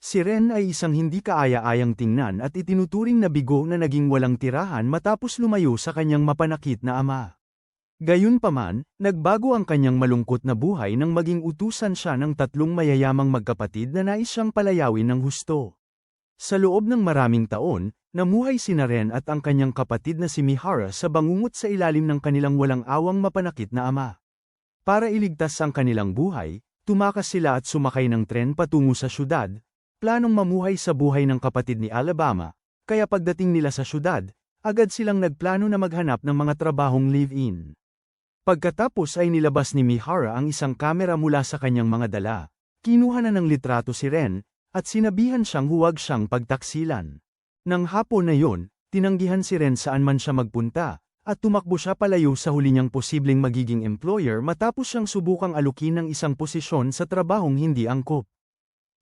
Si Ren ay isang hindi kaaya-ayang tingnan at itinuturing na bigo na naging walang tirahan matapos lumayo sa kanyang mapanakit na ama. Gayunpaman, nagbago ang kanyang malungkot na buhay nang maging utusan siya ng tatlong mayayamang magkapatid na nais siyang palayawin ng husto. Sa loob ng maraming taon, namuhay sina Ren at ang kanyang kapatid na si Mihara sa bangungot sa ilalim ng kanilang walang awang mapanakit na ama. Para iligtas ang kanilang buhay, tumakas sila at sumakay ng tren patungo sa syudad, planong mamuhay sa buhay ng kapatid ni Alabama, kaya pagdating nila sa syudad, agad silang nagplano na maghanap ng mga trabahong live-in. Pagkatapos ay nilabas ni Mihara ang isang kamera mula sa kanyang mga dala, kinuha na ng litrato si Ren, at sinabihan siyang huwag siyang pagtaksilan. Nang hapon na yon, tinanggihan si Ren saan man siya magpunta, at tumakbo siya palayo sa huli niyang posibleng magiging employer matapos siyang subukang alukin ng isang posisyon sa trabahong hindi angkop.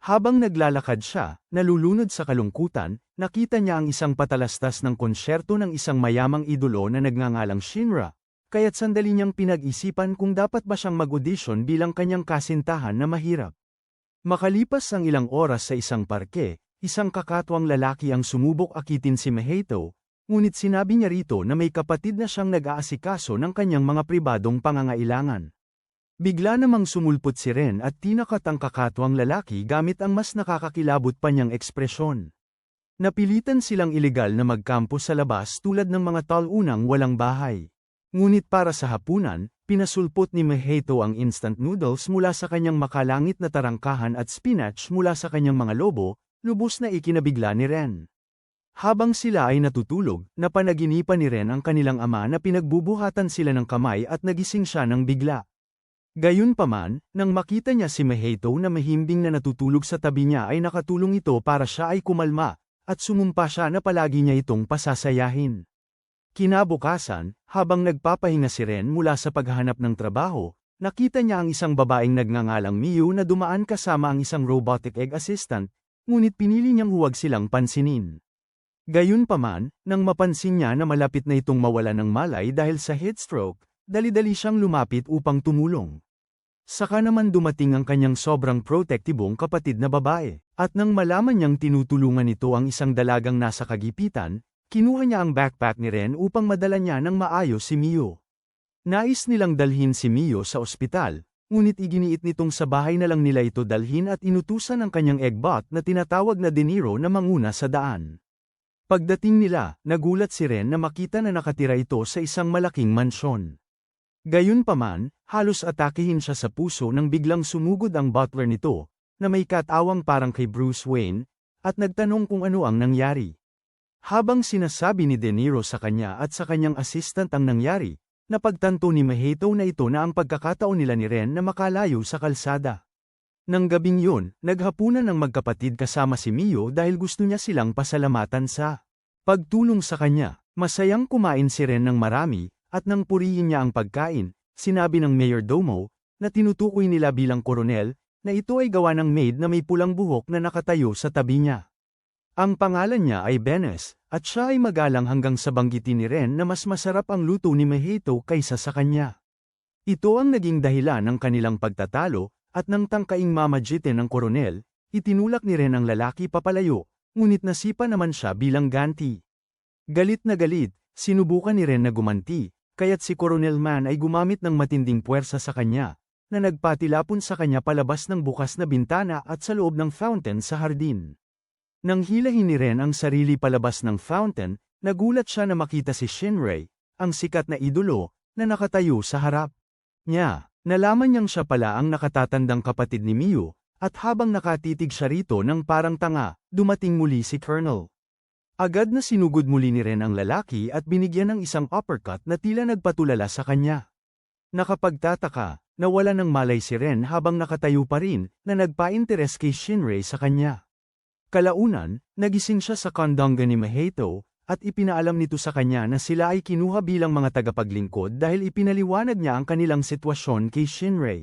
Habang naglalakad siya, nalulunod sa kalungkutan, nakita niya ang isang patalastas ng konsyerto ng isang mayamang idolo na nagngangalang Shinra, kaya't sandali niyang pinag-isipan kung dapat ba siyang mag-audition bilang kanyang kasintahan na mahirap. Makalipas ang ilang oras sa isang parke, isang kakatwang lalaki ang sumubok akitin si Mihato, ngunit sinabi niya rito na may kapatid na siyang nag-aasikaso ng kanyang mga pribadong pangangailangan. Bigla namang sumulpot si Ren at tinakat ang kakatwang lalaki gamit ang mas nakakakilabot pa niyang ekspresyon. Napilitan silang ilegal na magkampo sa labas tulad ng mga talunang walang bahay. Ngunit para sa hapunan, pinasulpot ni Mihato ang instant noodles mula sa kanyang makalangit na tarangkahan at spinach mula sa kanyang mga lobo, lubos na ikinabigla ni Ren. Habang sila ay natutulog, napanaginipan ni Ren ang kanilang ama na pinagbubuhatan sila ng kamay at nagising siya ng bigla. Gayunpaman, nang makita niya si Mihato na mahimbing na natutulog sa tabi niya ay nakatulong ito para siya ay kumalma, at sumumpa siya na palagi niya itong pasasayahin. Kinabukasan, habang nagpapahinga si Ren mula sa paghahanap ng trabaho, nakita niya ang isang babaeng nagngangalang Miyu na dumaan kasama ang isang robotic egg assistant, ngunit pinili niyang huwag silang pansinin. Gayunpaman, nang mapansin niya na malapit na itong mawala ng malay dahil sa heatstroke, dali-dali siyang lumapit upang tumulong. Saka naman dumating ang kanyang sobrang protektibong kapatid na babae, at nang malaman niyang tinutulungan ito ang isang dalagang nasa kagipitan, kinuha niya ang backpack ni Ren upang madala niya ng maayos si Miyu. Nais nilang dalhin si Miyu sa ospital, ngunit iginiit nitong sa bahay na lang nila ito dalhin at inutusan ang kanyang eggbot na tinatawag na De Niro na manguna sa daan. Pagdating nila, nagulat si Ren na makita na nakatira ito sa isang malaking mansyon. Gayunpaman, halos atakihin siya sa puso nang biglang sumugod ang butler nito, na may katawang parang kay Bruce Wayne, at nagtanong kung ano ang nangyari. Habang sinasabi ni De Niro sa kanya at sa kanyang assistant ang nangyari, napagtanto ni Mihato na ito na ang pagkakataon nila ni Ren na makalayo sa kalsada. Nang gabing yun, naghapunan ng magkapatid kasama si Miyu dahil gusto niya silang pasalamatan sa pagtulong sa kanya. Masayang kumain si Ren ng marami, at nang purihin niya ang pagkain, sinabi ng mayordomo, na tinutukoy nila bilang koronel, na ito ay gawa ng maid na may pulang buhok na nakatayo sa tabi niya. Ang pangalan niya ay Benes, at siya ay magalang hanggang sa banggitin ni Ren na mas masarap ang luto ni Mihato kaysa sa kanya. Ito ang naging dahilan ng kanilang pagtatalo, at nang tangkaing mamagitin ng koronel, itinulak ni Ren ang lalaki papalayo, ngunit nasipa naman siya bilang ganti. Galit na galit, sinubukan ni Ren na gumanti, kaya't si Coronel Man ay gumamit ng matinding puwersa sa kanya, na nagpatilapon sa kanya palabas ng bukas na bintana at sa loob ng fountain sa hardin. Nang hilahin ni Ren ang sarili palabas ng fountain, nagulat siya na makita si Shinra, ang sikat na idolo, na nakatayo sa harap niya. Nalaman niyang siya pala ang nakatatandang kapatid ni Miyu, at habang nakatitig siya rito ng parang tanga, dumating muli si Colonel. Agad na sinugod muli ni Ren ang lalaki at binigyan ng isang uppercut na tila nagpatulala sa kanya. Nakapagtataka, nawala ng malay si Ren habang nakatayo pa rin, na nagpa-interes kay Shinra sa kanya. Kalaunan, nagising siya sa kandanga ni Mihato, at ipinaalam nito sa kanya na sila ay kinuha bilang mga tagapaglingkod dahil ipinaliwanag niya ang kanilang sitwasyon kay Shinra.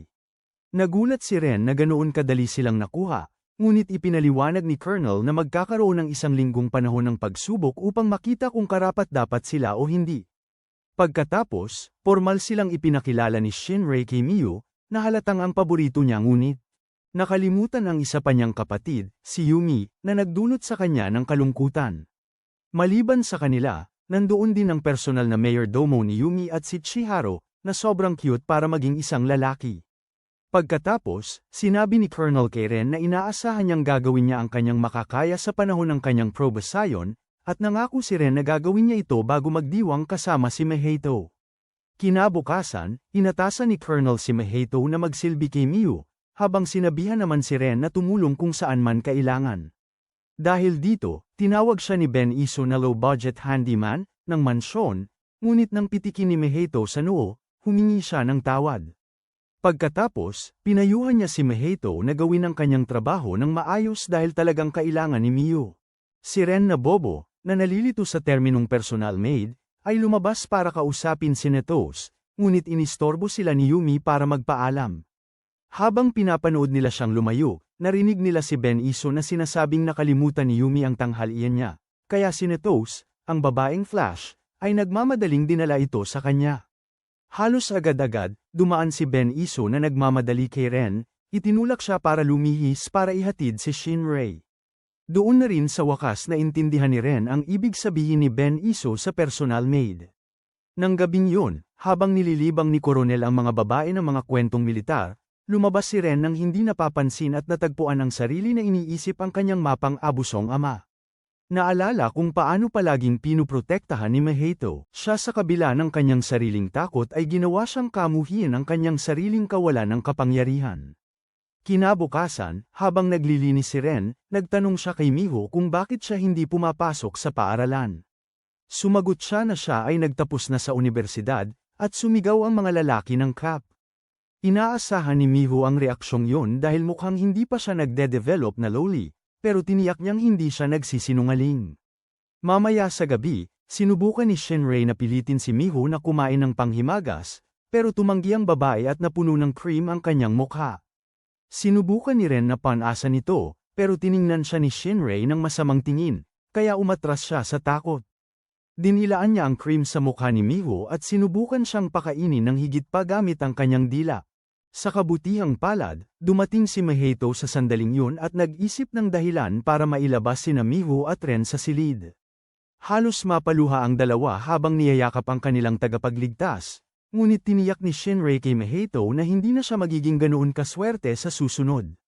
Nagulat si Ren na ganoon kadali silang nakuha, ngunit ipinaliwanag ni Colonel na magkakaroon ng isang linggong panahon ng pagsubok upang makita kung karapat-dapat sila o hindi. Pagkatapos, formal silang ipinakilala ni Shinra kay Miyu, na halatang ang paborito niya ngunit Nakalimutan ang isa pa niyang kapatid, si Yumi, na nagdulot sa kanya ng kalungkutan. Maliban sa kanila, nandoon din ang personal na mayordomo ni Yumi at si Chihiro, na sobrang cute para maging isang lalaki. Pagkatapos, sinabi ni Colonel kay Ren na inaasahan niyang gagawin niya ang kanyang makakaya sa panahon ng kanyang probation, at nangako si Ren na gagawin niya ito bago magdiwang kasama si Mahito. Kinabukasan, inatasan ni Colonel si Mahito na magsilbi kay Miu, habang sinabihan naman si Ren na tumulong kung saan man kailangan. Dahil dito, tinawag siya ni Ben Iso na low-budget handyman ng mansyon, ngunit nang pitikin ni Mahito sa noo, humingi siya ng tawad. Pagkatapos, pinayuhan niya si Mahito na gawin ang kanyang trabaho ng maayos dahil talagang kailangan ni Miu. Si Ren na bobo, na nalilito sa terminong personal maid, ay lumabas para kausapin si Netos, ngunit inistorbo sila ni Yumi para magpaalam. Habang pinapanood nila siyang lumayo, narinig nila si Ben Iso na sinasabing nakalimutan ni Yumi ang tanghalian niya, kaya si Netos, ang babaeng Flash, ay nagmamadaling dinala ito sa kanya. Halos agad-agad, dumaan si Ben Iso na nagmamadali kay Ren, itinulak siya para lumihis para ihatid si Shinrei. Doon na rin sa wakas na intindihan ni Ren ang ibig sabihin ni Ben Iso sa personal maid. Nang gabing yun, habang nililibang ni Coronel ang mga babae ng mga kwentong militar, lumabas si Ren nang hindi napapansin at natagpuan ang sarili na iniisip ang kanyang mapang abusong ama. Naalala kung paano palaging pinuprotektahan ni Mahito, siya sa kabila ng kanyang sariling takot ay ginawa siyang kamuhian ang kanyang sariling kawalan ng kapangyarihan. Kinabukasan, habang naglilinis si Ren, nagtanong siya kay Miho kung bakit siya hindi pumapasok sa paaralan. Sumagot siya na siya ay nagtapos na sa unibersidad, at sumigaw ang mga lalaki ng CAP. Inaasahan ni Miho ang reaksyong yun dahil mukhang hindi pa siya nagde-develop na loli. Pero tiniyak niyang hindi siya nagsisinungaling. Mamaya sa gabi, sinubukan ni Shinrei na pilitin si Miho na kumain ng panghimagas, pero tumanggi ang babae at napuno ng cream ang kanyang mukha. Sinubukan ni Ren na panasan ito, pero tiningnan siya ni Shinrei ng masamang tingin, kaya umatras siya sa takot. Dinilaan niya ang cream sa mukha ni Miho at sinubukan siyang pakainin ng higit pa gamit ang kanyang dila. Sa kabutihang palad, dumating si Mahito sa sandaling yun at nag-isip ng dahilan para mailabas sina Miho at Ren sa silid. Halos mapaluha ang dalawa habang niyayakap ang kanilang tagapagligtas, ngunit tiniyak ni Shinrei kay Mahito na hindi na siya magiging ganoon kaswerte sa susunod.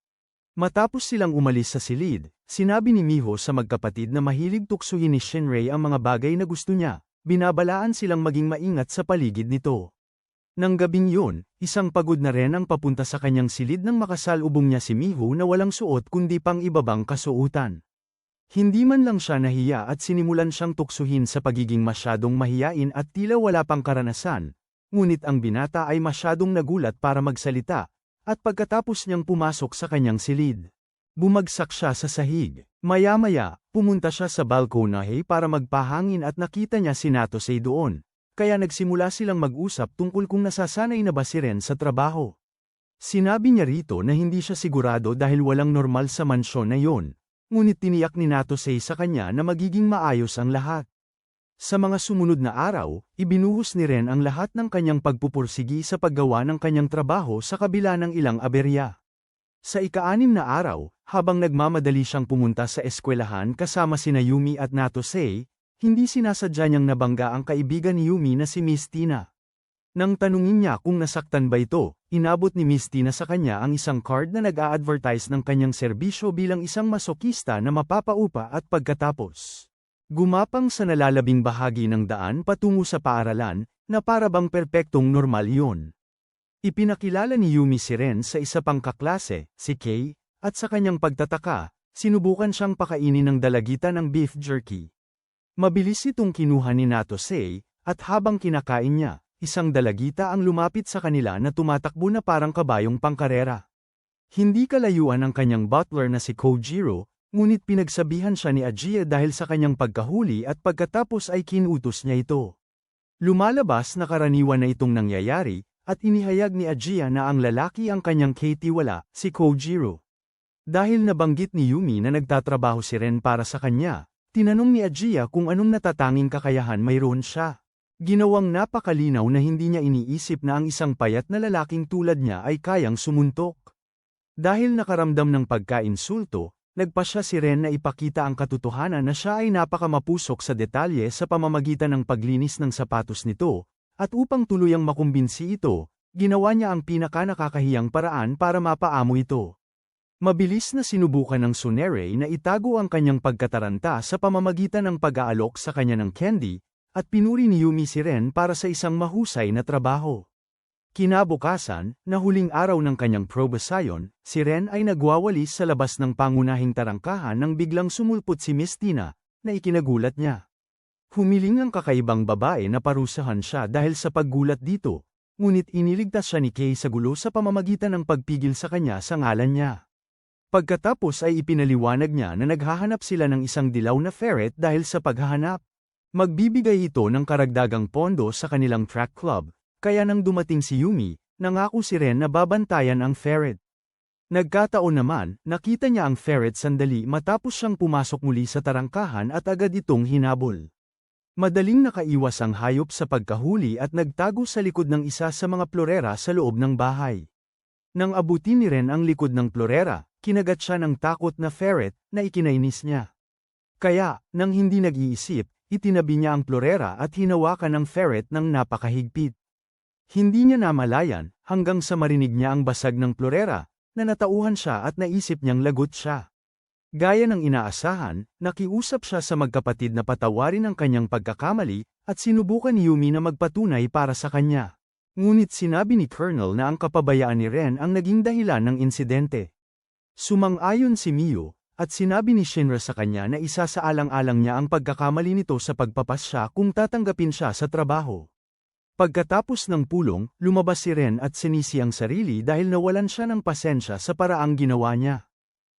Matapos silang umalis sa silid, sinabi ni Miho sa magkapatid na mahilig tuksuhin ni Shinrei ang mga bagay na gusto niya, binabalaan silang maging maingat sa paligid nito. Nang gabing yun, isang pagod na Ren ang papunta sa kanyang silid nang makasalubong niya si Miho na walang suot kundi pang ibabang kasuotan. Hindi man lang siya nahiya at sinimulan siyang tuksuhin sa pagiging masyadong mahiyain at tila wala pang karanasan, ngunit ang binata ay masyadong nagulat para magsalita, at pagkatapos niyang pumasok sa kanyang silid, bumagsak siya sa sahig. Maya-maya, pumunta siya sa balkonahe para magpahangin at nakita niya si Natosei doon. Kaya nagsimula silang mag-usap tungkol kung nasasanay na ba si Ren sa trabaho. Sinabi niya rito na hindi siya sigurado dahil walang normal sa mansyon na yon, ngunit tiniyak ni Natosei sa kanya na magiging maayos ang lahat. Sa mga sumunod na araw, ibinuhos ni Ren ang lahat ng kanyang pagpupursigi sa paggawa ng kanyang trabaho sa kabila ng ilang aberya. Sa ika-6 na araw, habang nagmamadali siyang pumunta sa eskwelahan kasama sina Yumi at Natosei, hindi sinasadya niyang nabangga ang kaibigan ni Yumi na si Miss Tina. Nang tanungin niya kung nasaktan ba ito, inabot ni Miss Tina sa kanya ang isang card na nag-a-advertise ng kanyang serbisyo bilang isang masokista na mapapaupa at pagkatapos gumapang sa nalalabing bahagi ng daan patungo sa paaralan, na para bang perpektong normal yun. Ipinakilala ni Yumi si Ren sa isa pang kaklase, si Kei, at sa kanyang pagtataka, sinubukan siyang pakainin ng dalagita ng beef jerky. Mabilis itong kinuha ni Natosei, at habang kinakain niya, isang dalagita ang lumapit sa kanila na tumatakbo na parang kabayong pangkarera. Hindi kalayuan ang kanyang butler na si Kojiro, ngunit pinagsabihan siya ni Ajiya dahil sa kanyang pagkahuli at pagkatapos ay kinutos niya ito. Lumalabas na karaniwan na itong nangyayari, at inihayag ni Ajiya na ang lalaki ang kanyang katiwala, si Kojiro. Dahil nabanggit ni Yumi na nagtatrabaho si Ren para sa kanya, tinanong ni Ajiya kung anong natatanging kakayahan mayroon siya. Ginawang napakalinaw na hindi niya iniisip na ang isang payat na lalaking tulad niya ay kayang sumuntok. Dahil nakaramdam ng pagkainsulto, nagpasya si Ren na ipakita ang katotohanan na siya ay napakamapusok sa detalye sa pamamagitan ng paglinis ng sapatos nito, at upang tuluyang makumbinsi ito, ginawa niya ang pinakanakakahiyang paraan para mapaamo ito. Mabilis na sinubukan ng Tsunere na itago ang kanyang pagkataranta sa pamamagitan ng pag-aalok sa kanya ng candy, at pinuri ni Yumi si Ren para sa isang mahusay na trabaho. Kinabukasan, na huling araw ng kanyang probasayon, si Ren ay nagwawalis sa labas ng pangunahing tarangkahan nang biglang sumulpot si Miss Tina, na ikinagulat niya. Humiling ang kakaibang babae na parusahan siya dahil sa paggulat dito, ngunit iniligtas siya ni Kay sa gulo sa pamamagitan ng pagpigil sa kanya sa ngalan niya. Pagkatapos ay ipinaliwanag niya na naghahanap sila ng isang dilaw na ferret dahil sa paghahanap. Magbibigay ito ng karagdagang pondo sa kanilang track club. Kaya nang dumating si Yumi, nangako si Ren na babantayan ang ferret. Nagkataon naman, nakita niya ang ferret sandali matapos siyang pumasok muli sa tarangkahan at agad itong hinabol. Madaling nakaiwas ang hayop sa pagkahuli at nagtago sa likod ng isa sa mga plorera sa loob ng bahay. Nang abutin ni Ren ang likod ng plorera, kinagat siya ng takot na ferret na ikinainis niya. Kaya, nang hindi nag-iisip, itinabi niya ang plorera at hinawakan ang ferret ng napakahigpit. Hindi niya namalayan, hanggang sa marinig niya ang basag ng plorera, na natauhan siya at naisip niyang lagot siya. Gaya ng inaasahan, nakiusap siya sa magkapatid na patawarin ang kanyang pagkakamali, at sinubukan ni Yumi na magpatunay para sa kanya. Ngunit sinabi ni Colonel na ang kapabayaan ni Ren ang naging dahilan ng insidente. Sumang-ayon si Miyu, at sinabi ni Shinra sa kanya na isa sa alang-alang niya ang pagkakamali nito sa pagpapasya kung tatanggapin siya sa trabaho. Pagkatapos ng pulong, lumabas si Ren at sinisi ang sarili dahil nawalan siya ng pasensya sa paraang ginawa niya.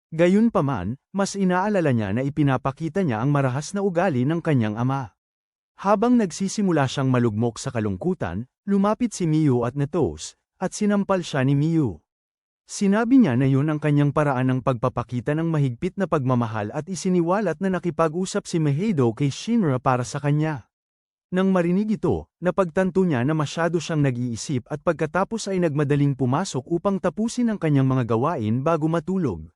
Gayunpaman, mas inaalala niya na ipinapakita niya ang marahas na ugali ng kanyang ama. Habang nagsisimula siyang malugmok sa kalungkutan, lumapit si Miyu at Natos, at sinampal siya ni Miyu. Sinabi niya na yun ang kanyang paraan ng pagpapakita ng mahigpit na pagmamahal at isiniwalat na nakipag-usap si Meido kay Shinra para sa kanya. Nang marinig ito, napagtanto niya na masyado siyang nag-iisip at pagkatapos ay nagmadaling pumasok upang tapusin ang kanyang mga gawain bago matulog.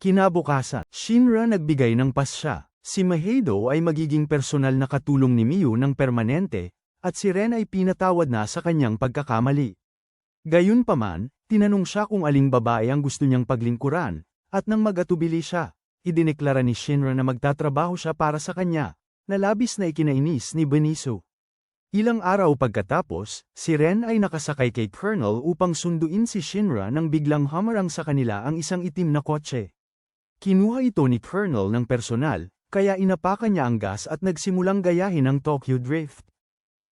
Kinabukasan, Shinra nagbigay ng pasya. Si Meido ay magiging personal na katulong ni Miyu ng permanente, at si Ren ay pinatawad na sa kanyang pagkakamali. Gayunpaman, tinanong siya kung aling babae ang gusto niyang paglingkuran, at nang mag-atubili siya, idineklara ni Shinra na magtatrabaho siya para sa kanya, na labis na ikinainis ni Beniso. Ilang araw pagkatapos, si Ren ay nakasakay kay Colonel upang sunduin si Shinra nang biglang humarang sa kanila ang isang itim na kotse. Kinuha ito ni Colonel ng personal, kaya inapakan niya ang gas at nagsimulang gayahin ang Tokyo Drift.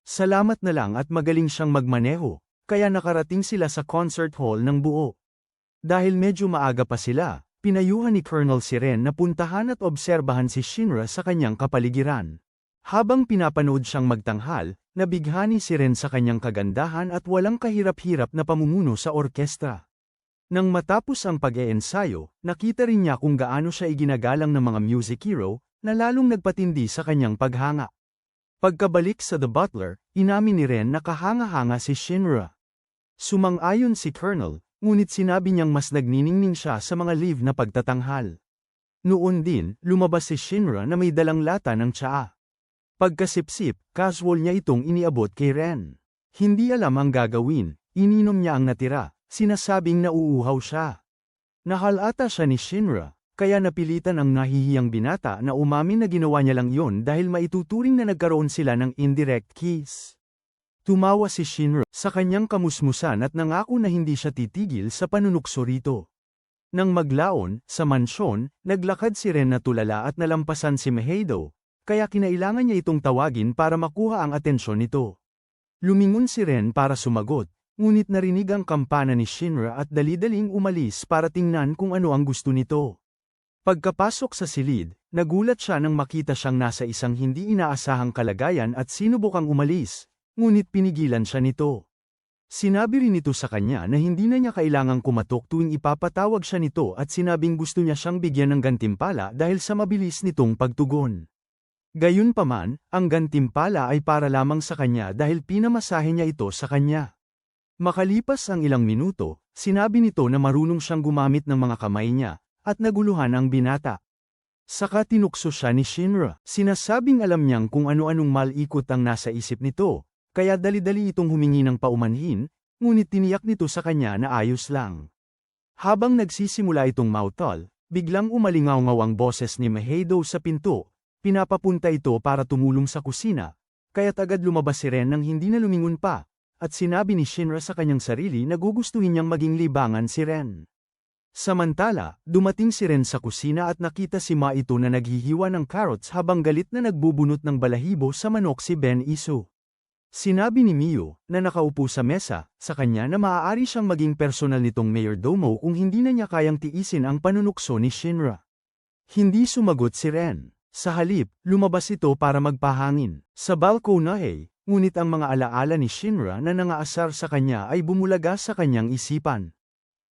Salamat na lang at magaling siyang magmaneho, kaya nakarating sila sa concert hall ng buo. Dahil medyo maaga pa sila, pinayuhan ni Colonel si Ren na puntahan at obserbahan si Shinra sa kanyang kapaligiran. Habang pinapanood siyang magtanghal, nabighani si Ren sa kanyang kagandahan at walang kahirap-hirap na pamumuno sa orkestra. Nang matapos ang pag-eensayo, nakita rin niya kung gaano siya iginagalang ng mga music hero, na lalong nagpatindi sa kanyang paghanga. Pagkabalik sa The Butler, inamin ni Ren na kahanga-hanga si Shinra. Sumang-ayon si Colonel, ngunit sinabi niyang mas nagniningning siya sa mga live na pagtatanghal. Noon din, lumabas si Shinra na may dalang lata ng tsaa. Pagkasipsip, casual niya itong iniabot kay Ren. Hindi alam ang gagawin, ininom niya ang natira, sinasabing nauuhaw siya. Nahalata siya ni Shinra, kaya napilitan ang nahihiyang binata na umamin na ginawa niya lang yon dahil maituturing na nagkaroon sila ng indirect kiss. Tumawa si Shinra sa kanyang kamusmusan at nangako na hindi siya titigil sa panunukso rito. Nang maglaon, sa mansyon, naglakad si Ren na tulala at nalampasan si Meido, kaya kinailangan niya itong tawagin para makuha ang atensyon nito. Lumingon si Ren para sumagot, ngunit narinig ang kampana ni Shinra at dali-daling umalis para tingnan kung ano ang gusto nito. Pagkapasok sa silid, nagulat siya nang makita siyang nasa isang hindi inaasahang kalagayan at sinubukang umalis. Ngunit pinigilan siya nito. Sinabi rin ito sa kanya na hindi na niya kailangang kumatok tuwing ipapatawag siya nito at sinabing gusto niya siyang bigyan ng gantimpala dahil sa mabilis nitong pagtugon. Gayunpaman, ang gantimpala ay para lamang sa kanya dahil pinamasahe niya ito sa kanya. Makalipas ang ilang minuto, sinabi nito na marunong siyang gumamit ng mga kamay niya, at naguluhan ang binata. Saka tinukso siya ni Shinra. Sinasabing alam niyang kung ano-anong malikot ang nasa isip nito, kaya dali-dali itong humingi ng paumanhin, ngunit tiniyak nito sa kanya na ayos lang. Habang nagsisimula itong mautol, biglang umalingaw-ngaw ang boses ni Maheido sa pinto, pinapapunta ito para tumulong sa kusina, kaya't agad lumabas si Ren nang hindi na lumingon pa, at sinabi ni Shinra sa kanyang sarili na gugustuhin niyang maging libangan si Ren. Samantala, dumating si Ren sa kusina at nakita si Ma ito na naghihiwa ng carrots habang galit na nagbubunot ng balahibo sa manok si Ben Isu. Sinabi ni Miyu, na nakaupo sa mesa, sa kanya na maaari siyang maging personal nitong mayordomo kung hindi na niya kayang tiisin ang panunukso ni Shinra. Hindi sumagot si Ren. Sa halip, lumabas ito para magpahangin. Sa balkonahe, ngunit ang mga alaala ni Shinra na nangaasar sa kanya ay bumulaga sa kanyang isipan.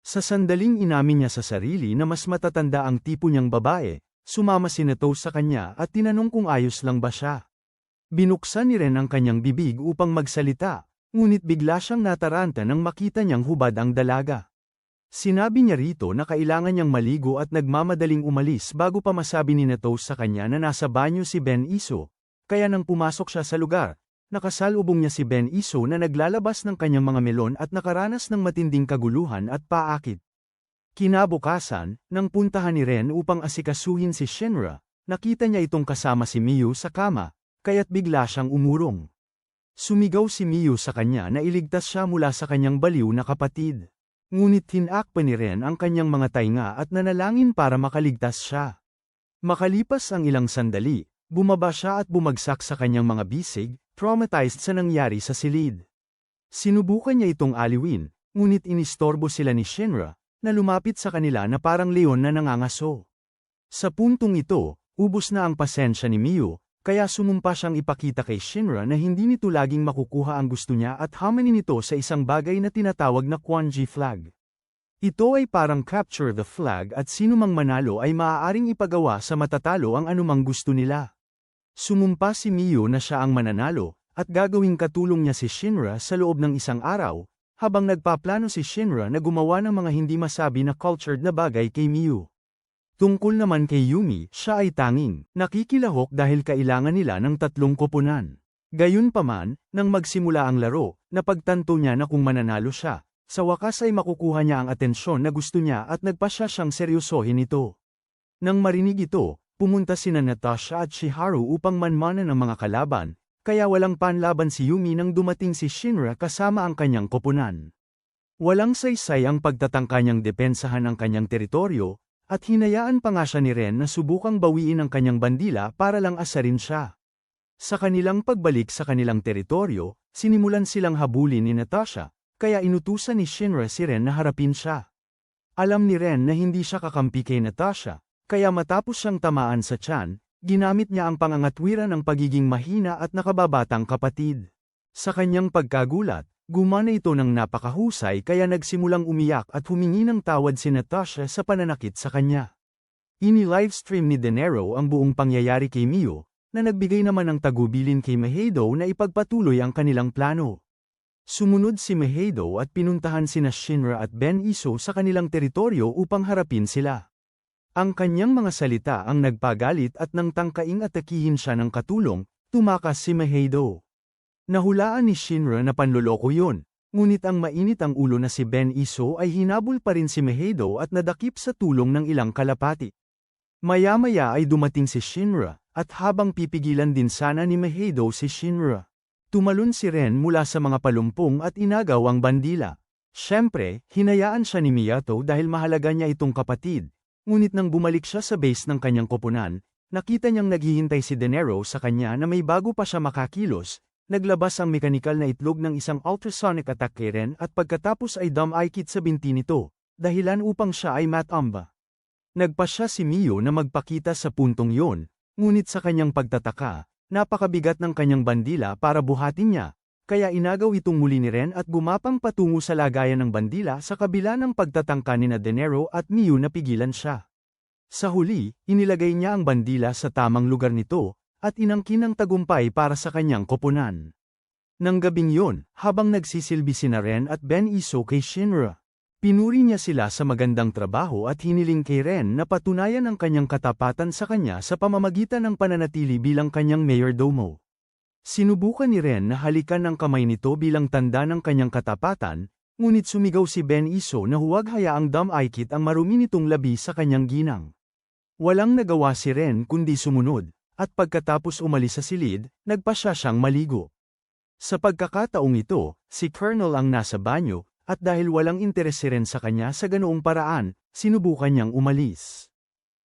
Sa sandaling inamin niya sa sarili na mas matatanda ang tipo niyang babae, sumama si Nato sa kanya at tinanong kung ayos lang ba siya. Binuksan ni Ren ang kanyang bibig upang magsalita, ngunit bigla siyang nataranta nang makita niyang hubad ang dalaga. Sinabi niya rito na kailangan niyang maligo at nagmamadaling umalis bago pa masabi ni Nato sa kanya na nasa banyo si Ben Iso, kaya nang pumasok siya sa lugar, nakasalubong niya si Ben Iso na naglalabas ng kanyang mga melon at nakaranas ng matinding kaguluhan at paakit. Kinabukasan, nang puntahan ni Ren upang asikasuhin si Shinra, nakita niya itong kasama si Miyu sa kama, kaya't bigla siyang umurong. Sumigaw si Miyu sa kanya na iligtas siya mula sa kanyang baliw na kapatid. Ngunit tinak pa ni Ren ang kanyang mga tainga at nanalangin para makaligtas siya. Makalipas ang ilang sandali, bumaba siya at bumagsak sa kanyang mga bisig, traumatized sa nangyari sa silid. Sinubukan niya itong aliwin, ngunit inistorbo sila ni Shinra, na lumapit sa kanila na parang leon na nangangaso. Sa puntong ito, ubos na ang pasensya ni Miyu, kaya sumumpa siyang ipakita kay Shinra na hindi nito laging makukuha ang gusto niya at hamanin nito sa isang bagay na tinatawag na Quanji flag. Ito ay parang capture the flag at sinumang manalo ay maaaring ipagawa sa matatalo ang anumang gusto nila. Sumumpa si Miyu na siya ang mananalo, at gagawing katulong niya si Shinra sa loob ng isang araw, habang nagpaplano si Shinra na gumawa ng mga hindi masabi na cultured na bagay kay Miyu. Tungkol naman kay Yumi, siya ay tanging nakikilahok dahil kailangan nila ng 3 koponan. Gayunpaman, nang magsimula ang laro, napagtanto niya na kung mananalo siya, sa wakas ay makukuha niya ang atensyon na gusto niya at nagpasya siyang seryosohin ito. Nang marinig ito, pumunta sina Natasha at Shiharu upang manmanan ang mga kalaban, kaya walang panlaban si Yumi nang dumating si Shinra kasama ang kanyang koponan. Walang saysay ang pagtatangka niyang depensahan ang kanyang teritoryo, at hinayaan pa nga siya ni Ren na subukang bawiin ang kanyang bandila para lang asarin siya. Sa kanilang pagbalik sa kanilang teritoryo, sinimulan silang habulin ni Natasha, kaya inutusan ni Shinra si Ren na harapin siya. Alam ni Ren na hindi siya kakampi kay Natasha, kaya matapos siyang tamaan sa tiyan, ginamit niya ang pangangatwiran ng pagiging mahina at nakababatang kapatid. Sa kanyang pagkagulat, gumana ito ng napakahusay kaya nagsimulang umiyak at humingi ng tawad si Natasha sa pananakit sa kanya. Ini-livestream ni De Niro ang buong pangyayari kay Miyu, na nagbigay naman ng tagubilin kay Maheido na ipagpatuloy ang kanilang plano. Sumunod si Maheido at pinuntahan sina Shinra at Ben Iso sa kanilang teritoryo upang harapin sila. Ang kanyang mga salita ang nagpagalit at nang tangkaing atakihin siya ng katulong, tumakas si Maheido. Nahulaan ni Shinra na panloloko yun, ngunit ang mainit ang ulo na si Ben Iso ay hinabol pa rin si Maheido at nadakip sa tulong ng ilang kalapati. Maya-maya ay dumating si Shinra, at habang pipigilan din sana ni Maheido si Shinra, tumalon si Ren mula sa mga palumpong at inagaw ang bandila. Siyempre, hinayaan siya ni Miyato dahil mahalaga niya itong kapatid, ngunit nang bumalik siya sa base ng kanyang koponan, nakita niyang naghihintay si De Niro sa kanya na may bago pa siya makakilos. Naglabas ang mekanikal na itlog ng isang ultrasonic attack kay Ren at pagkatapos ay dumb-eye-kit sa binti nito, dahilan upang siya ay matamba. Nagpasya si Miyu na magpakita sa puntong yon, ngunit sa kanyang pagtataka, napakabigat ng kanyang bandila para buhatin niya, kaya inagaw itong muli ni Ren at gumapang patungo sa lagayan ng bandila sa kabila ng pagtatangka ni De Niro at Miyu na pigilan siya. Sa huli, inilagay niya ang bandila sa tamang lugar nito, at inangkin ng tagumpay para sa kanyang koponan. Nang gabing yun, habang nagsisilbi sina Ren at Ben Iso kay Shinra, pinuri niya sila sa magandang trabaho at hiniling kay Ren na patunayan ang kanyang katapatan sa kanya sa pamamagitan ng pananatili bilang kanyang mayordomo. Sinubukan ni Ren na halikan ang kamay nito bilang tanda ng kanyang katapatan, ngunit sumigaw si Ben Iso na huwag hayaang damaykit ang marumi nitong labi sa kanyang ginang. Walang nagawa si Ren kundi sumunod, at pagkatapos umalis sa silid, nagpasya siyang maligo. Sa pagkakataong ito, si Colonel ang nasa banyo, at dahil walang interes si Ren sa kanya sa ganoong paraan, sinubukan niyang umalis.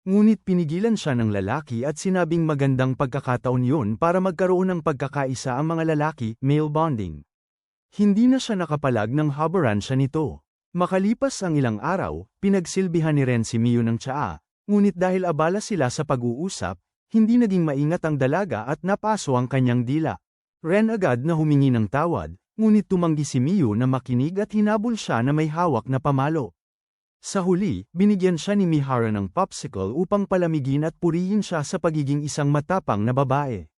Ngunit pinigilan siya ng lalaki at sinabing magandang pagkakataon yun para magkaroon ng pagkakaisa ang mga lalaki, male bonding. Hindi na siya nakapalag ng habaran siya nito. Makalipas ang ilang araw, pinagsilbihan ni Ren si Miyu ng tsaa, ngunit dahil abala sila sa pag-uusap, hindi naging maingat ang dalaga at napaso ang kanyang dila. Ren agad na humingi ng tawad, ngunit tumanggi si Miyu na makinig at hinabol siya na may hawak na pamalo. Sa huli, binigyan siya ni Mihara ng popsicle upang palamigin at purihin siya sa pagiging isang matapang na babae.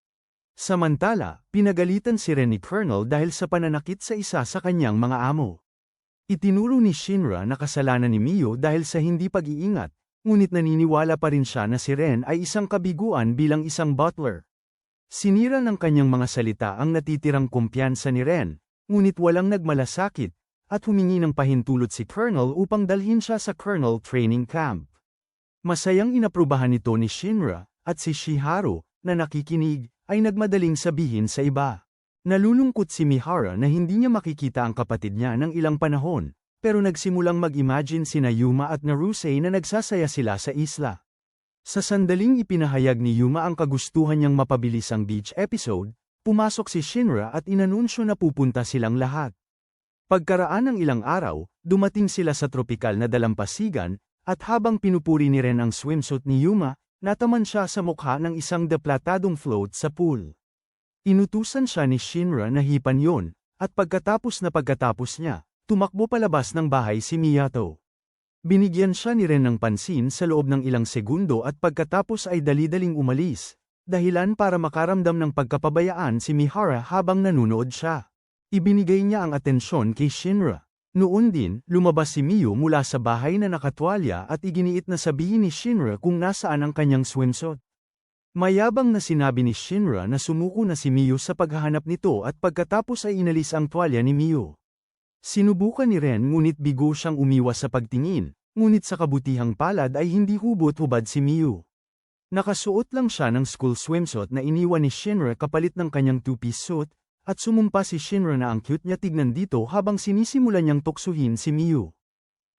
Samantala, pinagalitan si Ren ni Colonel dahil sa pananakit sa isa sa kanyang mga amo. Itinuro ni Shinra na kasalanan ni Miyu dahil sa hindi pag-iingat, ngunit naniniwala pa rin siya na si Ren ay isang kabiguan bilang isang butler. Sinira ng kanyang mga salita ang natitirang kumpiyansa ni Ren, ngunit walang nagmalasakit, at humingi ng pahintulot si Colonel upang dalhin siya sa Colonel Training Camp. Masayang inaprubahan nito ni Shinra, at si Shiharu, na nakikinig, ay nagmadaling sabihin sa iba. Nalulungkot si Mihara na hindi niya makikita ang kapatid niya ng ilang panahon, pero nagsimulang mag-imagine sina Yuma at Narusei na nagsasaya sila sa isla. Sa sandaling ipinahayag ni Yuma ang kagustuhan niyang mapabilis ang beach episode, pumasok si Shinra at inanunsyo na pupunta silang lahat. Pagkaraan ng ilang araw, dumating sila sa tropikal na dalampasigan, at habang pinupuri ni Ren ang swimsuit ni Yuma, nataman siya sa mukha ng isang deplatadong float sa pool. Inutusan siya ni Shinra na hipan yon, at pagkatapos niya, tumakbo palabas ng bahay si Miyato. Binigyan siya ni Ren ng pansin sa loob ng ilang segundo at pagkatapos ay dali-daling umalis, dahilan para makaramdam ng pagkapabayaan si Mihara habang nanunood siya. Ibinigay niya ang atensyon kay Shinra. Noon din, lumabas si Miyu mula sa bahay na nakatwalya at iginiit na sabihin ni Shinra kung nasaan ang kanyang swimsuit. Mayabang na sinabi ni Shinra na sumuko na si Miyu sa paghahanap nito at pagkatapos ay inalis ang twalya ni Miyu. Sinubukan ni Ren ngunit bigo siyang umiwas sa pagtingin, ngunit sa kabutihang palad ay hindi hubot-hubad si Miyu. Nakasuot lang siya ng school swimsuit na iniwan ni Shinra kapalit ng kanyang two-piece suit, at sumumpa si Shinra na ang cute niya tignan dito habang sinisimulan niyang tuksuhin si Miyu.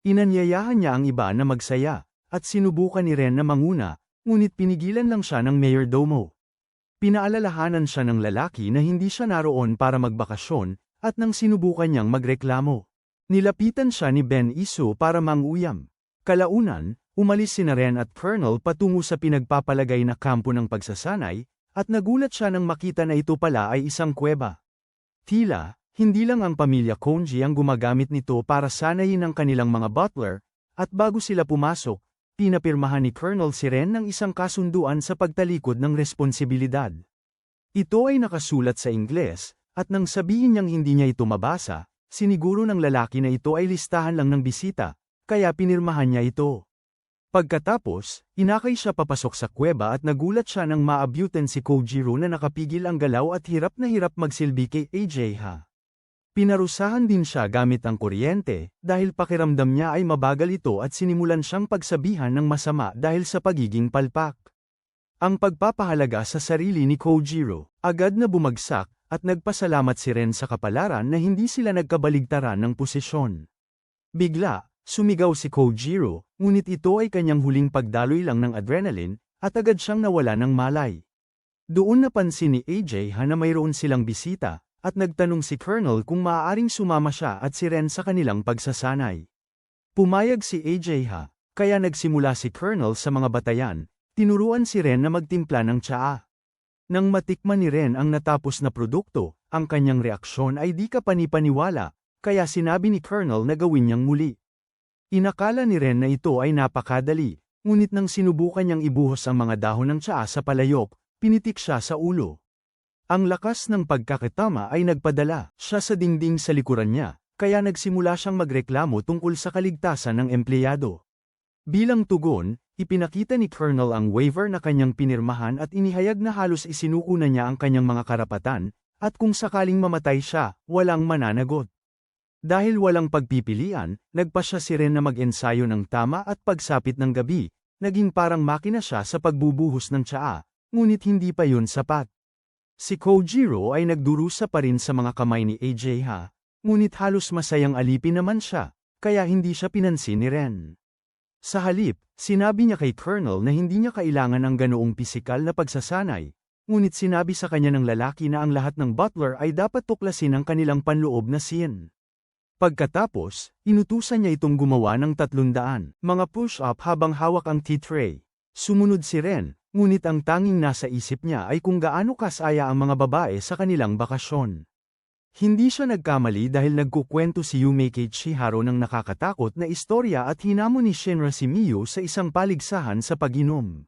Inanyayahan niya ang iba na magsaya, at sinubukan ni Ren na manguna, ngunit pinigilan lang siya ng mayordomo. Pinaalalahanan siya ng lalaki na hindi siya naroon para magbakasyon, at nang sinubukan niyang magreklamo, nilapitan siya ni Ben Iso para manguyam. Kalaunan, umalis sina Ren at Colonel patungo sa pinagpapalagay na kampo ng pagsasanay, at nagulat siya nang makita na ito pala ay isang kuweba. Tila, hindi lang ang pamilya Konji ang gumagamit nito para sanayin ang kanilang mga butler, at bago sila pumasok, pinapirmahan ni Colonel si Ren ng isang kasunduan sa pagtalikod ng responsibilidad. Ito ay nakasulat sa Ingles, at nang sabihin niyang hindi niya ito mabasa, siniguro ng lalaki na ito ay listahan lang ng bisita, kaya pinirmahan niya ito. Pagkatapos, inakay siya papasok sa kuweba at nagulat siya nang maabutan si Kojiro na nakapigil ang galaw at hirap na hirap magsilbi kay AJ-ha. Pinarusahan din siya gamit ang kuryente, dahil pakiramdam niya ay mabagal ito at sinimulan siyang pagsabihan ng masama dahil sa pagiging palpak. Ang pagpapahalaga sa sarili ni Kojiro, agad na bumagsak, at nagpasalamat si Ren sa kapalaran na hindi sila nagkabaligtaran ng posisyon. Bigla, sumigaw si Kojiro, ngunit ito ay kanyang huling pagdaloy lang ng adrenaline, at agad siyang nawala ng malay. Doon napansin ni AJ na mayroon silang bisita, at nagtanong si Colonel kung maaaring sumama siya at si Ren sa kanilang pagsasanay. Pumayag si AJ, kaya nagsimula si Colonel sa mga batayan, tinuruan si Ren na magtimpla ng tsaa. Nang matikman ni Ren ang natapos na produkto, ang kanyang reaksyon ay di kapani-paniwala, kaya sinabi ni Colonel na gawin niyang muli. Inakala ni Ren na ito ay napakadali, ngunit nang sinubukan niyang ibuhos ang mga dahon ng tsaa sa palayok, pinitik siya sa ulo. Ang lakas ng pagkakatama ay nagpadala siya sa dingding sa likuran niya, kaya nagsimula siyang magreklamo tungkol sa kaligtasan ng empleyado. Bilang tugon, ipinakita ni Colonel ang waiver na kanyang pinirmahan at inihayag na halos isinuko na niya ang kanyang mga karapatan, at kung sakaling mamatay siya, walang mananagot. Dahil walang pagpipilian, nagpasya si Ren na mag-ensayo ng tama at pagsapit ng gabi, naging parang makina siya sa pagbubuhos ng tsaa, ngunit hindi pa yun sapat. Si Kojiro ay nagdurusa pa rin sa mga kamay ni AJ, ngunit halos masayang alipin naman siya, kaya hindi siya pinansin ni Ren. Sa halip, sinabi niya kay Colonel na hindi niya kailangan ang ganoong pisikal na pagsasanay, ngunit sinabi sa kanya ng lalaki na ang lahat ng butler ay dapat tuklasin ang kanilang panloob na scene. Pagkatapos, inutusan niya itong gumawa ng 300 mga push-up habang hawak ang tea tray. Sumunod si Ren, ngunit ang tanging nasa isip niya ay kung gaano kasaya ang mga babae sa kanilang bakasyon. Hindi siya nagkamali dahil nagkukwento si Yume kay Chihiro ng nakakatakot na istorya at hinamon ni Shinra si Miyu sa isang paligsahan sa pag-inom.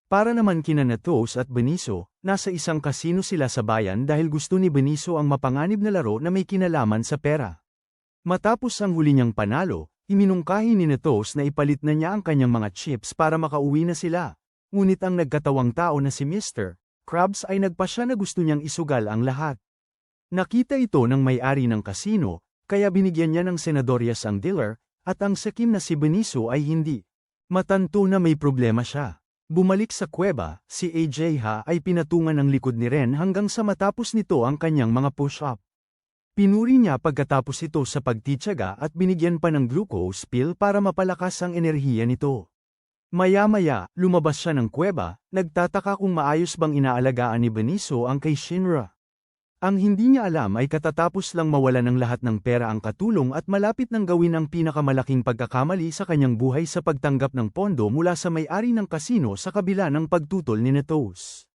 Para naman kina Natos at Beniso, nasa isang kasino sila sa bayan dahil gusto ni Beniso ang mapanganib na laro na may kinalaman sa pera. Matapos ang huli niyang panalo, iminungkahi ni Natos na ipalit na niya ang kanyang mga chips para makauwi na sila. Ngunit ang nagkatawang tao na si Mr. Krabs ay nagpasya na gusto niyang isugal ang lahat. Nakita ito ng may-ari ng kasino, kaya binigyan niya ng senadorias ang dealer, at ang sakim na si Beniso ay hindi. Matanto na may problema siya. Bumalik sa kuweba, si AJ ay pinatungan ng likod ni Ren hanggang sa matapos nito ang kanyang mga push-up. Pinuri niya pagkatapos ito sa pagtityaga at binigyan pa ng glucose pill para mapalakas ang enerhiya nito. Maya-maya, lumabas siya ng kuweba, nagtataka kung maayos bang inaalagaan ni Beniso ang kay Shinra. Ang hindi niya alam ay katatapos lang mawala ng lahat ng pera ang katulong at malapit nang gawin ang pinakamalaking pagkakamali sa kanyang buhay sa pagtanggap ng pondo mula sa may-ari ng kasino sa kabila ng pagtutol ni Natos.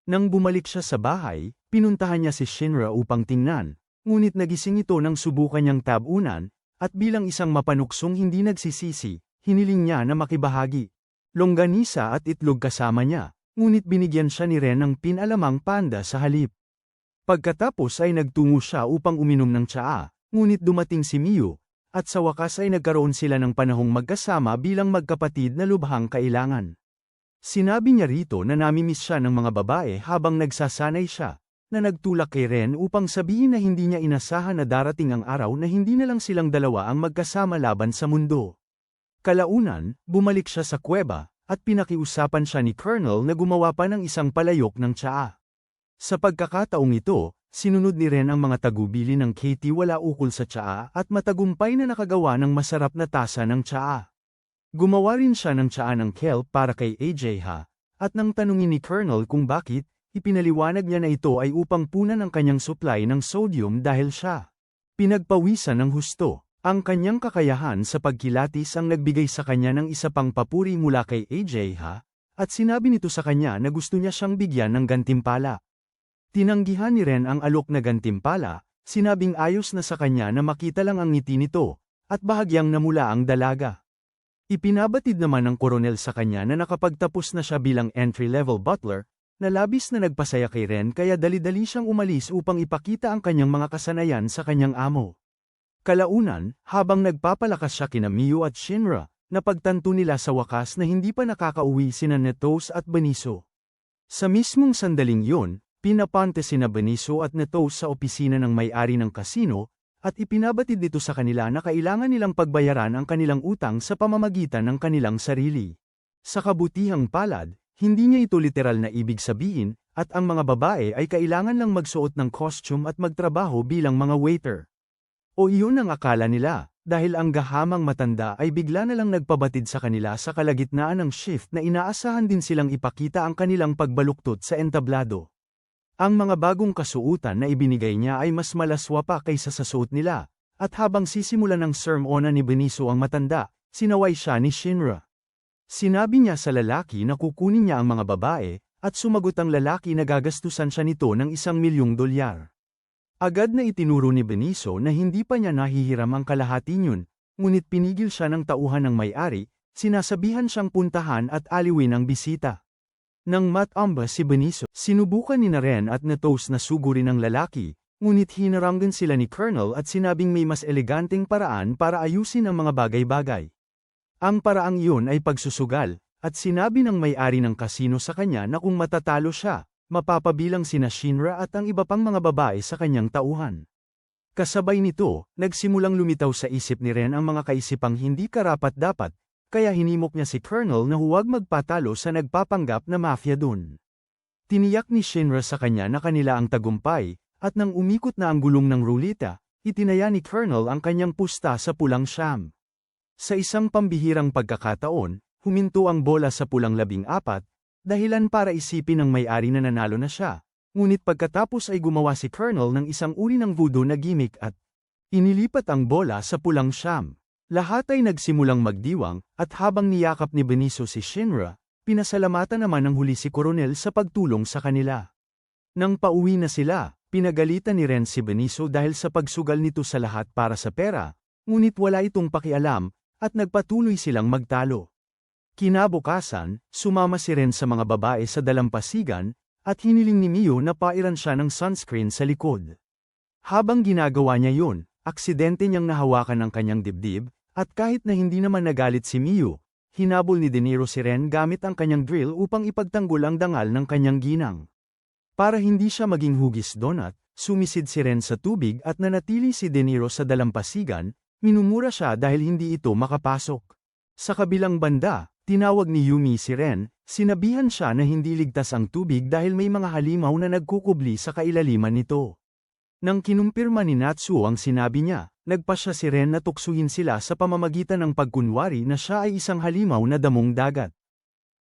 Nang bumalik siya sa bahay, pinuntahan niya si Shinra upang tingnan, ngunit nagising ito nang subukan niyang tabunan, at bilang isang mapanuksong hindi nagsisisi, hiniling niya na makibahagi. Longganisa at itlog kasama niya, ngunit binigyan siya ni Ren ng pinalamang panda sa halip. Pagkatapos ay nagtungo siya upang uminom ng tsaa, ngunit dumating si Miyu, at sa wakas ay nagkaroon sila ng panahong magkasama bilang magkapatid na lubhang kailangan. Sinabi niya rito na namimiss siya ng mga babae habang nagsasanay siya, na nagtulak kay Ren upang sabihin na hindi niya inasahan na darating ang araw na hindi na lang silang dalawa ang magkasama laban sa mundo. Kalaunan, bumalik siya sa kuweba, at pinakiusapan siya ni Colonel na gumawa pa ng isang palayok ng tsaa. Sa pagkakataong ito, sinunod ni Ren ang mga tagubili ng Katie wala ukol sa tsaa at matagumpay na nakagawa ng masarap na tasa ng tsaa. Gumawa rin siya ng tsaa ng kelp para kay AJ at nang tanungin ni Colonel kung bakit, ipinaliwanag niya na ito ay upang punan ang kanyang supply ng sodium dahil siya pinagpawisan ng husto. Ang kanyang kakayahan sa pagkilatis ang nagbigay sa kanya ng isa pang papuri mula kay AJ at sinabi nito sa kanya na gusto niya siyang bigyan ng gantimpala. Tinanggihan ni Ren ang alok na gantimpala, sinabing ayos na sa kanya na makita lang ang ngiti nito, at bahagyang namula ang dalaga. Ipinabatid naman ng koronel sa kanya na nakapagtapos na siya bilang entry-level butler, na labis na nagpasaya kay Ren kaya dali-dali siyang umalis upang ipakita ang kanyang mga kasanayan sa kanyang amo. Kalaunan, habang nagpapalakas siya kina Miyu at Shinra, napagtanto nila sa wakas na hindi pa nakakauwi sina Natos at Beniso. Sa mismong sandaling yun, pinapante sina Beniso at Natos sa opisina ng may-ari ng kasino, at ipinabatid dito sa kanila na kailangan nilang pagbayaran ang kanilang utang sa pamamagitan ng kanilang sarili. Sa kabutihang palad, hindi niya ito literal na ibig sabihin, at ang mga babae ay kailangan lang magsuot ng costume at magtrabaho bilang mga waiter. O iyon ang akala nila, dahil ang gahamang matanda ay bigla na lang nagpabatid sa kanila sa kalagitnaan ng shift na inaasahan din silang ipakita ang kanilang pagbaluktot sa entablado. Ang mga bagong kasuutan na ibinigay niya ay mas malaswa pa kaysa sa suot nila, at habang sisimulan ng sermona ni Beniso ang matanda, sinaway siya ni Shinra. Sinabi niya sa lalaki na kukunin niya ang mga babae, at sumagot ang lalaki na gagastusan siya nito ng $1,000,000. Agad na itinuro ni Beniso na hindi pa niya nahihiram ang kalahati niyon, ngunit pinigil siya ng tauhan ng may-ari, sinasabihan siyang puntahan at aliwin ang bisita. Nang matamba si Benicio, sinubukan ni Ren at na-toast na sugurin ng lalaki, ngunit hinaranggan sila ni Colonel at sinabing may mas eleganteng paraan para ayusin ang mga bagay-bagay. Ang paraang iyon ay pagsusugal, at sinabi ng may-ari ng kasino sa kanya na kung matatalo siya, mapapabilang sina Shinra at ang iba pang mga babae sa kanyang tauhan. Kasabay nito, nagsimulang lumitaw sa isip ni Ren ang mga kaisipang hindi karapat-dapat, kaya hinimok niya si Colonel na huwag magpatalo sa nagpapanggap na mafia dun. Tiniyak ni Shinra sa kanya na kanila ang tagumpay, at nang umikot na ang gulong ng ruleta, itinaya ni Colonel ang kanyang pusta sa pulang siyam. Sa isang pambihirang pagkakataon, huminto ang bola sa pulang 14, dahilan para isipin ng may-ari na nanalo na siya. Ngunit pagkatapos ay gumawa si Colonel ng isang uri ng voodoo na gimmick at inilipat ang bola sa pulang siyam. Lahat ay nagsimulang magdiwang, at habang niyakap ni Benicio si Shinra, pinasalamatan naman ng huli si Coronel sa pagtulong sa kanila. Nang pauwi na sila, pinagalitan ni Ren si Benicio dahil sa pagsugal nito sa lahat para sa pera, ngunit wala itong pakialam, at nagpatuloy silang magtalo. Kinabukasan, sumama si Ren sa mga babae sa dalampasigan, at hiniling ni Mio na pairan siya ng sunscreen sa likod. Habang ginagawa niya yun, aksidente niyang nahawakan ang kanyang dibdib, at kahit na hindi naman nagalit si Mio, hinabol ni De Niro si Ren gamit ang kanyang drill upang ipagtanggol ang dangal ng kanyang ginang. Para hindi siya maging hugis donut, sumisid si Ren sa tubig at nanatili si De Niro sa dalampasigan, minumura siya dahil hindi ito makapasok. Sa kabilang banda, tinawag ni Yumi si Ren, sinabihan siya na hindi ligtas ang tubig dahil may mga halimaw na nagkukubli sa kailaliman nito. Nang kinumpirma ni Natsuo ang sinabi niya, nagpasya si Ren na tuksuhin sila sa pamamagitan ng pagkunwari na siya ay isang halimaw na damong dagat.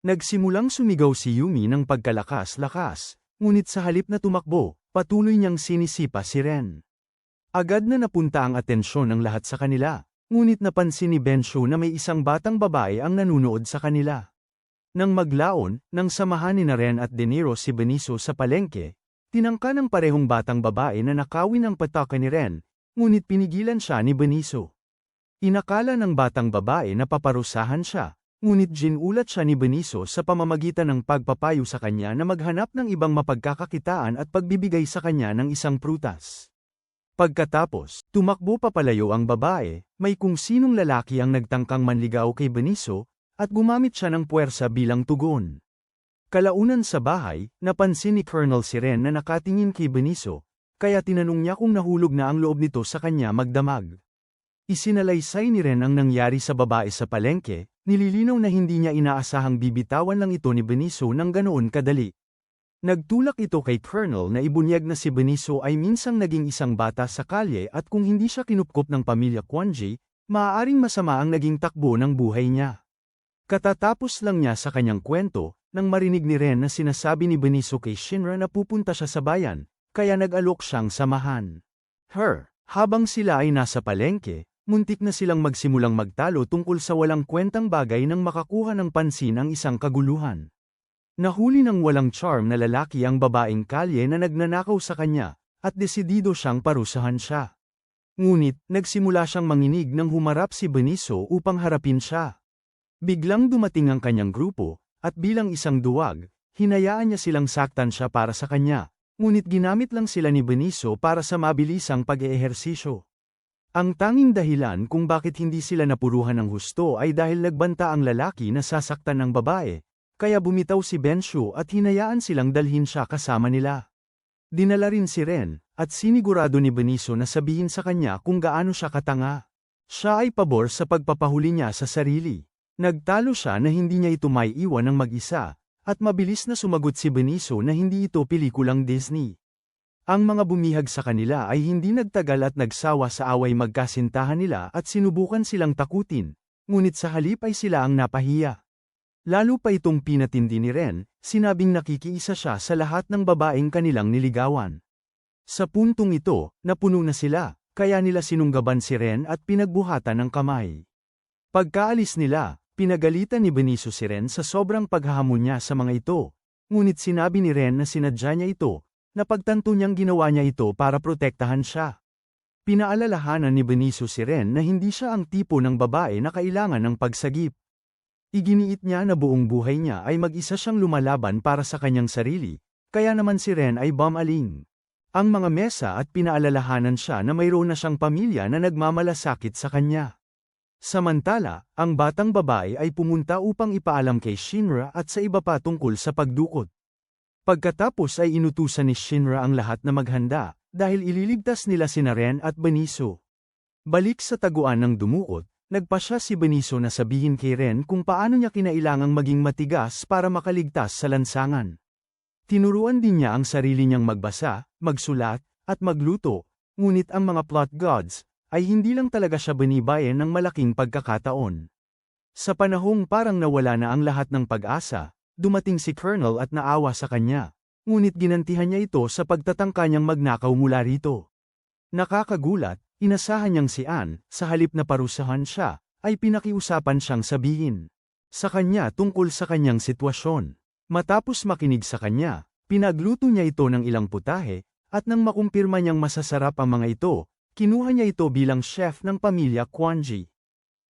Nagsimulang sumigaw si Yumi ng pagkalakas-lakas, ngunit sa halip na tumakbo, patuloy niyang sinisipa si Ren. Agad na napunta ang atensyon ng lahat sa kanila, ngunit napansin ni Bensho na may isang batang babae ang nanunood sa kanila. Nang maglaon, nang samahan ni Ren at De Niro si Benicio sa palengke, tinangka ng parehong batang babae na nakawin ang pataka ni Ren, ngunit pinigilan siya ni Benicio. Inakala ng batang babae na paparusahan siya, ngunit ginulat siya ni Benicio sa pamamagitan ng pagpapayo sa kanya na maghanap ng ibang mapagkakakitaan at pagbibigay sa kanya ng isang prutas. Pagkatapos, tumakbo papalayo ang babae, may kung sinong lalaki ang nagtangkang manligaw kay Benicio, at gumamit siya ng puwersa bilang tugon. Kalaunan sa bahay, napansin ni Colonel si Ren na nakatingin kay Benicio, kaya tinanong niya kung nahulog na ang loob nito sa kanya magdamag. Isinalaysay ni Ren ang nangyari sa babae sa palengke, nililinaw na hindi niya inaasahang bibitawan lang ito ni Benicio ng ganoon kadali. Nagtulak ito kay Colonel na ibunyag na si Benicio ay minsang naging isang bata sa kalye at kung hindi siya kinupkop ng pamilya Kwanji, maaaring masama ang naging takbo ng buhay niya. Katatapos lang niya sa kanyang kwento, nang marinig ni Ren na sinasabi ni Benicio kay Shinra na pupunta siya sa bayan, kaya nag-alok siyang samahan. Habang sila ay nasa palengke, muntik na silang magsimulang magtalo tungkol sa walang kwentang bagay nang makakuha ng pansin ang isang kaguluhan. Nahuli ng walang charm na lalaki ang babaeng kalye na nagnanakaw sa kanya, at desidido siyang parusahan siya. Ngunit, nagsimula siyang manginig nang humarap si Benicio upang harapin siya. Biglang dumating ang kanyang grupo, at bilang isang duwag, hinayaan niya silang saktan siya para sa kanya, ngunit ginamit lang sila ni Benicio para sa mabilisang pag-eehersisyo. Ang tanging dahilan kung bakit hindi sila napuruhan ng husto ay dahil nagbanta ang lalaki na sasaktan ng babae, kaya bumitaw si Bensho at hinayaan silang dalhin siya kasama nila. Dinala rin si Ren, at sinigurado ni Benicio na sabihin sa kanya kung gaano siya katanga. Siya ay pabor sa pagpapahuli niya sa sarili. Nagtalo siya na hindi niya ito maiiwan ng mag-isa, at mabilis na sumagot si Benicio na hindi ito pelikulang Disney. Ang mga bumihag sa kanila ay hindi nagtagal at nagsawa sa away magkasintahan nila at sinubukan silang takutin, ngunit sa halip ay sila ang napahiya. Lalo pa itong pinatindi ni Ren, sinabing nakikiisa siya sa lahat ng babaeng kanilang niligawan. Sa puntong ito, napuno na sila, kaya nila sinunggaban si Ren at pinagbuhatan ng kamay. Pagkaalis nila, pinagalitan ni Benicio si Ren sa sobrang paghahamon niya sa mga ito, ngunit sinabi ni Ren na sinadya niya ito, na pagtanto niyang ginawa niya ito para protektahan siya. Pinaalalahanan ni Benicio si Ren na hindi siya ang tipo ng babae na kailangan ng pagsagip. Iginiit niya na buong buhay niya ay mag-isa siyang lumalaban para sa kanyang sarili, kaya naman si Ren ay bumaling ang mga mesa at pinaalalahanan siya na mayroon na siyang pamilya na nagmamalasakit sa kanya. Samantala, ang batang babae ay pumunta upang ipaalam kay Shinra at sa iba pa tungkol sa pagdukot. Pagkatapos ay inutusan ni Shinra ang lahat na maghanda, dahil ililigtas nila sina Ren at Beniso. Balik sa taguan ng dumuot, nagpasya si Beniso na sabihin kay Ren kung paano niya kinailangang maging matigas para makaligtas sa lansangan. Tinuruan din niya ang sarili niyang magbasa, magsulat, at magluto, ngunit ang mga plot gods ay hindi lang talaga siya binibayan ng malaking pagkakataon. Sa panahong parang nawala na ang lahat ng pag-asa, dumating si Colonel at naawa sa kanya, ngunit ginantihan niya ito sa pagtatangka niyang magnakaw mula rito. Nakakagulat, inasahan niyang si Anne, sa halip na parusahan siya, ay pinakiusapan siyang sabihin sa kanya tungkol sa kanyang sitwasyon. Matapos makinig sa kanya, pinagluto niya ito ng ilang putahe, at nang makumpirma niyang masasarap ang mga ito, kinuha niya ito bilang chef ng pamilya Quanji.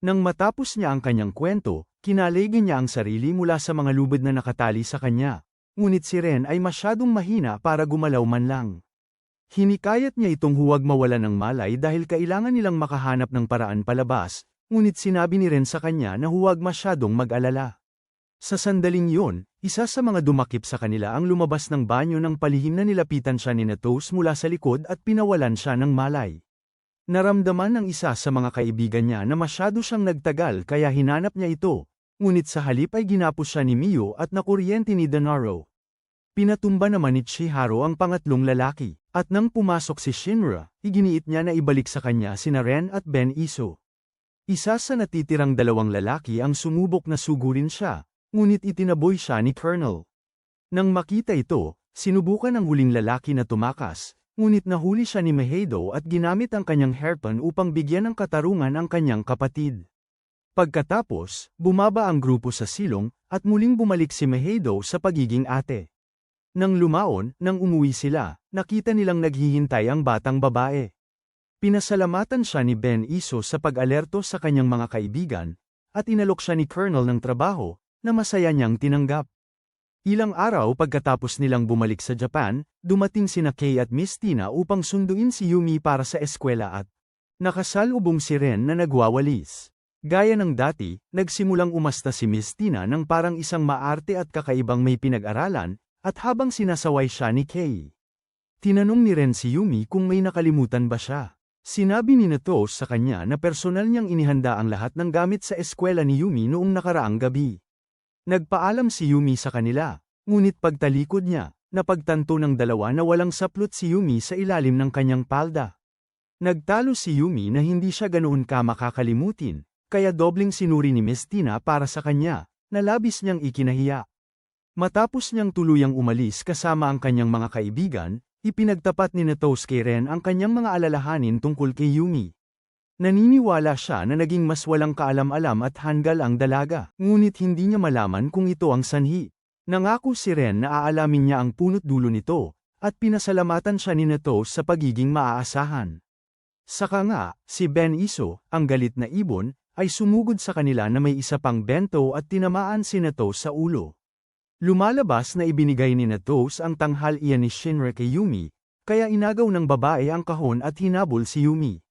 Nang matapos niya ang kanyang kwento, kinaligan niya ang sarili mula sa mga lubid na nakatali sa kanya, ngunit si Ren ay masyadong mahina para gumalaw man lang. Hinikayat niya itong huwag mawala ng malay dahil kailangan nilang makahanap ng paraan palabas, ngunit sinabi ni Ren sa kanya na huwag masyadong mag-alala. Sa sandaling yun, isa sa mga dumakip sa kanila ang lumabas ng banyo ng palihim na nilapitan siya ni Natos mula sa likod at pinawalan siya ng malay. Naramdaman ng isa sa mga kaibigan niya na masyado siyang nagtagal kaya hinanap niya ito, ngunit sa halip ay ginapos siya ni Miyo at nakuryente ni Denaro. Pinatumba naman ni Chihiro ang pangatlong lalaki, at nang pumasok si Shinra, iginiit niya na ibalik sa kanya sina Ren at Beniso. Isa sa natitirang dalawang lalaki ang sumubok na sugurin siya, ngunit itinaboy siya ni Colonel. Nang makita ito, sinubukan ng huling lalaki na tumakas, ngunit nahuli siya ni Meido at ginamit ang kanyang harpoon upang bigyan ng katarungan ang kanyang kapatid. Pagkatapos, bumaba ang grupo sa silong, at muling bumalik si Meido sa pagiging ate. Nang lumaon, nang umuwi sila, nakita nilang naghihintay ang batang babae. Pinasalamatan siya ni Beniso sa pag-alerto sa kanyang mga kaibigan, at inalok siya ni Colonel ng trabaho, na masaya niyang tinanggap. Ilang araw pagkatapos nilang bumalik sa Japan, dumating sina Kay at Miss Tina upang sunduin si Yumi para sa eskwela at nakasalubong si Ren na nagwawalis. Gaya ng dati, nagsimulang umasta si Miss Tina ng parang isang maarte at kakaibang may pinag-aralan, at habang sinasaway siya ni Kay. Tinanong ni Ren si Yumi kung may nakalimutan ba siya. Sinabi ni Natos sa kanya na personal niyang inihanda ang lahat ng gamit sa eskwela ni Yumi noong nakaraang gabi. Nagpaalam si Yumi sa kanila, ngunit pagtalikod niya, napagtanto ng dalawa na walang saplot si Yumi sa ilalim ng kanyang palda. Nagtalo si Yumi na hindi siya ganoon ka makakalimutin, kaya dobling sinuri ni Miss Tina para sa kanya, na labis niyang ikinahiya. Matapos niyang tuluyang umalis kasama ang kanyang mga kaibigan, ipinagtapat ni Natos kay Ren ang kanyang mga alalahanin tungkol kay Yumi. Naniniwala siya na naging mas walang kaalam-alam at hanggal ang dalaga, ngunit hindi niya malaman kung ito ang sanhi. Nangako si Ren na aalamin niya ang punot dulo nito, at pinasalamatan siya ni Natos sa pagiging maaasahan. Saka nga, si Beniso, ang galit na ibon, ay sumugod sa kanila na may isa pang bento at tinamaan si Natos sa ulo. Lumalabas na ibinigay ni Natos ang tanghal-iyan ni Shinra kay Yumi, kaya inagaw ng babae ang kahon at hinabol si Yumi.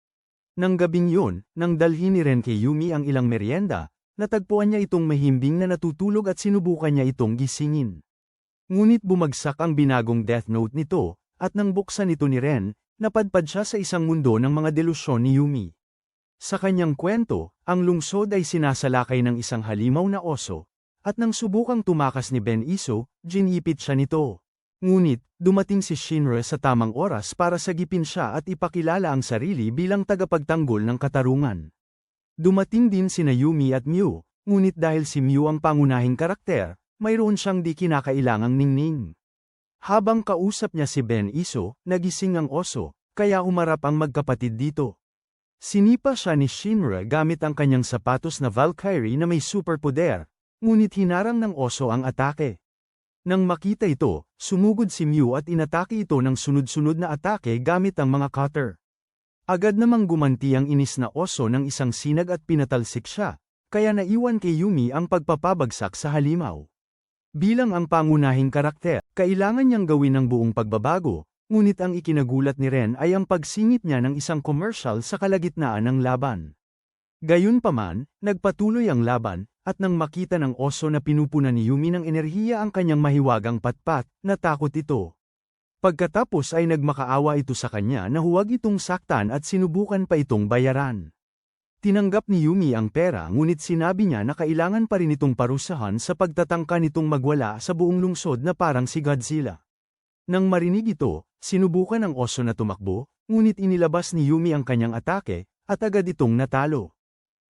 Nang gabing yun, nang dalhin ni Ren kay Yumi ang ilang merienda, natagpuan niya itong mahimbing na natutulog at sinubukan niya itong gisingin. Ngunit bumagsak ang binagong death note nito, at nang buksan ito ni Ren, napadpad siya sa isang mundo ng mga delusyon ni Yumi. Sa kanyang kwento, ang lungsod ay sinasalakay ng isang halimaw na oso, at nang subukang tumakas ni Beniso, ginipit siya nito. Ngunit, dumating si Shinra sa tamang oras para sagipin siya at ipakilala ang sarili bilang tagapagtanggol ng katarungan. Dumating din sina Yumi at Miu, ngunit dahil si Miu ang pangunahing karakter, mayroon siyang di kinakailangang ningning. Habang kausap niya si Beniso, nagising ang oso, kaya umarap ang magkapatid dito. Sinipa siya ni Shinra gamit ang kanyang sapatos na Valkyrie na may superpoder, ngunit hinarang ng oso ang atake. Nang makita ito, sumugod si Miu at inatake ito ng sunod-sunod na atake gamit ang mga cutter. Agad namang gumanti ang inis na oso ng isang sinag at pinatalsik siya, kaya naiwan kay Yumi ang pagpapabagsak sa halimaw. Bilang ang pangunahing karakter, kailangan niyang gawin ang buong pagbabago, ngunit ang ikinagulat ni Ren ay ang pagsingit niya ng isang commercial sa kalagitnaan ng laban. Gayunpaman, nagpatuloy ang laban, at nang makita ng oso na pinupunan ni Yumi ng enerhiya ang kanyang mahiwagang patpat, natakot ito. Pagkatapos ay nagmakaawa ito sa kanya na huwag itong saktan at sinubukan pa itong bayaran. Tinanggap ni Yumi ang pera ngunit sinabi niya na kailangan pa rin itong parusahan sa pagtatangka nitong magwala sa buong lungsod na parang si Godzilla. Nang marinig ito, sinubukan ng oso na tumakbo, ngunit inilabas ni Yumi ang kanyang atake, at agad itong natalo.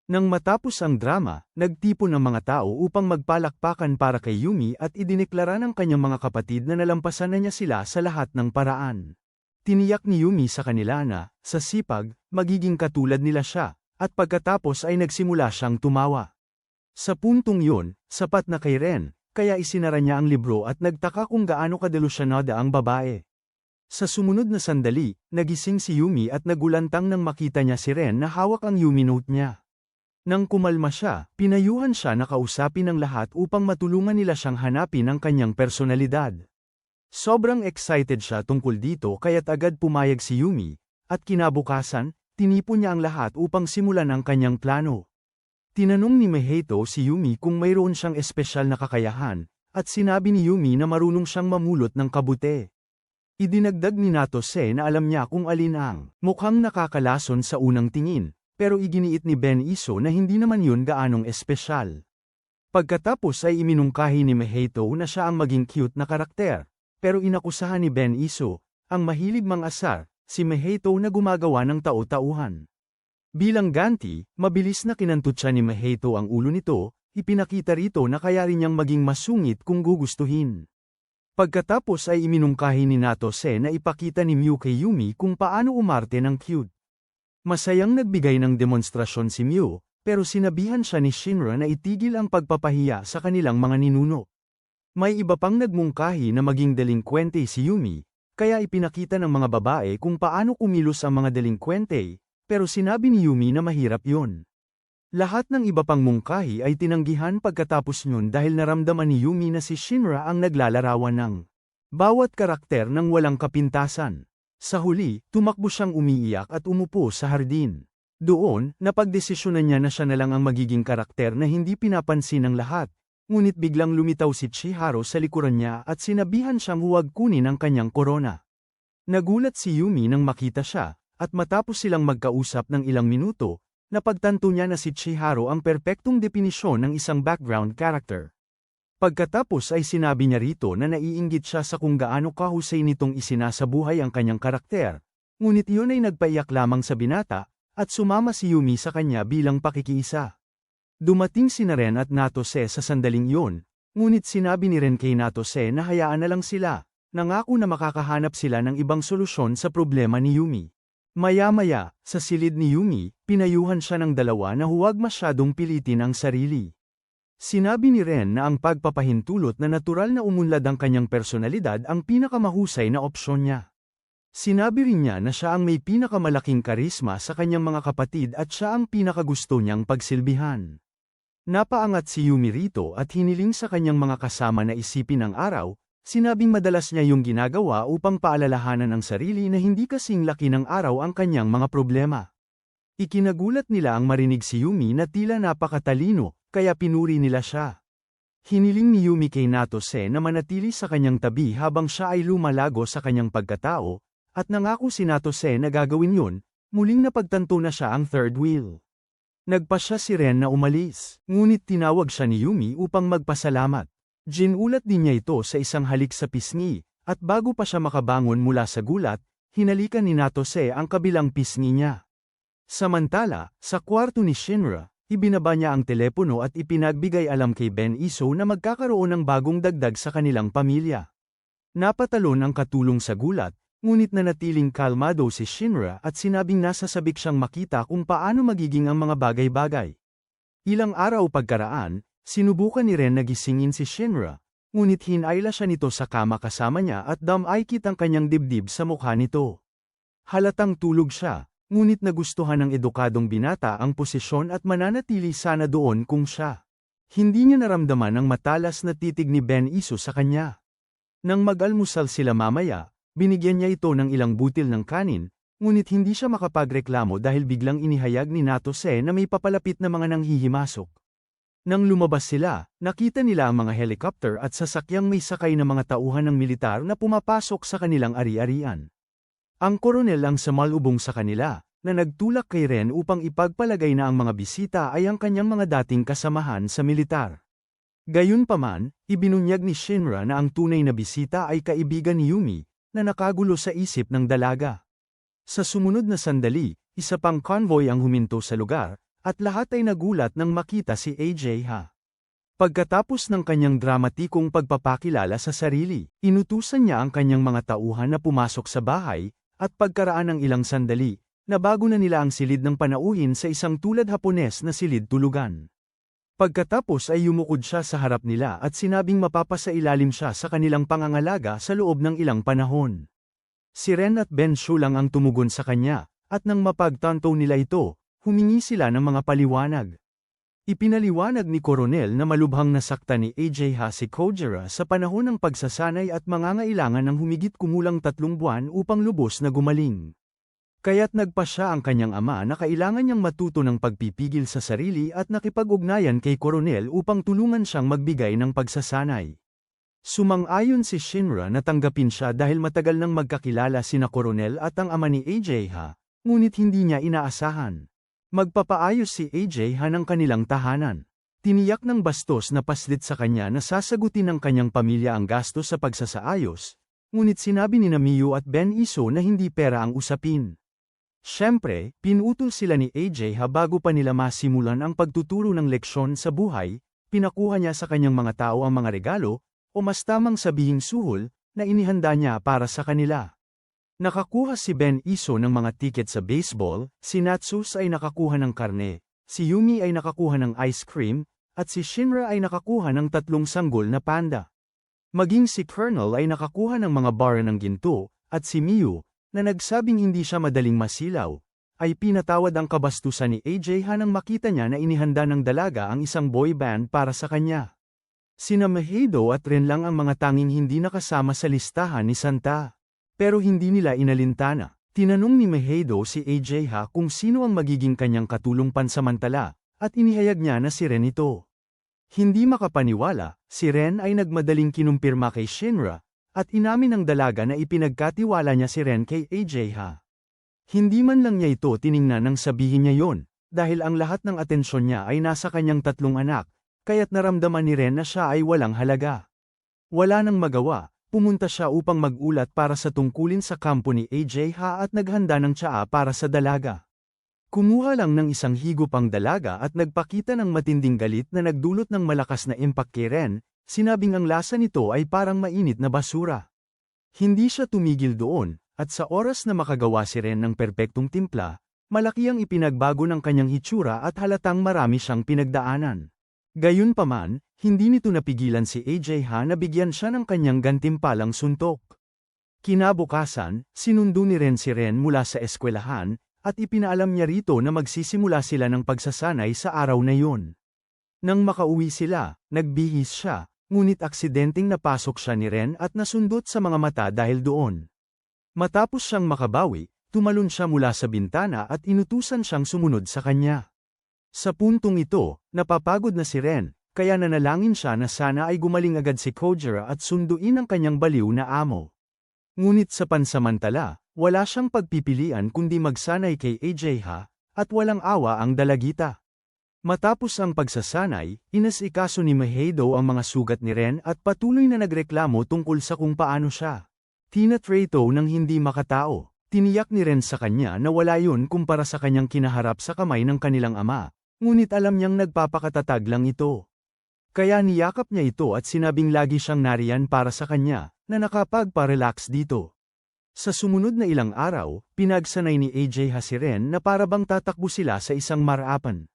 Nang matapos ang drama, nagtipon ang mga tao upang magpalakpakan para kay Yumi at idineklara ng kanyang mga kapatid na nalampasan na niya sila sa lahat ng paraan. Tiniyak ni Yumi sa kanila na, sa sipag, magiging katulad nila siya, at pagkatapos ay nagsimula siyang tumawa. Sa puntong yun, sapat na kay Ren, kaya isinara niya ang libro at nagtaka kung gaano kadelusyonada ang babae. Sa sumunod na sandali, nagising si Yumi at nagulantang nang makita niya si Ren na hawak ang Yumi note niya. Nang kumalma siya, pinayuhan siya na kausapin ng lahat upang matulungan nila siyang hanapin ang kanyang personalidad. Sobrang excited siya tungkol dito kaya't agad pumayag si Yumi, at kinabukasan, tinipon niya ang lahat upang simulan ang kanyang plano. Tinanong ni Mihato si Yumi kung mayroon siyang espesyal na kakayahan, at sinabi ni Yumi na marunong siyang mamulot ng kabute. Idinagdag ni Natose na alam niya kung alin ang mukhang nakakalason sa unang tingin. Pero iginiit ni Ben Iso na hindi naman yun gaanong espesyal. Pagkatapos ay iminungkahi ni Mihato na siya ang maging cute na karakter, pero inakusahan ni Ben Iso, ang mahilig mang-asar, si Mihato na gumagawa ng tao-tauhan. Bilang ganti, mabilis na kinantutsa ni Mihato ang ulo nito, ipinakita rito na kaya rin niyang maging masungit kung gugustuhin. Pagkatapos ay iminungkahi ni Natose na ipakita ni Mew kay Yumi kung paano umarte ng cute. Masayang nagbigay ng demonstrasyon si Mew, pero sinabihan siya ni Shinra na itigil ang pagpapahiya sa kanilang mga ninuno. May iba pang nagmungkahi na maging delinkwente si Yumi, kaya ipinakita ng mga babae kung paano kumilos ang mga delinkwente, pero sinabi ni Yumi na mahirap yun. Lahat ng iba pang mungkahi ay tinanggihan pagkatapos nun dahil naramdaman ni Yumi na si Shinra ang naglalarawan ng bawat karakter ng walang kapintasan. Sa huli, tumakbo siyang umiiyak at umupo sa hardin. Doon, napagdesisyonan niya na siya na lang ang magiging karakter na hindi pinapansin ng lahat, ngunit biglang lumitaw si Chihiro sa likuran niya at sinabihan siyang huwag kunin ang kanyang korona. Nagulat si Yumi nang makita siya, at matapos silang magkausap ng ilang minuto, napagtanto niya na si Chihiro ang perpektong definisyon ng isang background character. Pagkatapos ay sinabi niya rito na naiinggit siya sa kung gaano kahusay nitong isinasabuhay ang kanyang karakter, ngunit iyon ay nagpaiyak lamang sa binata, at sumama si Yumi sa kanya bilang pakikiisa. Dumating sina Ren at Natose sa sandaling iyon, ngunit sinabi ni Ren kay Natose na hayaan na lang sila, nangako na makakahanap sila ng ibang solusyon sa problema ni Yumi. Maya-maya, sa silid ni Yumi, pinayuhan siya ng dalawa na huwag masyadong pilitin ang sarili. Sinabi ni Ren na ang pagpapahintulot na natural na umunlad ang kanyang personalidad ang pinakamahusay na opsyon niya. Sinabi rin niya na siya ang may pinakamalaking karisma sa kanyang mga kapatid at siya ang pinakagusto niyang pagsilbihan. Napaangat si Yumi rito at hiniling sa kanyang mga kasama na isipin ang araw, sinabing madalas niya yung ginagawa upang paalalahanan ang sarili na hindi kasing laki ng araw ang kanyang mga problema. Ikinagulat nila ang marinig si Yumi na tila napakatalino, kaya pinuri nila siya. Hiniling ni Yumi kay Natose na manatili sa kanyang tabi habang siya ay lumalago sa kanyang pagkatao, at nangako si Natose na gagawin yun, muling napagtanto na siya ang third wheel. Nagpasya si Ren na umalis, ngunit tinawag siya ni Yumi upang magpasalamat. Ginulat din niya ito sa isang halik sa pisngi, at bago pa siya makabangon mula sa gulat, hinalikan ni Natose ang kabilang pisngi niya. Samantala, sa kwarto ni Shinra, ibinaba niya ang telepono at ipinagbigay alam kay Ben Iso na magkakaroon ng bagong dagdag sa kanilang pamilya. Napatalon ang katulong sa gulat, ngunit nanatiling kalmado si Shinra at sinabing nasasabik siyang makita kung paano magiging ang mga bagay-bagay. Ilang araw pagkaraan, sinubukan ni Ren na gisingin si Shinra, ngunit hinayla siya nito sa kama kasama niya at damaykit ang kanyang dibdib sa mukha nito. Halatang tulog siya, ngunit nagustuhan ng edukadong binata ang posisyon at mananatili sana doon kung siya. Hindi niya naramdaman ang matalas na titig ni Ben Iso sa kanya. Nang mag-almusal sila mamaya, binigyan niya ito ng ilang butil ng kanin, ngunit hindi siya makapagreklamo dahil biglang inihayag ni Natose na may papalapit na mga nanghihimasok. Nang lumabas sila, nakita nila ang mga helicopter at sasakyang may sakay na mga tauhan ng militar na pumapasok sa kanilang ari-arian. Ang koronel ang sumalubong sa kanila, na nagtulak kay Ren upang ipagpalagay na ang mga bisita ay ang kanyang mga dating kasamahan sa militar. Gayunpaman, ibinunyag ni Shinra na ang tunay na bisita ay kaibigan ni Yumi, na nakagulo sa isip ng dalaga. Sa sumunod na sandali, isa pang convoy ang huminto sa lugar, at lahat ay nagulat nang makita si AJ-ha. Pagkatapos ng kanyang dramatikong pagpapakilala sa sarili, inutusan niya ang kanyang mga tauhan na pumasok sa bahay, at pagkaraan ng ilang sandali, nabago na nila ang silid ng panauhin sa isang tulad Hapones na silid tulugan. Pagkatapos ay yumukod siya sa harap nila at sinabing mapapasailalim siya sa kanilang pangangalaga sa loob ng ilang panahon. Si Ren at Ben Shu lang ang tumugon sa kanya, at nang mapagtanto nila ito, humingi sila ng mga paliwanag. Ipinaliwanag ni Koronel na malubhang nasaktan ni AJ-ha si Kojira sa panahon ng pagsasanay at mangangailangan ng humigit kumulang 3 buwan upang lubos na gumaling. Kaya't nagpa siya ang kanyang ama na kailangan niyang matuto ng pagpipigil sa sarili at nakipag-ugnayan kay Koronel upang tulungan siyang magbigay ng pagsasanay. Sumang-ayon si Shinra na tanggapin siya dahil matagal nang magkakilala sina Koronel at ang ama ni AJ-ha, ngunit hindi niya inaasahan. Magpapaayos si AJ-ha ng kanilang tahanan. Tiniyak ng bastos na paslit sa kanya na sasagutin ng kanyang pamilya ang gastos sa pagsasaayos, ngunit sinabi ni Miyu at Ben Iso na hindi pera ang usapin. Siyempre, pinutol sila ni AJ-ha bago pa nila masimulan ang pagtuturo ng leksyon sa buhay, pinakuha niya sa kanyang mga tao ang mga regalo, o mas tamang sabihing suhol, na inihanda niya para sa kanila. Nakakuha si Ben Iso ng mga tiket sa baseball, si Natsus ay nakakuha ng karne, si Yumi ay nakakuha ng ice cream, at si Shinra ay nakakuha ng 3 sanggol na panda. Maging si Colonel ay nakakuha ng mga bar ng ginto, at si Miyu, na nagsabing hindi siya madaling masilaw, ay pinatawad ang kabastusan ni AJ-ha nang makita niya na inihanda ng dalaga ang isang boy band para sa kanya. Sina Mahedo at Ren lang ang mga tanging hindi nakasama sa listahan ni Santa. Pero hindi nila inalintana. Tinanong ni Mahedo si AJ-ha kung sino ang magiging kanyang katulong pansamantala, at inihayag niya na si Ren ito. Hindi makapaniwala, si Ren ay nagmadaling kinumpirma kay Shinra, at inamin ng dalaga na ipinagkatiwala niya si Ren kay AJ-ha. Hindi man lang niya ito tiningnan nang sabihin niya yon, dahil ang lahat ng atensyon niya ay nasa kanyang 3 anak, kaya't naramdaman ni Ren na siya ay walang halaga. Wala nang magawa, pumunta siya upang mag-ulat para sa tungkulin sa kampo ni AJ-ha at naghanda ng tsaa para sa dalaga. Kumuha lang ng isang higupang dalaga at nagpakita ng matinding galit na nagdulot ng malakas na impact kay Ren, sinabing ang lasa nito ay parang mainit na basura. Hindi siya tumigil doon, at sa oras na makagawa si Ren ng perpektong timpla, malaki ang ipinagbago ng kanyang hitsura at halatang marami siyang pinagdaanan. Gayunpaman, hindi nito napigilan si AJ-ha na bigyan siya ng kanyang gantimpalang suntok. Kinabukasan, sinundo ni Ren si Ren mula sa eskwelahan, at ipinaalam niya rito na magsisimula sila ng pagsasanay sa araw na yun. Nang makauwi sila, nagbihis siya, ngunit aksidenteng napasok siya ni Ren at nasundot sa mga mata dahil doon. Matapos siyang makabawi, tumalon siya mula sa bintana at inutusan siyang sumunod sa kanya. Sa puntong ito, napapagod na si Ren, kaya nanalangin siya na sana ay gumaling agad si Kojira at sunduin ang kanyang baliw na amo. Ngunit sa pansamantala, wala siyang pagpipilian kundi magsanay kay AJ-ha, at walang awa ang dalagita. Matapos ang pagsasanay, inasikaso ni Mahedo ang mga sugat ni Ren at patuloy na nagreklamo tungkol sa kung paano siya tinatrato ng hindi makatao. Tiniyak ni Ren sa kanya na wala yun kumpara sa kanyang kinaharap sa kamay ng kanilang ama. Ngunit alam niyang nagpapakatatag lang ito. Kaya niyakap niya ito at sinabing lagi siyang nariyan para sa kanya, na nakapagpa-relax dito. Sa sumunod na ilang araw, pinagsanay ni AJ-ha si Ren na parabang tatakbo sila sa isang marapan.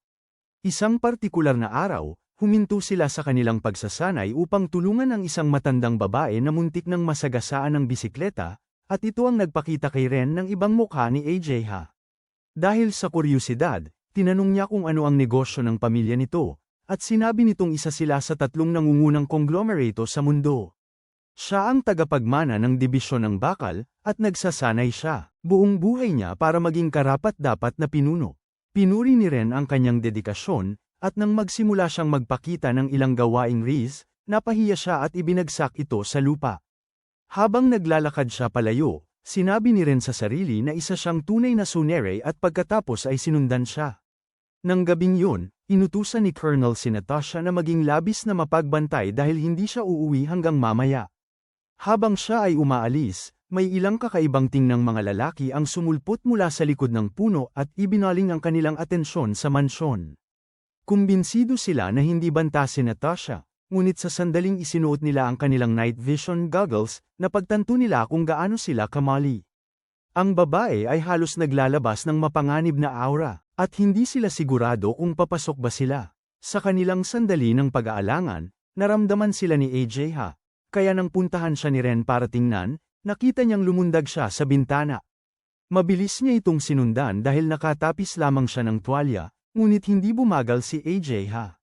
Isang partikular na araw, huminto sila sa kanilang pagsasanay upang tulungan ang isang matandang babae na muntik ng masagasaan ng bisikleta, at ito ang nagpakita kay Ren ng ibang mukha ni AJ-ha. Dahil sa kuryosidad, tinanong niya kung ano ang negosyo ng pamilya nito, at sinabi nitong isa sila sa 3 nangungunang konglomerato sa mundo. Siya ang tagapagmana ng dibisyon ng bakal, at nagsasanay siya, buong buhay niya para maging karapat-dapat na pinuno. Pinuri ni Ren ang kanyang dedikasyon, at nang magsimula siyang magpakita ng ilang gawaing riz, napahiya siya at ibinagsak ito sa lupa. Habang naglalakad siya palayo, sinabi ni Ren sa sarili na isa siyang tunay na tsunere at pagkatapos ay sinundan siya. Nang gabing yun, inutusan ni Colonel si Natasha na maging labis na mapagbantay dahil hindi siya uuwi hanggang mamaya. Habang siya ay umaalis, may ilang kakaibang tingnang mga lalaki ang sumulpot mula sa likod ng puno at ibinaling ang kanilang atensyon sa mansyon. Kumbinsido sila na hindi banta si Natasha, ngunit sa sandaling isinuot nila ang kanilang night vision goggles, napagtanto nila kung gaano sila kamali. Ang babae ay halos naglalabas ng mapanganib na aura, at hindi sila sigurado kung papasok ba sila. Sa kanilang sandali ng pag-aalangan, naramdaman sila ni AJ-ha, kaya nang puntahan siya ni Ren para tingnan, nakita niyang lumundag siya sa bintana. Mabilis niya itong sinundan dahil nakatapis lamang siya ng tuwalya, ngunit hindi bumagal si AJ-ha.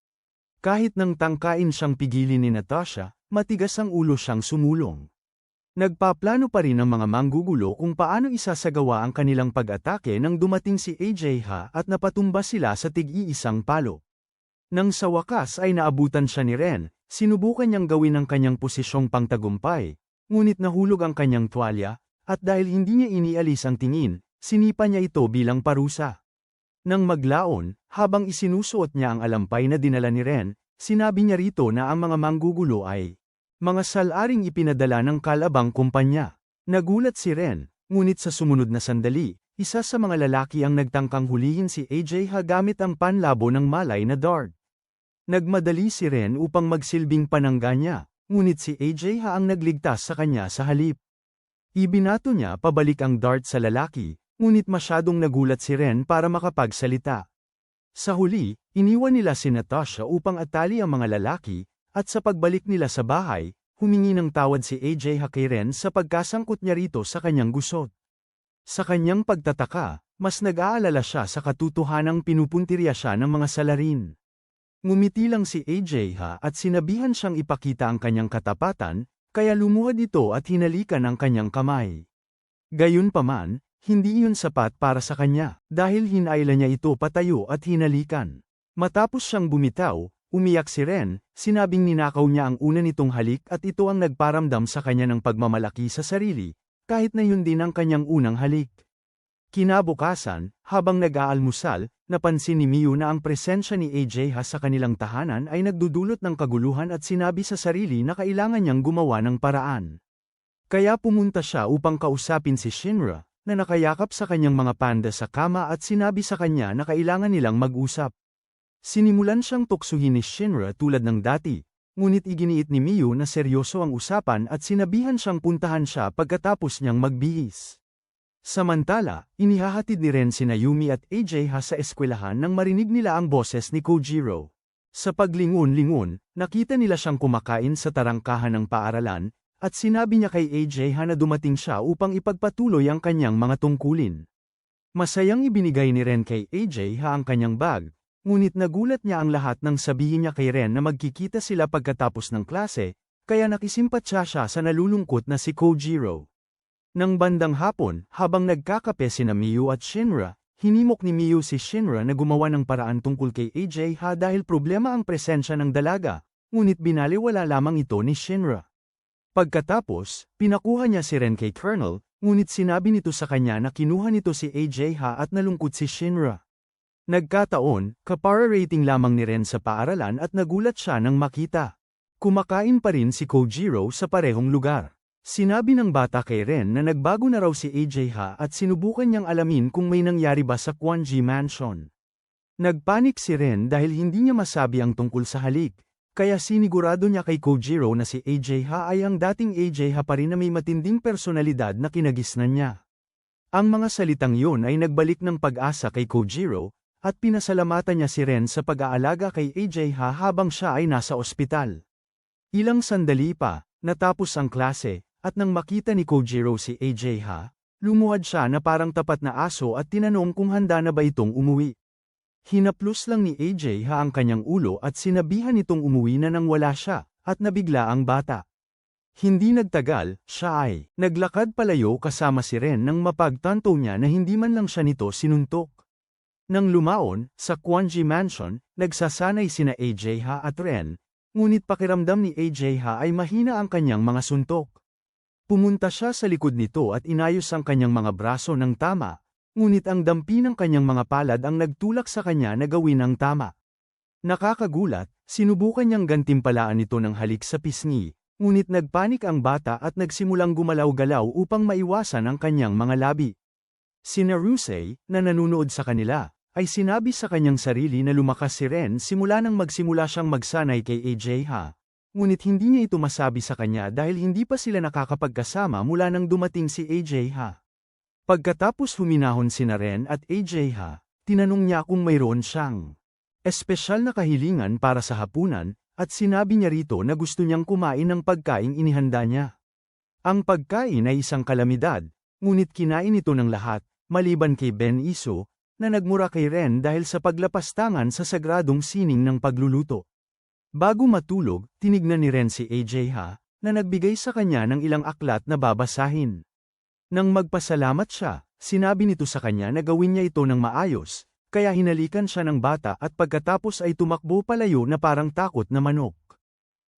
Kahit nang tangkain siyang pigilin ni Natasha, matigas ang ulo siyang sumulong. Nagpaplano pa rin ang mga manggugulo kung paano isasagawa ang kanilang pag-atake nang dumating si AJ-ha at napatumba sila sa tig-iisang palo. Nang sa wakas ay naabutan siya ni Ren, sinubukan niyang gawin ang kanyang posisyong pangtagumpay, ngunit nahulog ang kanyang tuwalya, at dahil hindi niya inialis ang tingin, sinipa niya ito bilang parusa. Nang maglaon, habang isinusuot niya ang alampay na dinala ni Ren, sinabi niya rito na ang mga manggugulo ay mga salaring ipinadala ng kalabang kumpanya. Nagulat si Ren, ngunit sa sumunod na sandali, isa sa mga lalaki ang nagtangkang hulihin si AJ-ha gamit ang panlabo ng malay na dart. Nagmadali si Ren upang magsilbing panangga niya, ngunit si AJ-ha ang nagligtas sa kanya sa halip. Ibinato niya pabalik ang dart sa lalaki, ngunit masyadong nagulat si Ren para makapagsalita. Sa huli, iniwan nila si Natasha upang atali ang mga lalaki, at sa pagbalik nila sa bahay, humingi ng tawad si AJ-ha kay Ren sa pagkasangkot niya rito sa kanyang gusot. Sa kanyang pagtataka, mas nag-aalala siya sa katotohanang pinupuntirya siya ng mga salarin. Ngumiti lang si AJ-ha at sinabihan siyang ipakita ang kanyang katapatan, kaya lumuhad ito at hinalikan ang kanyang kamay. Gayunpaman, hindi iyon sapat para sa kanya, dahil hinayla niya ito patayo at hinalikan. Matapos siyang bumitaw, umiyak si Ren, sinabing ninakaw niya ang una nitong halik at ito ang nagparamdam sa kanya ng pagmamalaki sa sarili, kahit na yun din ang kanyang unang halik. Kinabukasan, habang nag-aalmusal, napansin ni Miu na ang presensya ni AJ-ha sa kanilang tahanan ay nagdudulot ng kaguluhan at sinabi sa sarili na kailangan niyang gumawa ng paraan. Kaya pumunta siya upang kausapin si Shinra, na nakayakap sa kanyang mga panda sa kama at sinabi sa kanya na kailangan nilang mag-usap. Sinimulan siyang tuksuhin ni Shinra tulad ng dati, ngunit iginiit ni Miu na seryoso ang usapan at sinabihan siyang puntahan siya pagkatapos niyang magbihis. Samantala, inihahatid ni Ren sina Yumi at AJ-ha sa eskwelahan nang marinig nila ang boses ni Kojiro. Sa paglingon-lingon, nakita nila siyang kumakain sa tarangkahan ng paaralan, at sinabi niya kay AJ-ha na dumating siya upang ipagpatuloy ang kanyang mga tungkulin. Masayang ibinigay ni Ren kay AJ-ha ang kanyang bag, ngunit nagulat niya ang lahat nang sabihin niya kay Ren na magkikita sila pagkatapos ng klase, kaya nakisimpatya siya sa nalulungkot na si Kojiro. Nang bandang hapon, habang nagkakape sina Miu at Shinra, hinimok ni Miu si Shinra na gumawa ng paraan tungkol kay AJ-ha dahil problema ang presensya ng dalaga, ngunit binaliwala lamang ito ni Shinra. Pagkatapos, pinakuha niya si Ren kay Colonel, ngunit sinabi nito sa kanya na kinuha nito si AJ-ha at nalungkot si Shinra. Nagkataon, kapara-rating lamang ni Ren sa paaralan at nagulat siya nang makita. Kumakain pa rin si Kojiro sa parehong lugar. Sinabi ng bata kay Ren na nagbago na raw si AJ-ha at sinubukan niyang alamin kung may nangyari ba sa Quanji Mansion. Nagpanik si Ren dahil hindi niya masabi ang tungkol sa halik. Kaya sinigurado niya kay Kojiro na si AJ-ha ay ang dating AJ-ha pa rin na may matinding personalidad na kinagisnan niya. Ang mga salitang yun ay nagbalik ng pag-asa kay Kojiro, at pinasalamatan niya si Ren sa pag-aalaga kay AJ-ha habang siya ay nasa ospital. Ilang sandali pa, natapos ang klase, at nang makita ni Kojiro si AJ-ha, Lumuhad siya na parang tapat na aso at tinanong kung handa na ba itong umuwi. Hinaplos lang ni AJ ang kanyang ulo at sinabihan itong umuwi na nang wala siya, at nabigla ang bata. Hindi nagtagal, siya ay naglakad palayo kasama si Ren nang mapagtanto niya na hindi man lang siya nito sinuntok. Nang lumaon, sa Quanji Mansion, nagsasanay sina AJ at Ren, ngunit pakiramdam ni AJ ay mahina ang kanyang mga suntok. Pumunta siya sa likod nito at inayos ang kanyang mga braso ng tama, ngunit ang dampi ng kanyang mga palad ang nagtulak sa kanya na gawin ang tama. Nakakagulat, sinubukan niyang gantimpalaan ito ng halik sa pisngi, ngunit nagpanik ang bata at nagsimulang gumalaw-galaw upang maiwasan ang kanyang mga labi. Si Naruse, na nanunood sa kanila, ay sinabi sa kanyang sarili na lumakas si Ren simula nang magsimula siyang magsanay kay AJ. Ngunit hindi niya ito masabi sa kanya dahil hindi pa sila nakakapagkasama mula nang dumating si AJ. Pagkatapos huminahon sina Ren at AJ, tinanong niya kung mayroon siyang espesyal na kahilingan para sa hapunan, at sinabi niya rito na gusto niyang kumain ng pagkaing inihanda niya. Ang pagkain ay isang kalamidad, ngunit kinain ito ng lahat, maliban kay Ben Iso, na nagmura kay Ren dahil sa paglapastangan sa sagradong sining ng pagluluto. Bago matulog, tinignan ni Ren si AJ na nagbigay sa kanya ng ilang aklat na babasahin. Nang magpasalamat siya, sinabi nito sa kanya na gawin niya ito ng maayos, kaya hinalikan siya ng bata at pagkatapos ay tumakbo palayo na parang takot na manok.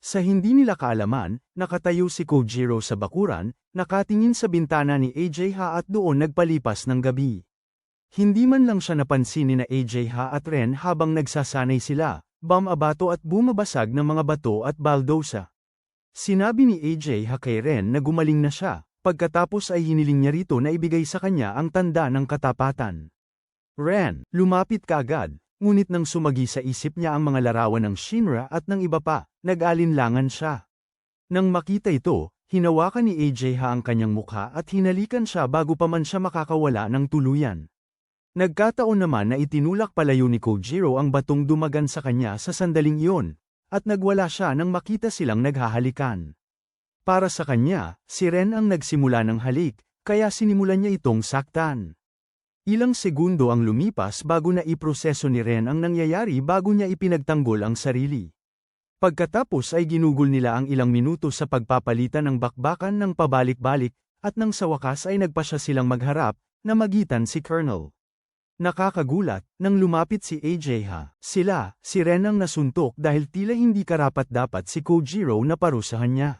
Sa hindi nila kaalaman, nakatayo si Kojiro sa bakuran, nakatingin sa bintana ni AJ at doon nagpalipas ng gabi. Hindi man lang siya napansin ni na AJ at Ren habang nagsasanay sila, bumabato at bumabasag ng mga bato at baldosa. Sinabi ni AJ kay Ren na gumaling na siya. Pagkatapos ay hiniling niya rito na ibigay sa kanya ang tanda ng katapatan. Ren, lumapit kaagad, ngunit nang sumagi sa isip niya ang mga larawan ng Shinra at ng iba pa, nag-alinlangan siya. Nang makita ito, hinawakan ni AJ ang kanyang mukha at hinalikan siya bago pa man siya makakawala ng tuluyan. Nagkataon naman na itinulak palayo ni Kojiro ang batong dumagan sa kanya sa sandaling iyon, at nagwala siya nang makita silang naghahalikan. Para sa kanya, si Ren ang nagsimula ng halik, kaya sinimulan niya itong saktan. Ilang segundo ang lumipas bago na iproseso ni Ren ang nangyayari bago niya ipinagtanggol ang sarili. Pagkatapos ay ginugol nila ang ilang minuto sa pagpapalitan ng bakbakan ng pabalik-balik, at nang sa wakas ay nagpasya silang magharap, na magitan si Colonel. Nakakagulat, nang lumapit si AJ si Ren ang nasuntok dahil tila hindi karapat-dapat si Kojiro na parusahan niya.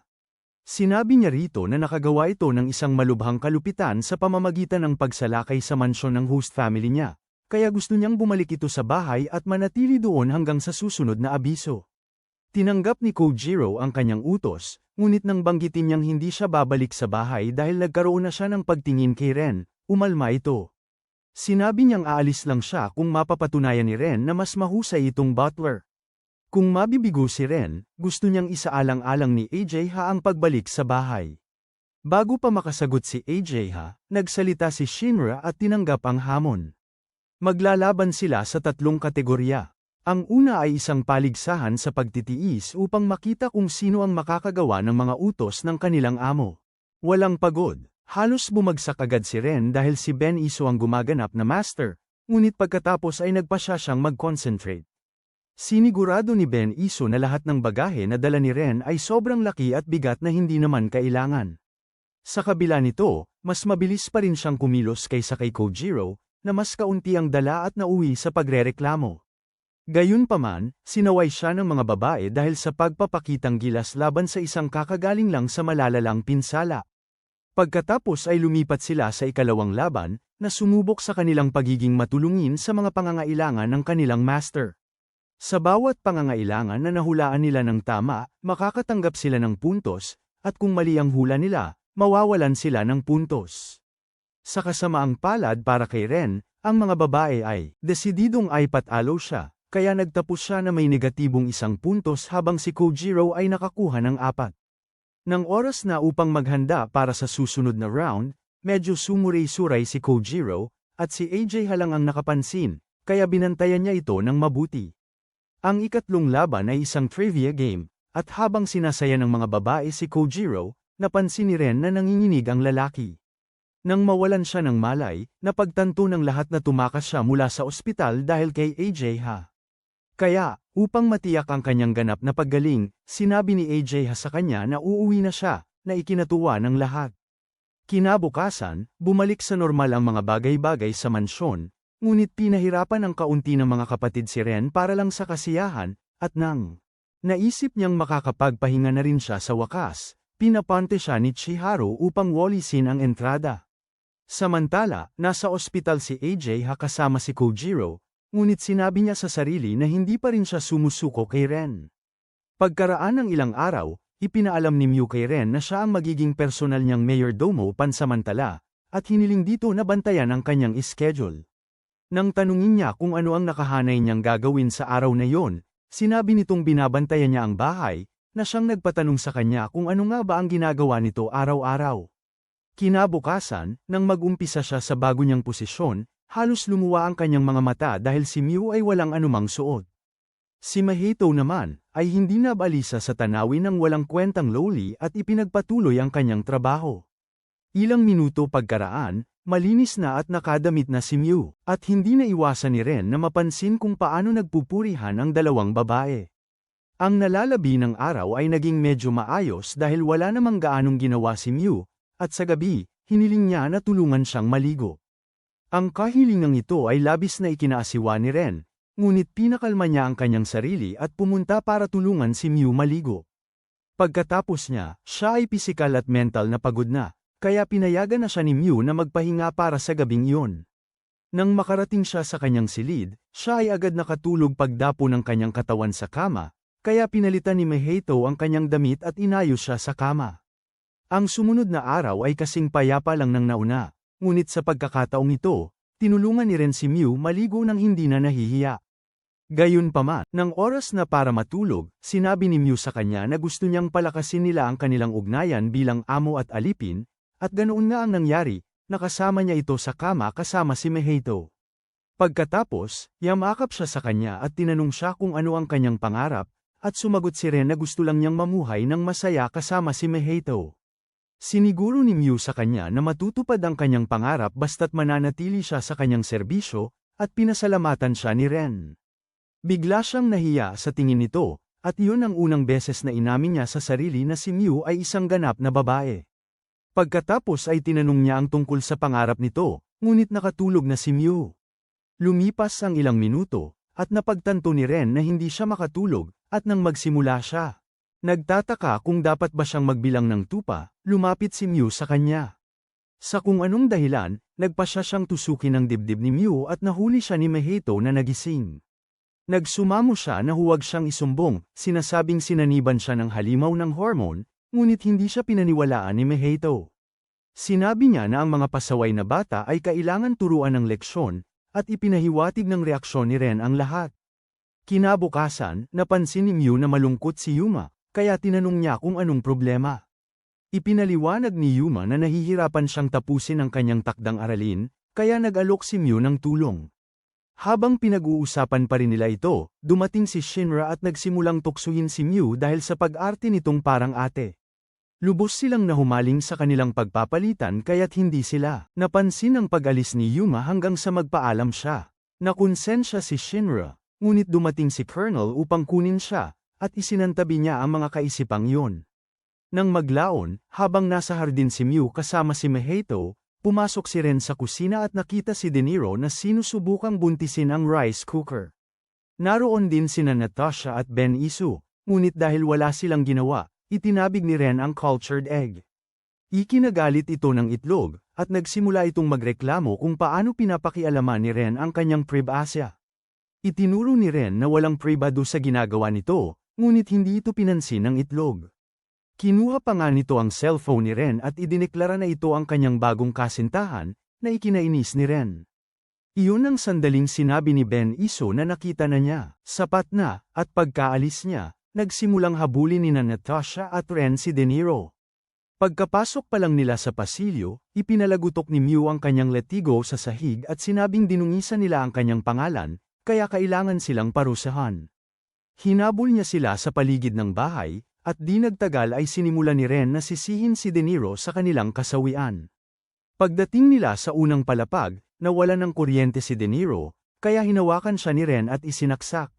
Sinabi niya rito na nakagawa ito ng isang malubhang kalupitan sa pamamagitan ng pagsalakay sa mansyon ng host family niya, kaya gusto niyang bumalik ito sa bahay at manatili doon hanggang sa susunod na abiso. Tinanggap ni Kojiro ang kanyang utos, ngunit nang banggitin niyang hindi siya babalik sa bahay dahil nagkaroon na siya ng pagtingin kay Ren, umalma ito. Sinabi niyang aalis lang siya kung mapapatunayan ni Ren na mas mahusay itong butler. Kung mabibigo si Ren, gusto niyang isaalang-alang ni AJ ang pagbalik sa bahay. Bago pa makasagot si AJ nagsalita si Shinra at tinanggap ang hamon. Maglalaban sila sa tatlong kategorya. Ang una ay isang paligsahan sa pagtitiis upang makita kung sino ang makakagawa ng mga utos ng kanilang amo. Walang pagod, halos bumagsak agad si Ren dahil si Ben Iso ang gumaganap na master, ngunit pagkatapos ay nagpasya siyang mag-concentrate. Sinigurado ni Ben Iso na lahat ng bagahe na dala ni Ren ay sobrang laki at bigat na hindi naman kailangan. Sa kabila nito, mas mabilis pa rin siyang kumilos kaysa kay Kojiro, na mas kaunti ang dala at nauwi sa pagrereklamo. Gayunpaman, sinaway siya ng mga babae dahil sa pagpapakitang gilas laban sa isang kakagaling lang sa malalalang pinsala. Pagkatapos ay lumipat sila sa ikalawang laban, na sumubok sa kanilang pagiging matulungin sa mga pangangailangan ng kanilang master. Sa bawat pangangailangan na nahulaan nila ng tama, makakatanggap sila ng puntos, at kung mali ang hula nila, mawawalan sila ng puntos. Sa kasamaang palad para kay Ren, ang mga babae ay desididong ipatalo siya, kaya nagtapos siya na may negatibong 1 puntos habang si Kojiro ay nakakuha ng 4. Nang oras na upang maghanda para sa susunod na round, medyo sumuray-suray si Kojiro, at si AJ lang ang nakapansin, kaya binantayan niya ito ng mabuti. Ang ikatlong laban ay isang trivia game, at habang sinasaya ng mga babae si Kojiro, napansin ni Ren na nanginginig ang lalaki. Nang mawalan siya ng malay, napagtanto ng lahat na tumakas siya mula sa ospital dahil kay AJ Ha. Kaya, upang matiyak ang kanyang ganap na paggaling, sinabi ni AJ Ha sa kanya na uuwi na siya, na ikinatuwa ng lahat. Kinabukasan, bumalik sa normal ang mga bagay-bagay sa mansyon, ngunit pinahirapan ang kaunti ng mga kapatid si Ren para lang sa kasiyahan, at nang naisip niyang makakapagpahinga na rin siya sa wakas, pinapante siya ni Chiharu upang walisin ang entrada. Samantala, nasa ospital si AJ Ha kasama si Kojiro, ngunit sinabi niya sa sarili na hindi pa rin siya sumusuko kay Ren. Pagkaraan ng ilang araw, ipinaalam ni Miu kay Ren na siya ang magiging personal niyang mayordomo pansamantala, at hiniling dito na bantayan ang kanyang schedule. Nang tanungin niya kung ano ang nakahanay niyang gagawin sa araw na yon, sinabi nitong binabantayan niya ang bahay, na siyang nagpatanong sa kanya kung ano nga ba ang ginagawa nito araw-araw. Kinabukasan, nang mag-umpisa siya sa bago niyang posisyon, halos lumuwa ang kanyang mga mata dahil si Miu ay walang anumang suot. Si Mahito naman, ay hindi nabalisa sa tanawin ng walang kwentang lowly at ipinagpatuloy ang kanyang trabaho. Ilang minuto pagkaraan, malinis na at nakadamit na si Miu, at hindi na iwasan ni Ren na mapansin kung paano nagpupurihan ang dalawang babae. Ang nalalabi ng araw ay naging medyo maayos dahil wala namang gaanong ginawa si Miu, at sa gabi, hiniling niya na tulungan siyang maligo. Ang kahilingang ito ay labis na ikinaasiwa ni Ren, ngunit pinakalma niya ang kanyang sarili at pumunta para tulungan si Miu maligo. Pagkatapos niya, siya ay pisikal at mental na pagod na, kaya pinayagan na siya ni Miu na magpahinga para sa gabing iyon. Nang makarating siya sa kanyang silid, siya ay agad nakatulog pagdapo ng kanyang katawan sa kama, kaya pinalitan ni Mahito ang kanyang damit at inayos siya sa kama. Ang sumunod na araw ay kasing payapa lang ng nauna, ngunit sa pagkakataong ito, tinulungan ni Ren si Miu maligo nang hindi na nahihiya. Gayunpaman, nang oras na para matulog, sinabi ni Miu sa kanya na gusto niyang palakasin nila ang kanilang ugnayan bilang amo at alipin, at ganoon nga ang nangyari, nakasama niya ito sa kama kasama si Mahito. Pagkatapos, yamakap siya sa kanya at tinanong siya kung ano ang kanyang pangarap, at sumagot si Ren na gusto lang niyang mamuhay ng masaya kasama si Mahito. Siniguro ni Miu sa kanya na matutupad ang kanyang pangarap basta't mananatili siya sa kanyang serbisyo, at pinasalamatan siya ni Ren. Bigla siyang nahiya sa tingin nito, at iyon ang unang beses na inamin niya sa sarili na si Miu ay isang ganap na babae. Pagkatapos ay tinanong niya ang tungkol sa pangarap nito, ngunit nakatulog na si Miu. Lumipas ang ilang minuto, at napagtanto ni Ren na hindi siya makatulog, at nang magsimula siya. Nagtataka kung dapat ba siyang magbilang ng tupa, lumapit si Miu sa kanya. Sa kung anong dahilan, nagpasya siyang tusukin ang dibdib ni Miu at nahuli siya ni Mahito na nagising. Nagsumamo siya na huwag siyang isumbong, sinasabing sinaniban siya ng halimaw ng hormone, ngunit hindi siya pinaniwalaan ni Mahito. Sinabi niya na ang mga pasaway na bata ay kailangan turuan ng leksyon, at ipinahiwatig ng reaksyon ni Ren ang lahat. Kinabukasan, napansin ni Miu na malungkot si Yuma, kaya tinanong niya kung anong problema. Ipinaliwanag ni Yuma na nahihirapan siyang tapusin ang kanyang takdang aralin, kaya nag-alok si Miu ng tulong. Habang pinag-uusapan pa rin nila ito, dumating si Shinra at nagsimulang tuksuhin si Miu dahil sa pag-arte nitong parang ate. Lubos silang nahumaling sa kanilang pagpapalitan kaya't hindi sila napansin ang pag-alis ni Yuma hanggang sa magpaalam siya. Nakonsensya si Shinra, ngunit dumating si Colonel upang kunin siya, at isinantabi niya ang mga kaisipang yun. Nang maglaon, habang nasa hardin si Miu kasama si Mahito, pumasok si Ren sa kusina at nakita si De Niro na sinusubukang buntisin ang rice cooker. Naroon din sina Natasha at Ben Isu, ngunit dahil wala silang ginawa, itinabig ni Ren ang cultured egg. Ikinagalit ito ng itlog, at nagsimula itong magreklamo kung paano pinapakialaman ni Ren ang kanyang pribasya. Itinuro ni Ren na walang pribado sa ginagawa nito, ngunit hindi ito pinansin ng itlog. Kinuha pa nga nito ang cellphone ni Ren at idineklara na ito ang kanyang bagong kasintahan, na ikinainis ni Ren. Iyon ang sandaling sinabi ni Ben Iso na nakita na niya, sapat na, at pagkaalis niya, nagsimulang habulin ni Natasha at Ren si De Niro. Pagkapasok pa lang nila sa pasilyo, ipinalagutok ni Miu ang kanyang letigo sa sahig at sinabing dinungisan nila ang kanyang pangalan, kaya kailangan silang parusahan. Hinabol niya sila sa paligid ng bahay, at di nagtagal ay sinimula ni Ren na sisihin si De Niro sa kanilang kasawian. Pagdating nila sa unang palapag, nawalan ng kuryente si De Niro, kaya hinawakan siya ni Ren at isinaksak.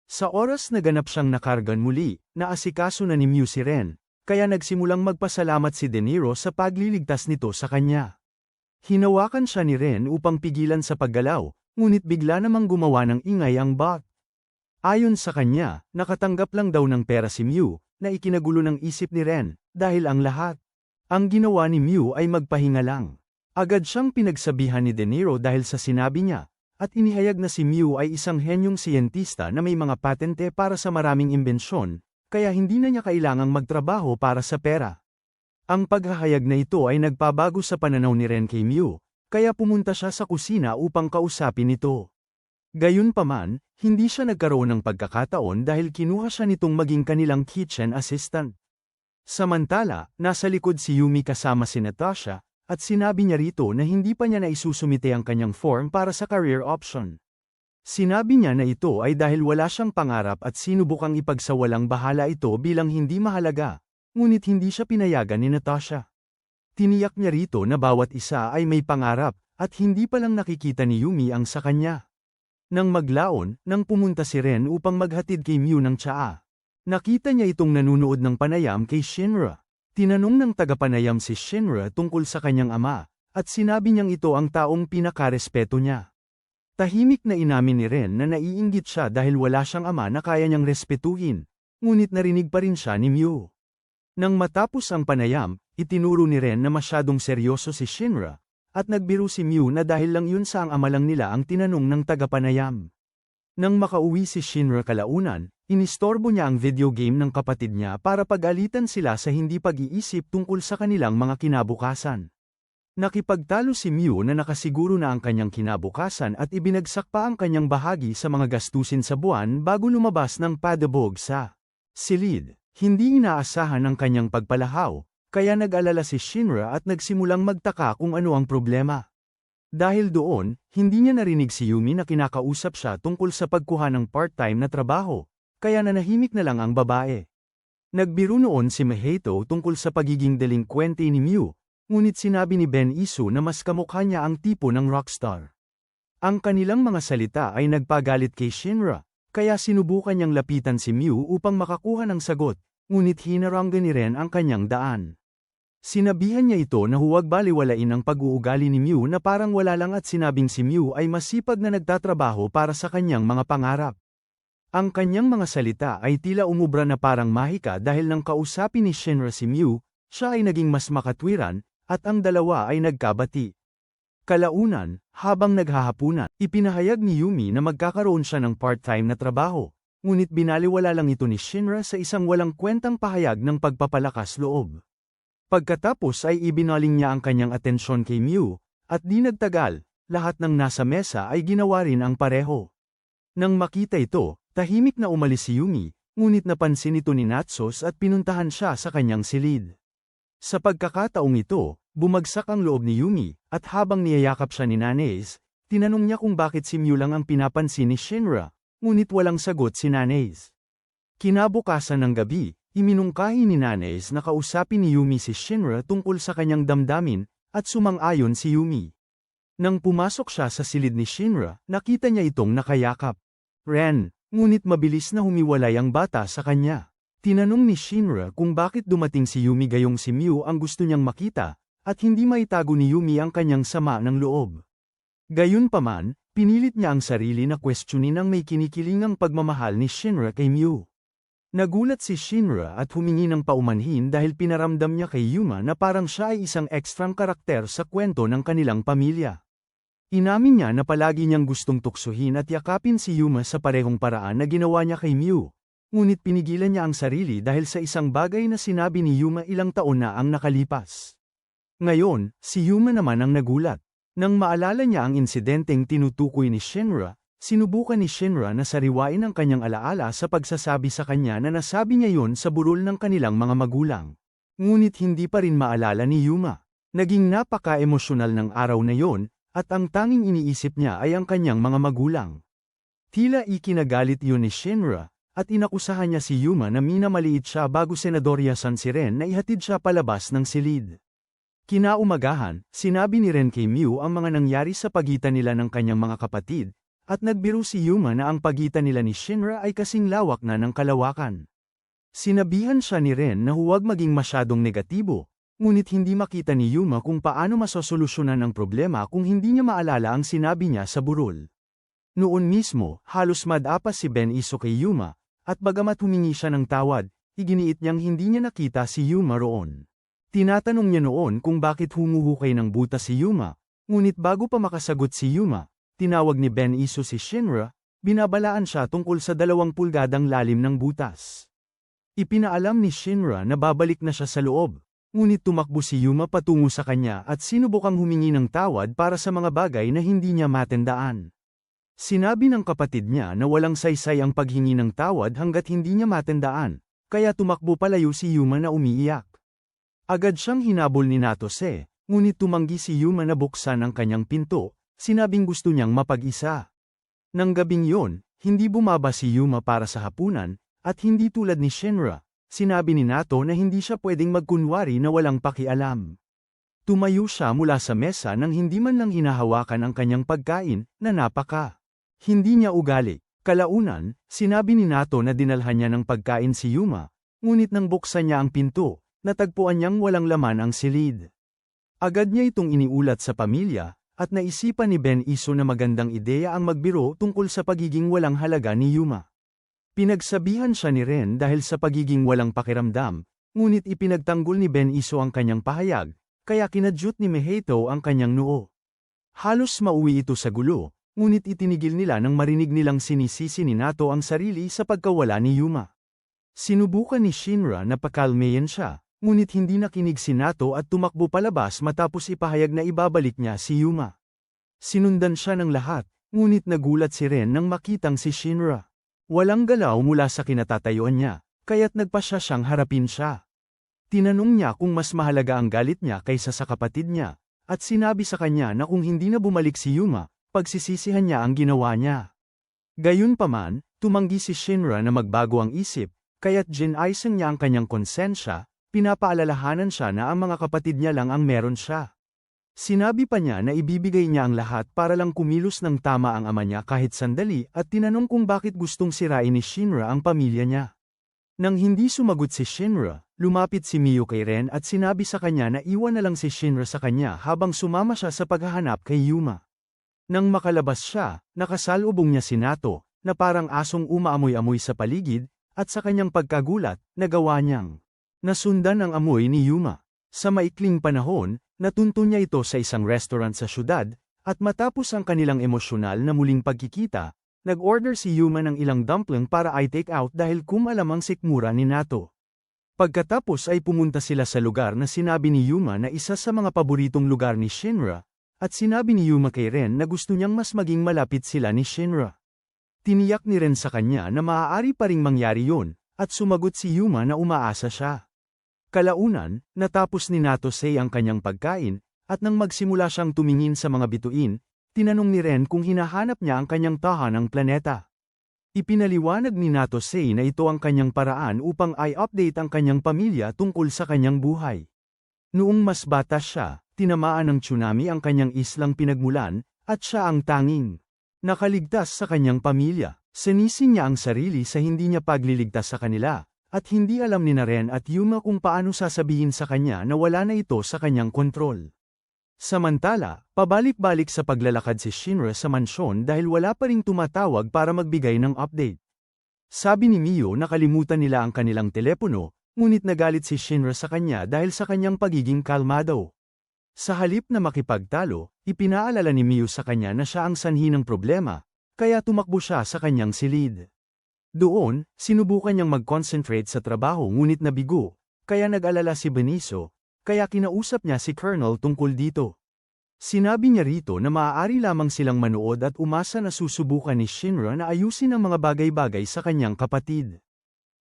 Sa oras na ganap siyang nakargan muli, naasikaso na ni Mew si Ren, kaya nagsimulang magpasalamat si De Niro sa pagliligtas nito sa kanya. Hinawakan siya ni Ren upang pigilan sa paggalaw, ngunit bigla namang gumawa ng ingay ang bot. Ayon sa kanya, nakatanggap lang daw ng pera si Mew, na ikinagulo ng isip ni Ren, dahil ang lahat. Ang ginawa ni Mew ay magpahinga lang. Agad siyang pinagsabihan ni De Niro dahil sa sinabi niya, at inihayag na si Mew ay isang henyong siyentista na may mga patente para sa maraming imbensyon, kaya hindi na niya kailangang magtrabaho para sa pera. Ang paghahayag na ito ay nagpabago sa pananaw ni Ren kay Mew, kaya pumunta siya sa kusina upang kausapin ito. Gayunpaman, hindi siya nagkaroon ng pagkakataon dahil kinuha siya nitong maging kanilang kitchen assistant. Samantala, nasa likod si Yumi kasama si Natasha, at sinabi niya rito na hindi pa niya naisusumite ang kanyang form para sa career option. Sinabi niya na ito ay dahil wala siyang pangarap at sinubukang ipagsawalang bahala ito bilang hindi mahalaga, ngunit hindi siya pinayagan ni Natasha. Tiniyak niya rito na bawat isa ay may pangarap, at hindi pa lang nakikita ni Yumi ang sa kanya. Nang maglaon, nang pumunta si Ren upang maghatid kay Mew ng tsaa. Nakita niya itong nanunood ng panayam kay Shinra. Tinanong ng tagapanayam si Shinra tungkol sa kanyang ama, at sinabi niyang ito ang taong pinakarespeto niya. Tahimik na inamin ni Ren na naiinggit siya dahil wala siyang ama na kaya niyang respetuhin, ngunit narinig pa rin siya ni Mew. Nang matapos ang panayam, itinuro ni Ren na masyadong seryoso si Shinra, at nagbiro si Mew na dahil lang yun sa ang ama lang nila ang tinanong ng tagapanayam. Nang makauwi si Shinra kalaunan, inistorbo niya ang video game ng kapatid niya para pag-alitan sila sa hindi pag-iisip tungkol sa kanilang mga kinabukasan. Nakipagtalo si Mew na nakasiguro na ang kanyang kinabukasan at ibinagsak pa ang kanyang bahagi sa mga gastusin sa buwan bago lumabas ng padabog sa silid. Hindi inaasahan ang kanyang pagpalahaw, kaya nag-alala si Shinra at nagsimulang magtaka kung ano ang problema. Dahil doon, hindi niya narinig si Yumi na kinakausap siya tungkol sa pagkuha ng part-time na trabaho, kaya nanahimik na lang ang babae. Nagbiro noon si Mahito tungkol sa pagiging delinkwente ni Mew, ngunit sinabi ni Ben Isu na mas kamukha niya ang tipo ng rockstar. Ang kanilang mga salita ay nagpagalit kay Shinra, kaya sinubukan niyang lapitan si Mew upang makakuha ng sagot, ngunit hinaranggan ni Ren ang kanyang daan. Sinabihan niya ito na huwag baliwalain ang pag-uugali ni Mew na parang wala lang at sinabing si Mew ay masipag na nagtatrabaho para sa kanyang mga pangarap. Ang kanyang mga salita ay tila umubra na parang mahika dahil nang kausapin ni Shinra si Mew, siya ay naging mas makatwiran, at ang dalawa ay nagkabati. Kalaunan, habang naghahapunan, ipinahayag ni Yumi na magkakaroon siya ng part-time na trabaho, ngunit binaliwala lang ito ni Shinra sa isang walang kwentang pahayag ng pagpapalakas loob. Pagkatapos ay ibinaling niya ang kanyang atensyon kay Mew, at di nagtagal, lahat ng nasa mesa ay ginawa rin ang pareho. Nang makita ito, tahimik na umalis si Yumi, ngunit napansin ito ni Natsos at pinuntahan siya sa kanyang silid. Sa pagkakataong ito, bumagsak ang loob ni Yumi, at habang niyayakap siya ni Nanes, tinanong niya kung bakit si Mew lang ang pinapansin ni Shinra, ngunit walang sagot si Nanes. Kinabukasan ng gabi, iminungkahi ni Nanes na kausapin ni Yumi si Shinra tungkol sa kanyang damdamin, at sumang-ayon si Yumi. Nang pumasok siya sa silid ni Shinra, nakita niya itong nakayakap. Ren, ngunit mabilis na humiwalay ang bata sa kanya. Tinanong ni Shinra kung bakit dumating si Yumi gayong si Mew ang gusto niyang makita, at hindi maitago ni Yumi ang kanyang sama ng loob. Gayunpaman, pinilit niya ang sarili na questionin ang may kinikilingang pagmamahal ni Shinra kay Mew. Nagulat si Shinra at humingi ng paumanhin dahil pinaramdam niya kay Yuma na parang siya ay isang ekstrang karakter sa kwento ng kanilang pamilya. Inamin niya na palagi niyang gustong tuksuhin at yakapin si Yuma sa parehong paraan na ginawa niya kay Mew, ngunit pinigilan niya ang sarili dahil sa isang bagay na sinabi ni Yuma ilang taon na ang nakalipas. Ngayon, si Yuma naman ang nagulat. Nang maalala niya ang insidenteng tinutukoy ni Shinra, sinubukan ni Shinra na sariwain ang kanyang alaala sa pagsasabi sa kanya na nasabi niya yon sa burol ng kanilang mga magulang. Ngunit hindi pa rin maalala ni Yuma. Naging napaka-emosyonal ng araw na yon, at ang tanging iniisip niya ay ang kanyang mga magulang. Tila ikinagalit yun ni Shinra, at inakusahan niya si Yuma na minamaliit siya bago senadoryasan si Ren na ihatid siya palabas ng silid. Kinaumagahan, sinabi ni Ren kay Miu ang mga nangyari sa pagitan nila ng kanyang mga kapatid, at nagbiro si Yuma na ang pagitan nila ni Shinra ay kasing lawak na ng kalawakan. Sinabihan siya ni Ren na huwag maging masyadong negatibo, ngunit hindi makita ni Yuma kung paano masosolusyonan ang problema kung hindi niya maalala ang sinabi niya sa burol. Noon mismo, halos madapas si Ben Iso kay Yuma, at bagamat humingi siya ng tawad, iginiit niyang hindi niya nakita si Yuma roon. Tinatanong niya noon kung bakit humuhukay ng butas si Yuma, ngunit bago pa makasagot si Yuma, tinawag ni Ben Iso si Shinra, binabalaan siya tungkol sa 2 pulgadang lalim ng butas. Ipinaalam ni Shinra na babalik na siya sa loob, ngunit tumakbo si Yuma patungo sa kanya at sinubukang humingi ng tawad para sa mga bagay na hindi niya matandaan. Sinabi ng kapatid niya na walang saysay ang paghingi ng tawad hanggat hindi niya matandaan, kaya tumakbo palayo si Yuma na umiiyak. Agad siyang hinabol ni Natose, ngunit tumanggi si Yuma na buksan ang kanyang pinto, sinabing gusto niyang mapag-isa. Nang gabing yon, hindi bumaba si Yuma para sa hapunan, at hindi tulad ni Shinra, sinabi ni Nato na hindi siya pwedeng magkunwari na walang pakialam. Tumayo siya mula sa mesa nang hindi man lang hinahawakan ang kanyang pagkain, na napaka. Hindi niya ugali. Kalaunan, sinabi ni Nato na dinalhan niya ng pagkain si Yuma, ngunit nang buksan niya ang pinto, natagpuan niyang walang laman ang silid. Agad niya itong iniulat sa pamilya, at naisipan ni Ben Iso na magandang ideya ang magbiro tungkol sa pagiging walang halaga ni Yuma. Pinagsabihan siya ni Ren dahil sa pagiging walang pakiramdam, ngunit ipinagtanggol ni Ben Iso ang kanyang pahayag, kaya kinadyot ni Mihato ang kanyang noo. Halos mauwi ito sa gulo, ngunit itinigil nila nang marinig nilang sinisisi ni Nato ang sarili sa pagkawala ni Yuma. Sinubukan ni Shinra na pakalmayan siya, ngunit hindi nakinig si Nato at tumakbo palabas matapos ipahayag na ibabalik niya si Yuma. Sinundan siya ng lahat, ngunit nagulat si Ren nang makitang si Shinra. Walang galaw mula sa kinatatayuan niya, kaya't nagpasya siyang harapin siya. Tinanong niya kung mas mahalaga ang galit niya kaysa sa kapatid niya, at sinabi sa kanya na kung hindi na bumalik si Yuma, pagsisisihan niya ang ginawa niya. Gayunpaman, tumanggi si Shinra na magbago ang isip, kaya't ginaisang niya ang kanyang konsensya, pinapaalalahanan siya na ang mga kapatid niya lang ang meron siya. Sinabi pa niya na ibibigay niya ang lahat para lang kumilos ng tama ang ama niya kahit sandali at tinanong kung bakit gustong sirain ni Shinra ang pamilya niya. Nang hindi sumagot si Shinra, lumapit si Miu kay Ren at sinabi sa kanya na iwan na lang si Shinra sa kanya habang sumama siya sa paghahanap kay Yuma. Nang makalabas siya, nakasalubong niya si Nato, na parang asong umaamoy-amoy sa paligid, at sa kanyang pagkagulat, nagawa niyang nasundan ang amoy ni Yuma. Sa maikling panahon, natunto niya ito sa isang restaurant sa syudad, at matapos ang kanilang emosyonal na muling pagkikita, nag-order si Yuma ng ilang dumpling para i-take out dahil kumalam ang sikmura ni Nato. Pagkatapos ay pumunta sila sa lugar na sinabi ni Yuma na isa sa mga paboritong lugar ni Shinra, at sinabi ni Yuma kay Ren na gusto niyang mas maging malapit sila ni Shinra. Tiniyak ni Ren sa kanya na maaari pa ring mangyari yun, at sumagot si Yuma na umaasa siya. Kalaunan, natapos ni Natose ang kanyang pagkain, at nang magsimula siyang tumingin sa mga bituin, tinanong ni Ren kung hinahanap niya ang kanyang tahanang planeta. Ipinaliwanag ni Natose na ito ang kanyang paraan upang i-update ang kanyang pamilya tungkol sa kanyang buhay. Noong mas bata siya, tinamaan ng tsunami ang kanyang islang pinagmulan, at siya ang tanging nakaligtas sa kanyang pamilya. Sinisi niya ang sarili sa hindi niya pagliligtas sa kanila, at hindi alam ni Ren at Yuma kung paano sasabihin sa kanya na wala na ito sa kanyang kontrol. Samantala, pabalik-balik sa paglalakad si Shinra sa mansyon dahil wala pa ring tumatawag para magbigay ng update. Sabi ni Miu na kalimutan nila ang kanilang telepono, ngunit nagalit si Shinra sa kanya dahil sa kanyang pagiging kalmado. Sa halip na makipagtalo, ipinaalala ni Miu sa kanya na siya ang sanhi ng problema, kaya tumakbo siya sa kanyang silid. Doon, sinubukan niyang mag-concentrate sa trabaho ngunit nabigo, kaya nag-alala si Benicio, kaya kinausap niya si Colonel tungkol dito. Sinabi niya rito na maaari lamang silang manood at umasa na susubukan ni Shinra na ayusin ang mga bagay-bagay sa kanyang kapatid.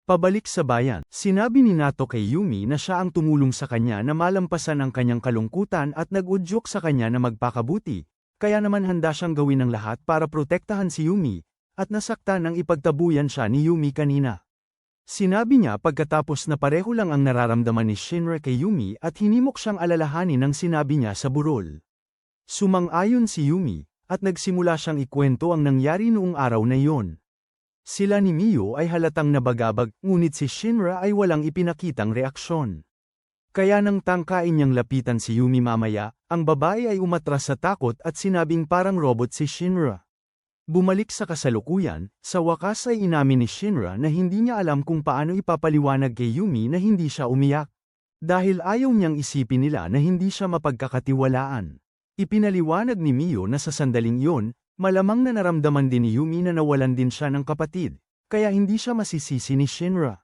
Pabalik sa bayan, sinabi ni Nato kay Yumi na siya ang tumulong sa kanya na malampasan ang kanyang kalungkutan at nag-udyok sa kanya na magpakabuti, kaya naman handa siyang gawin ng lahat para protektahan si Yumi, at nasaktan nang ipagtabuyan siya ni Yumi kanina. Sinabi niya pagkatapos na pareho lang ang nararamdaman ni Shinra kay Yumi at hinimok siyang alalahanin ang sinabi niya sa burol. Sumang-ayon si Yumi, at nagsimula siyang ikwento ang nangyari noong araw na iyon. Sila ni Miyo ay halatang nabagabag, ngunit si Shinra ay walang ipinakitang reaksyon. Kaya nang tangkain niyang lapitan si Yumi mamaya, ang babae ay umatras sa takot at sinabing parang robot si Shinra. Bumalik sa kasalukuyan, sa wakas ay inamin ni Shinra na hindi niya alam kung paano ipapaliwanag kay Yumi na hindi siya umiyak. Dahil ayaw niyang isipin nila na hindi siya mapagkakatiwalaan. Ipinaliwanag ni Miyo na sa sandaling iyon, malamang na naramdaman din ni Yumi na nawalan din siya ng kapatid, kaya hindi siya masisisi ni Shinra.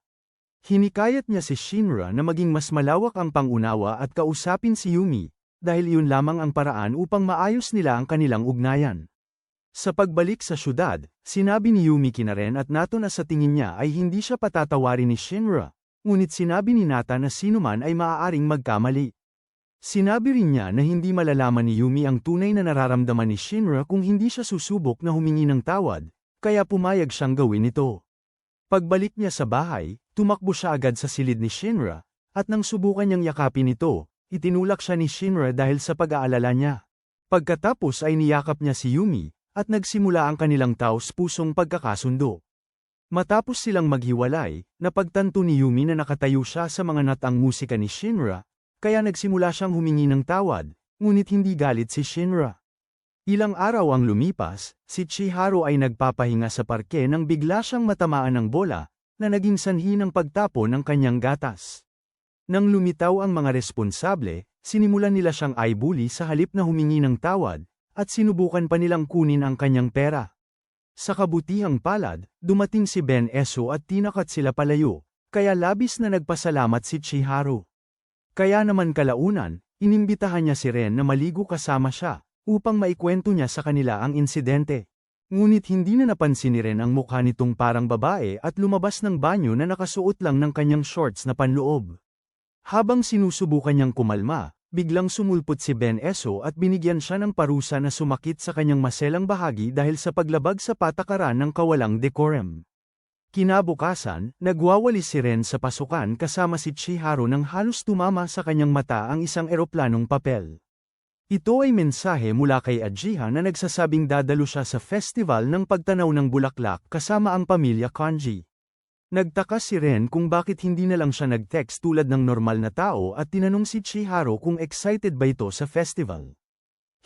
Hinikayat niya si Shinra na maging mas malawak ang pangunawa at kausapin si Yumi, dahil iyon lamang ang paraan upang maayos nila ang kanilang ugnayan. Sa pagbalik sa syudad, sinabi ni Yumi kina Ren at Nato na sa tingin niya ay hindi siya patatawarin ni Shinra, ngunit sinabi ni Nata na sinuman ay maaaring magkamali. Sinabi rin niya na hindi malalaman ni Yumi ang tunay na nararamdaman ni Shinra kung hindi siya susubok na humingi ng tawad, kaya pumayag siyang gawin ito. Pagbalik niya sa bahay, tumakbo siya agad sa silid ni Shinra, at nang subukan niyang yakapin ito, itinulak siya ni Shinra dahil sa pag-aalala niya. Pagkatapos ay niyakap niya si Yumi, at nagsimula ang kanilang taos-pusong pagkakasundo. Matapos silang maghiwalay, napagtanto ni Yumi na nakatayo siya sa mga natang musika ni Shinra, kaya nagsimula siyang humingi ng tawad, ngunit hindi galit si Shinra. Ilang araw ang lumipas, si Chihiro ay nagpapahinga sa parke nang bigla siyang matamaan ng bola, na naging sanhi ng pagtapo ng kanyang gatas. Nang lumitaw ang mga responsable, sinimulan nila siyang i-bully sa halip na humingi ng tawad, at sinubukan pa nilang kunin ang kanyang pera. Sa kabutihang palad, dumating si Ben Eso at tinakat sila palayo, kaya labis na nagpasalamat si Chihiro. Kaya naman kalaunan, inimbitahan niya si Ren na maligo kasama siya, upang maikwento niya sa kanila ang insidente. Ngunit hindi na napansin ni Ren ang mukha nitong parang babae at lumabas ng banyo na nakasuot lang ng kanyang shorts na panloob. Habang sinusubukan niyang kumalma, biglang sumulpot si Ben Eso at binigyan siya ng parusa na sumakit sa kanyang maselang bahagi dahil sa paglabag sa patakaran ng kawalang decorum. Kinabukasan, nagwawalis si Ren sa pasukan kasama si Chihiro nang halos tumama sa kanyang mata ang isang eroplanong papel. Ito ay mensahe mula kay Ajiha na nagsasabing dadalo siya sa festival ng pagtanaw ng bulaklak kasama ang pamilya Kanji. Nagtaka si Ren kung bakit hindi na lang siya nag-text tulad ng normal na tao at tinanong si Chihiro kung excited ba ito sa festival.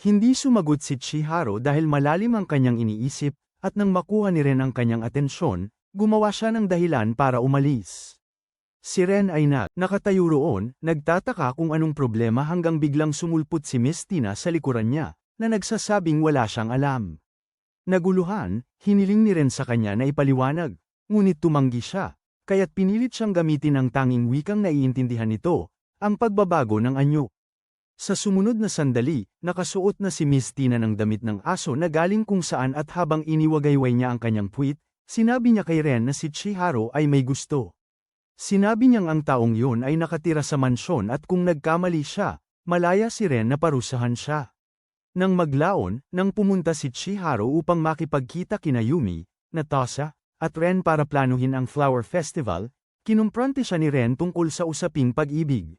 Hindi sumagot si Chihiro dahil malalim ang kanyang iniisip, at nang makuha ni Ren ang kanyang atensyon, gumawa siya ng dahilan para umalis. Si Ren ay nakatayo roon, nagtataka kung anong problema hanggang biglang sumulpot si Miss Tina sa likuran niya, na nagsasabing wala siyang alam. Naguluhan, hiniling ni Ren sa kanya na ipaliwanag. Ngunit tumanggi siya, kaya't pinilit siyang gamitin ang tanging wikang naiintindihan nito, ang pagbabago ng anyo. Sa sumunod na sandali, nakasuot na si Miss Tina ng damit ng aso na galing kung saan at habang iniwagayway niya ang kanyang puwit, sinabi niya kay Ren na si Chihiro ay may gusto. Sinabi niyang ang taong yun ay nakatira sa mansyon at kung nagkamali siya, malaya si Ren na parusahan siya. Nang maglaon, nang pumunta si Chihiro upang makipagkita kina Yumi, Natasha, at Ren para planuhin ang Flower Festival, kinumpronte siya ni Ren tungkol sa usaping pag-ibig.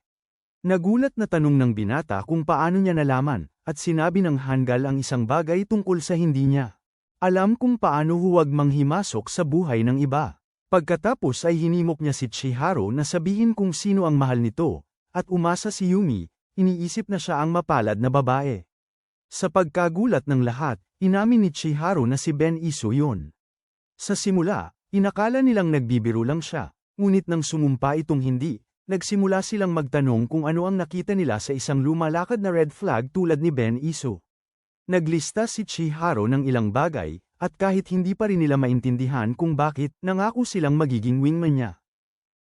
Nagulat na tanong ng binata kung paano niya nalaman, at sinabi ng Hangul ang isang bagay tungkol sa hindi niya alam kung paano huwag manghimasok sa buhay ng iba. Pagkatapos ay hinimok niya si Chihiro na sabihin kung sino ang mahal nito, at umasa si Yumi, iniisip na siya ang mapalad na babae. Sa pagkagulat ng lahat, inamin ni Chihiro na si Ben Iso yun. Sa simula, inakala nilang nagbibiro lang siya, ngunit nang sumumpa itong hindi, nagsimula silang magtanong kung ano ang nakita nila sa isang lumalakad na red flag tulad ni Ben Iso. Naglista si Chihiro ng ilang bagay, at kahit hindi pa rin nila maintindihan kung bakit, nangako silang magiging wingman niya.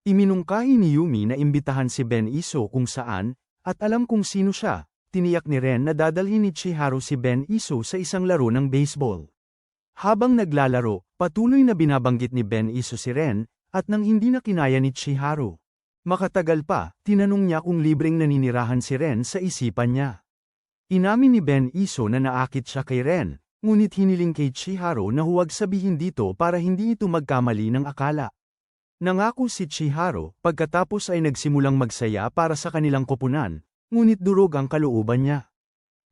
Iminungkahi ni Yumi na imbitahan si Ben Iso kung saan, at alam kung sino siya, tiniyak ni Ren na dadalhin ni Chihiro si Ben Iso sa isang laro ng baseball. Habang naglalaro, patuloy na binabanggit ni Ben Iso si Ren, at nang hindi na kinaya ni Chihiro. Makatagal pa, tinanong niya kung libreng naninirahan si Ren sa isipan niya. Inamin ni Ben Iso na naakit siya kay Ren, ngunit hiniling kay Chihiro na huwag sabihin dito para hindi ito magkamali ng akala. Nangako si Chihiro, pagkatapos ay nagsimulang magsaya para sa kanilang koponan, ngunit durog ang kalooban niya.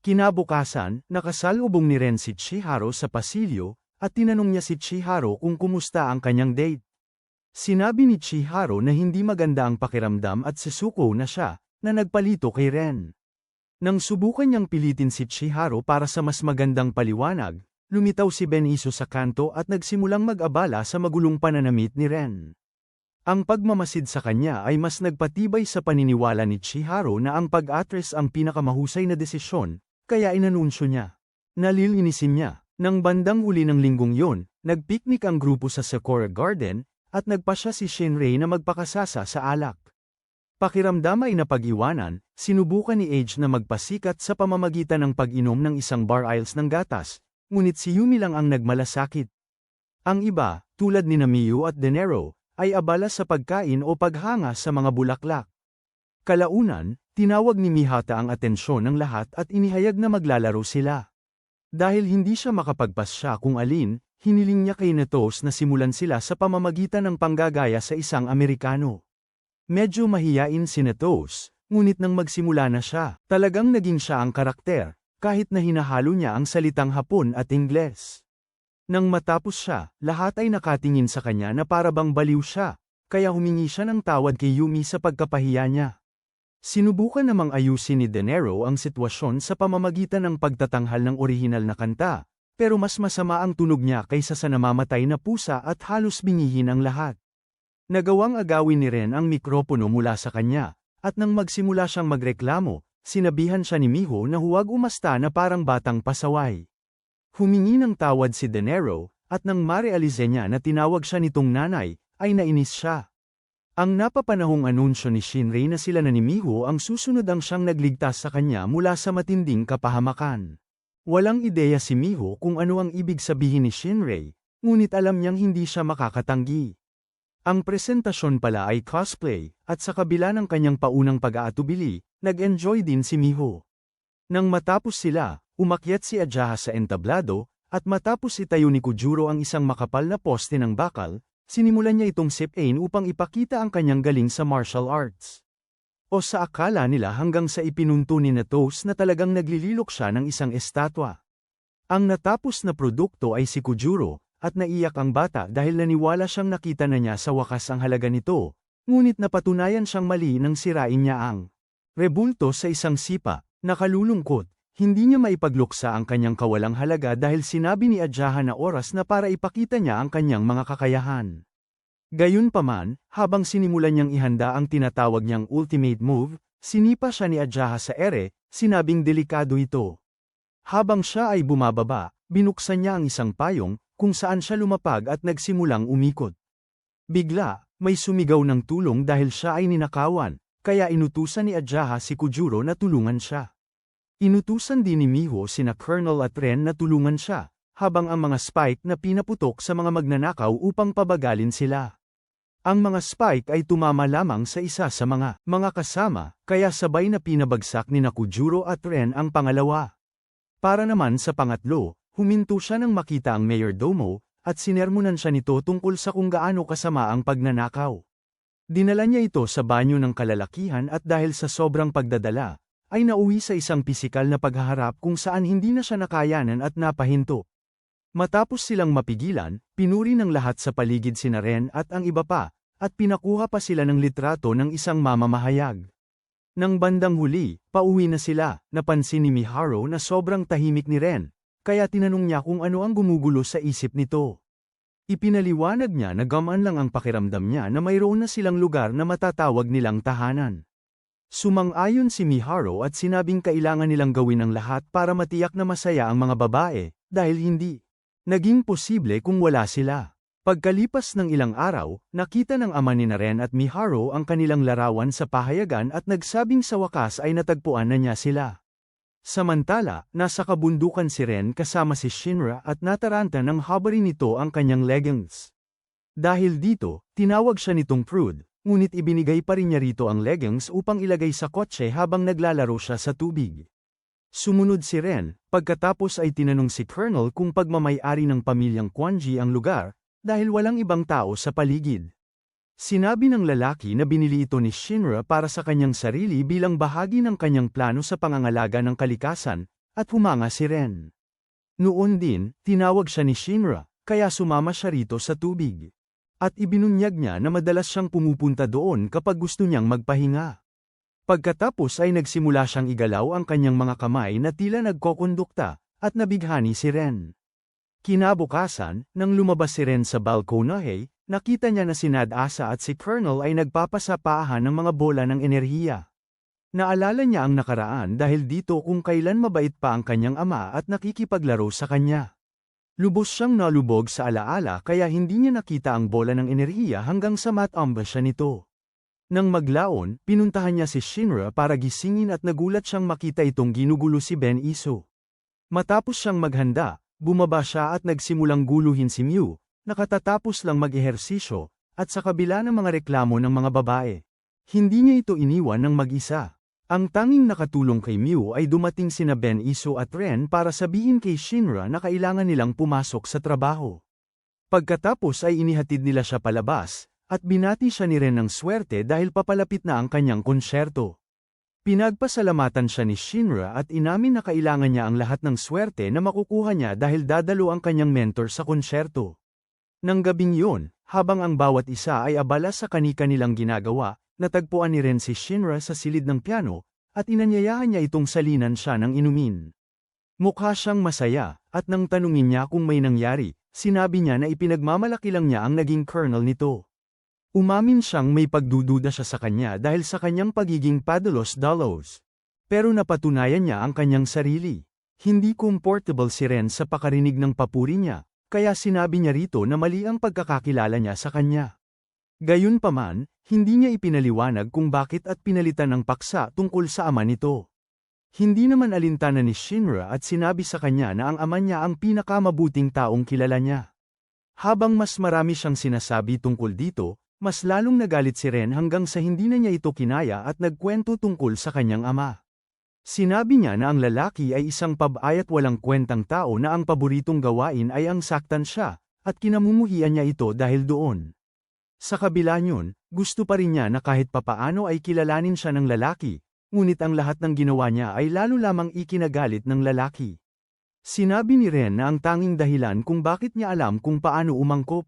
Kinabukasan, nakasalubong ni Ren si Chihiro sa pasilyo, at tinanong niya si Chihiro kung kumusta ang kanyang date. Sinabi ni Chihiro na hindi maganda ang pakiramdam at susuko na siya, na nagpalito kay Ren. Nang subukan niyang pilitin si Chihiro para sa mas magandang paliwanag, lumitaw si Benicio sa kanto at nagsimulang mag-abala sa magulong pananamit ni Ren. Ang pagmamasid sa kanya ay mas nagpatibay sa paniniwala ni Chihiro na ang pag-atres ang pinakamahusay na desisyon, kaya inanunsyo niya. Nalilinisin niya. Nang bandang huli ng linggong yon, nagpiknik ang grupo sa Sakura Garden, at nagpasya si Shinrei na magpakasasa sa alak. Pakiramdam ay napag-iwanan, sinubukan ni Age na magpasikat sa pamamagitan ng pag-inom ng isang bar aisles ng gatas, ngunit si Yumi lang ang nagmalasakit. Ang iba, tulad ni Miyu at Denero, ay abala sa pagkain o paghanga sa mga bulaklak. Kalaunan, tinawag ni Mihata ang atensyon ng lahat at inihayag na maglalaro sila. Dahil hindi siya makapagpasya kung alin, hiniling niya kay Natos na simulan sila sa pamamagitan ng panggagaya sa isang Amerikano. Medyo mahiyain si Natos, ngunit nang magsimula na siya, talagang naging siya ang karakter, kahit na hinahalo niya ang salitang Hapon at Ingles. Nang matapos siya, lahat ay nakatingin sa kanya na para bang baliw siya, kaya humingi siya ng tawad kay Yumi sa pagkapahiya niya. Sinubukan namang ayusin ni Denero ang sitwasyon sa pamamagitan ng pagtatanghal ng orihinal na kanta, pero mas masama ang tunog niya kaysa sa namamatay na pusa at halos bingihin ang lahat. Nagawang agawin ni Ren ang mikropono mula sa kanya, at nang magsimula siyang magreklamo, sinabihan siya ni Miho na huwag umasta na parang batang pasaway. Humingi ng tawad si Denero, at nang marealize niya na tinawag siya nitong nanay, ay nainis siya. Ang napapanahong anunsyo ni Shinrei na sila na ni Miho ang susunod ang siyang nagligtas sa kanya mula sa matinding kapahamakan. Walang ideya si Miho kung ano ang ibig sabihin ni Shinrei, ngunit alam niyang hindi siya makakatanggi. Ang presentasyon pala ay cosplay, at sa kabila ng kanyang paunang pag-aatubili, nag-enjoy din si Miho. Nang matapos sila, umakyat si Ajaha sa entablado, at matapos itayo ni Kujuro ang isang makapal na poste ng bakal, sinimulan niya itong sip-ain upang ipakita ang kanyang galing sa martial arts. O sa akala nila hanggang sa ipinunto ni Natos na talagang naglililok siya ng isang estatwa. Ang natapos na produkto ay si Kujuro, at naiyak ang bata dahil naniwala siyang nakita na niya sa wakas ang halaga nito, ngunit napatunayan siyang mali nang sirain niya ang rebulto sa isang sipa. Nakalulungkot, hindi niya maipagluksa ang kanyang kawalang halaga dahil sinabi ni Ajaha na oras na para ipakita niya ang kanyang mga kakayahan. Gayunpaman, habang sinimulan niyang ihanda ang tinatawag niyang ultimate move, sinipa siya ni Ajaha sa ere, sinabing delikado ito. Habang siya ay bumababa, binuksan niya ang isang payong, kung saan siya lumapag at nagsimulang umikot. Bigla, may sumigaw ng tulong dahil siya ay ninakawan, kaya inutusan ni Ajaha si Kujuro na tulungan siya. Inutusan din ni Miho sina Colonel at Ren na tulungan siya, habang ang mga spike na pinaputok sa mga magnanakaw upang pabagalin sila. Ang mga spike ay tumama lamang sa isa sa mga kasama, kaya sabay na pinabagsak ni Kujuro at Ren ang pangalawa. Para naman sa pangatlo, huminto siya nang makita ang mayordomo, at sinermonan siya nito tungkol sa kung gaano kasama ang pagnanakaw. Dinala niya ito sa banyo ng kalalakihan at dahil sa sobrang pagdadala, ay nauwi sa isang pisikal na paghaharap kung saan hindi na siya nakayanan at napahinto. Matapos silang mapigilan, pinuri ng lahat sa paligid sina Ren at ang iba pa, at pinakuha pa sila ng litrato ng isang mamamahayag. Nang bandang huli, pauwi na sila, napansin ni Miharu na sobrang tahimik ni Ren, kaya tinanong niya kung ano ang gumugulo sa isip nito. Ipinaliwanag niya na gamaan lang ang pakiramdam niya na mayroon na silang lugar na matatawag nilang tahanan. Sumang-ayon si Miharu at sinabing kailangan nilang gawin ang lahat para matiyak na masaya ang mga babae, dahil hindi naging posible kung wala sila. Pagkalipas ng ilang araw, nakita ng ama ni Ren at Miharu ang kanilang larawan sa pahayagan at nagsabing sa wakas ay natagpuan na niya sila. Samantala, nasa kabundukan si Ren kasama si Shinra at nataranta ng habari nito ang kanyang leggings. Dahil dito, tinawag siya nitong prude, ngunit ibinigay pa rin niya rito ang leggings upang ilagay sa kotse habang naglalaro siya sa tubig. Sumunod si Ren, pagkatapos ay tinanong si Colonel kung pagmamay-ari ng pamilyang Kwanji ang lugar, dahil walang ibang tao sa paligid. Sinabi ng lalaki na binili ito ni Shinra para sa kanyang sarili bilang bahagi ng kanyang plano sa pangangalaga ng kalikasan, at humanga si Ren. Noon din, tinawag siya ni Shinra, kaya sumama siya rito sa tubig. At ibinunyag niya na madalas siyang pumupunta doon kapag gusto niyang magpahinga. Pagkatapos ay nagsimula siyang igalaw ang kanyang mga kamay na tila nagkokondukta, at nabighani si Ren. Kinabukasan, nang lumabas si Ren sa balkonahe, nakita niya na si Nad-asa at si Colonel ay nagpapasapaahan ng mga bola ng enerhiya. Naalala niya ang nakaraan dahil dito kung kailan mabait pa ang kanyang ama at nakikipaglaro sa kanya. Lubos siyang nalubog sa alaala kaya hindi niya nakita ang bola ng enerhiya hanggang sa matamba siya nito. Nang maglaon, pinuntahan niya si Shinra para gisingin at nagulat siyang makita itong ginugulo si Ben Iso. Matapos siyang maghanda, bumaba siya at nagsimulang guluhin si Mew, nakatatapos lang mag-ehersisyo, at sa kabila ng mga reklamo ng mga babae. Hindi niya ito iniwan ng mag-isa. Ang tanging nakatulong kay Mew ay dumating sina Ben Iso at Ren para sabihin kay Shinra na kailangan nilang pumasok sa trabaho. Pagkatapos ay inihatid nila siya palabas, at binati siya ni Ren ng swerte dahil papalapit na ang kanyang konsyerto. Pinagpasalamatan siya ni Shinra at inamin na kailangan niya ang lahat ng swerte na makukuha niya dahil dadalo ang kanyang mentor sa konsyerto. Nang gabing yun, habang ang bawat isa ay abala sa kani-kanilang ginagawa, natagpuan ni Ren si Shinra sa silid ng piano, at inanyayahan niya itong salinan siya ng inumin. Mukha siyang masaya, at nang tanungin niya kung may nangyari, sinabi niya na ipinagmamalaki lang niya ang naging colonel nito. Umamin siyang may pagdududa siya sa kanya dahil sa kanyang pagiging padalos-dalos. Pero napatunayan niya ang kanyang sarili. Hindi comfortable si Ren sa pakarinig ng papuri niya, kaya sinabi niya rito na mali ang pagkakakilala niya sa kanya. Gayunpaman, hindi niya ipinaliwanag kung bakit at pinalitan ng paksa tungkol sa ama nito. Hindi naman alintana ni Shinra at sinabi sa kanya na ang ama niya ang pinakamabuting taong kilala niya. Habang mas marami siyang sinasabi tungkol dito, mas lalong nagalit si Ren hanggang sa hindi na niya ito kinaya at nagkwento tungkol sa kanyang ama. Sinabi niya na ang lalaki ay isang pabay at walang kwentang tao na ang paboritong gawain ay ang saktan siya, at kinamumuhian niya ito dahil doon. Sa kabila niyon, gusto pa rin niya na kahit papaano ay kilalanin siya ng lalaki, ngunit ang lahat ng ginawa niya ay lalo lamang ikinagalit ng lalaki. Sinabi ni Ren na ang tanging dahilan kung bakit niya alam kung paano umangkop,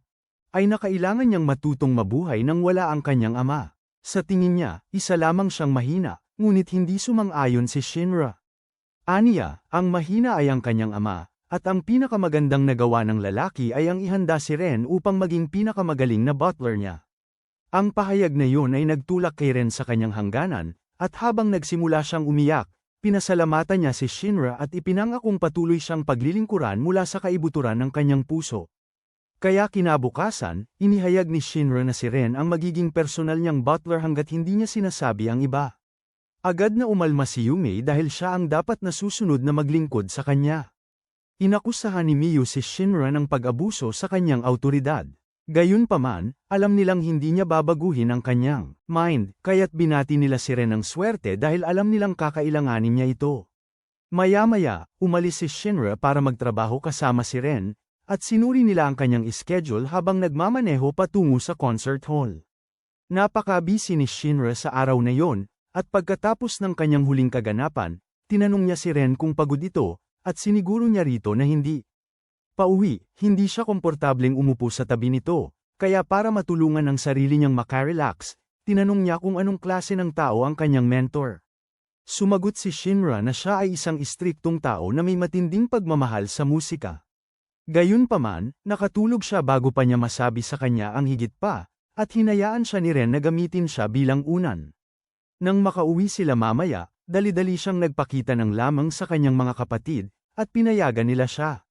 ay nakailangan niyang matutong mabuhay nang wala ang kanyang ama. Sa tingin niya, isa lamang siyang mahina, ngunit hindi sumang-ayon si Shinra. Aniya, ang mahina ay ang kanyang ama, at ang pinakamagandang nagawa ng lalaki ay ang ihanda si Ren upang maging pinakamagaling na butler niya. Ang pahayag na yun ay nagtulak kay Ren sa kanyang hangganan, at habang nagsimula siyang umiyak, pinasalamatan niya si Shinra at ipinangakong patuloy siyang paglilingkuran mula sa kaibuturan ng kanyang puso. Kaya kinabukasan, inihayag ni Shinra na si Ren ang magiging personal niyang butler hanggat hindi niya sinasabi ang iba. Agad na umalma si Yume dahil siya ang dapat na susunod na maglingkod sa kanya. Inakusahan ni Miyu si Shinra ng pag-abuso sa kanyang awtoridad. Gayunpaman, alam nilang hindi niya babaguhin ang kanyang mind, kaya't binati nila si Ren ng swerte dahil alam nilang kakailanganin niya ito. Maya-maya, umalis si Shinra para magtrabaho kasama si Ren, at sinuri nila ang kanyang schedule habang nagmamaneho patungo sa concert hall. Napaka-busy ni Shinra sa araw na yon, at pagkatapos ng kanyang huling kaganapan, tinanong niya si Ren kung pagod ito, at siniguro niya rito na hindi. Pauwi, hindi siya komportableng umupo sa tabi nito, kaya para matulungan ang sarili niyang makarelax, tinanong niya kung anong klase ng tao ang kanyang mentor. Sumagot si Shinra na siya ay isang istriktong tao na may matinding pagmamahal sa musika. Gayunpaman, nakatulog siya bago pa niya masabi sa kanya ang higit pa, at hinayaan siya ni Ren na gamitin siya bilang unan. Nang makauwi sila mamaya, dali-dali siyang nagpakita ng lamang sa kanyang mga kapatid, at pinayagan nila siya.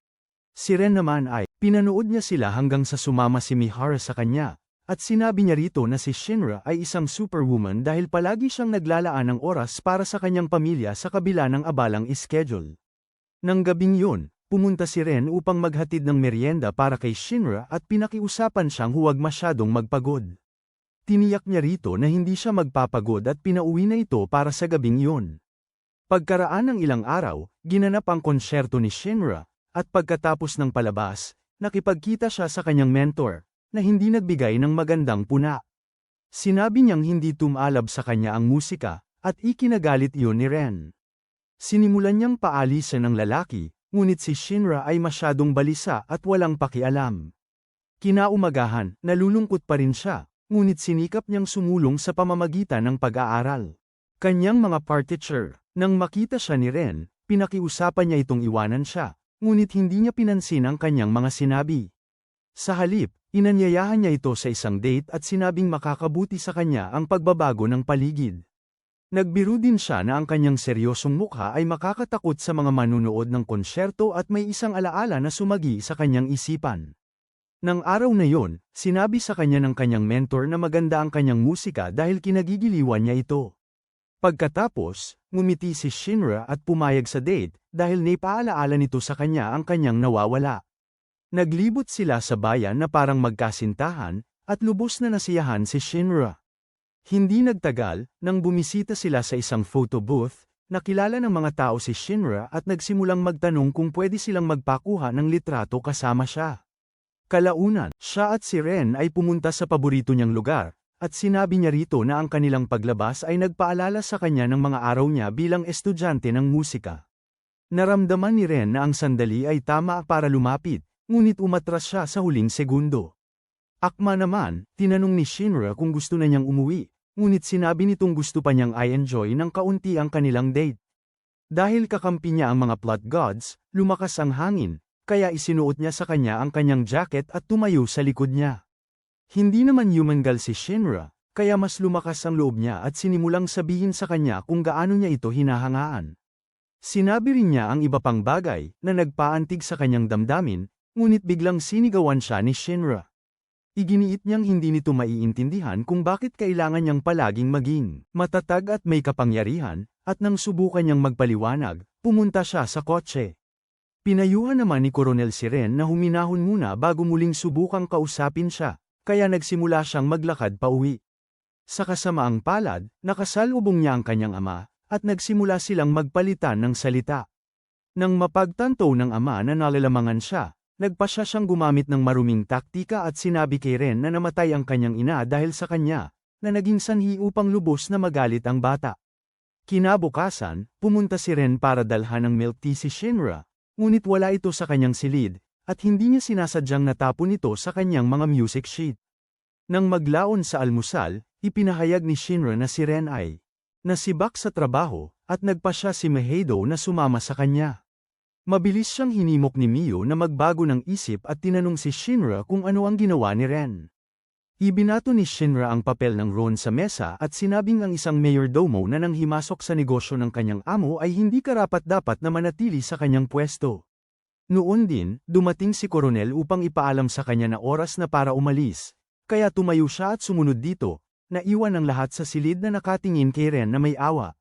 Si Ren naman ay, pinanood niya sila hanggang sa sumama si Mihara sa kanya, at sinabi niya rito na si Shinra ay isang superwoman dahil palagi siyang naglalaan ng oras para sa kanyang pamilya sa kabila ng abalang schedule. Nang gabing yun, pumunta si Ren upang maghatid ng merienda para kay Shinra at pinakiusapan siyang huwag masyadong magpagod. Tiniyak niya rito na hindi siya magpapagod at pinauwi na ito para sa gabing yun. Pagkaraan ng ilang araw, ginanap ang konsyerto ni Shinra, at pagkatapos ng palabas, nakipagkita siya sa kanyang mentor, na hindi nagbigay ng magandang puna. Sinabi niyang hindi tumalab sa kanya ang musika, at ikinagalit iyon ni Ren. Sinimulan niyang paalisan ng lalaki, ngunit si Shinra ay masyadong balisa at walang pakialam. Kinaumagahan, nalulungkot pa rin siya, ngunit sinikap niyang sumulong sa pamamagitan ng pag-aaral. Kanyang mga part-teacher, nang makita siya ni Ren, pinakiusapan niya itong iwanan siya, ngunit hindi niya pinansin ang kanyang mga sinabi. Sa halip, inanyayahan niya ito sa isang date at sinabing makakabuti sa kanya ang pagbabago ng paligid. Nagbiro din siya na ang kanyang seryosong mukha ay makakatakot sa mga manunood ng konsyerto at may isang alaala na sumagi sa kanyang isipan. Nang araw na yon, sinabi sa kanya ng kanyang mentor na maganda ang kanyang musika dahil kinagigiliwan niya ito. Pagkatapos, ngumiti si Shinra at pumayag sa date dahil naipaalaala nito sa kanya ang kanyang nawawala. Naglibot sila sa bayan na parang magkasintahan, at lubos na nasiyahan si Shinra. Hindi nagtagal, nang bumisita sila sa isang photo booth, nakilala ng mga tao si Shinra at nagsimulang magtanong kung pwede silang magpakuha ng litrato kasama siya. Kalaunan, siya at si Ren ay pumunta sa paborito niyang lugar, at sinabi niya rito na ang kanilang paglabas ay nagpaalala sa kanya ng mga araw niya bilang estudyante ng musika. Naramdaman ni Ren na ang sandali ay tama para lumapit, ngunit umatras siya sa huling segundo. Akma naman, tinanong ni Shinra kung gusto na niyang umuwi, ngunit sinabi nitong gusto pa niyang i-enjoy ng kaunti ang kanilang date. Dahil kakampi niya ang mga plot gods, lumakas ang hangin, kaya isinuot niya sa kanya ang kanyang jacket at tumayo sa likod niya. Hindi naman yumangal si Shinra, kaya mas lumakas ang loob niya at sinimulang sabihin sa kanya kung gaano niya ito hinahangaan. Sinabi rin niya ang iba pang bagay na nagpaantig sa kanyang damdamin, ngunit biglang sinigawan siya ni Shinra. Iginiit niyang hindi nito maiintindihan kung bakit kailangan niyang palaging maging matatag at may kapangyarihan, at nang subukan niyang magpaliwanag, pumunta siya sa kotse. Pinayuhan naman ni Coronel si Ren na huminahon muna bago muling subukang kausapin siya, kaya nagsimula siyang maglakad pauwi. Sa kasamaang palad, nakasalubong niya ang kanyang ama, at nagsimula silang magpalitan ng salita. Nang mapagtanto ng ama na nalalamangan siya, nagpasya siyang gumamit ng maruming taktika at sinabi kay Ren na namatay ang kanyang ina dahil sa kanya, na naging sanhi upang lubos na magalit ang bata. Kinabukasan, pumunta si Ren para dalhan ng milk tea si Shinra, ngunit wala ito sa kanyang silid, at hindi niya sinasadyang natapon ito sa kanyang mga music sheet. Nang maglaon sa almusal, ipinahayag ni Shinra na si Ren ay nasibak sa trabaho, at nagpasya si Meido na sumama sa kanya. Mabilis siyang hinimok ni Mio na magbago ng isip at tinanong si Shinra kung ano ang ginawa ni Ren. Ibinato ni Shinra ang papel ng Ron sa mesa at sinabing ang isang mayordomo na nang himasok sa negosyo ng kanyang amo ay hindi karapat-dapat na manatili sa kanyang pwesto. Noon din, dumating si Coronel upang ipaalam sa kanya na oras na para umalis, kaya tumayo siya at sumunod dito, naiwan ang lahat sa silid na nakatingin kay Ren na may awa.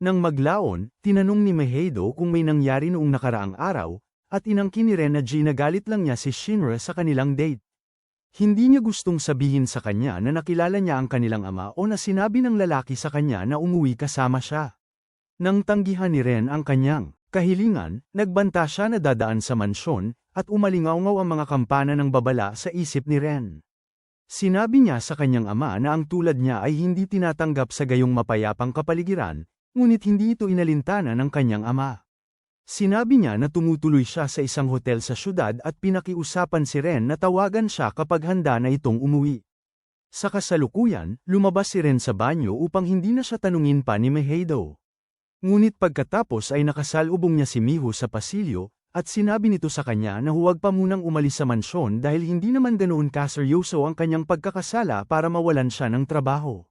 Nang maglaon, tinanong ni Meido kung may nangyari noong nakaraang araw, at inangkin ni Ren na ginagalit lang niya si Shinra sa kanilang date. Hindi niya gustong sabihin sa kanya na nakilala niya ang kanilang ama o na sinabi ng lalaki sa kanya na umuwi kasama siya. Nang tanggihan ni Ren ang kanyang kahilingan, nagbanta siya na dadaan sa mansyon, at umalingaw-ngaw ang mga kampana ng babala sa isip ni Ren. Sinabi niya sa kanyang ama na ang tulad niya ay hindi tinatanggap sa gayong mapayapang kapaligiran, ngunit hindi ito inalintana ng kanyang ama. Sinabi niya na tumutuloy siya sa isang hotel sa syudad at pinakiusapan si Ren na tawagan siya kapag handa na itong umuwi. Sa kasalukuyan, lumabas si Ren sa banyo upang hindi na siya tanungin pa ni Meido. Ngunit pagkatapos ay nakasalubong niya si Miho sa pasilyo, at sinabi nito sa kanya na huwag pa munang umalis sa mansyon dahil hindi naman ganoon kaseryoso ang kanyang pagkakasala para mawalan siya ng trabaho.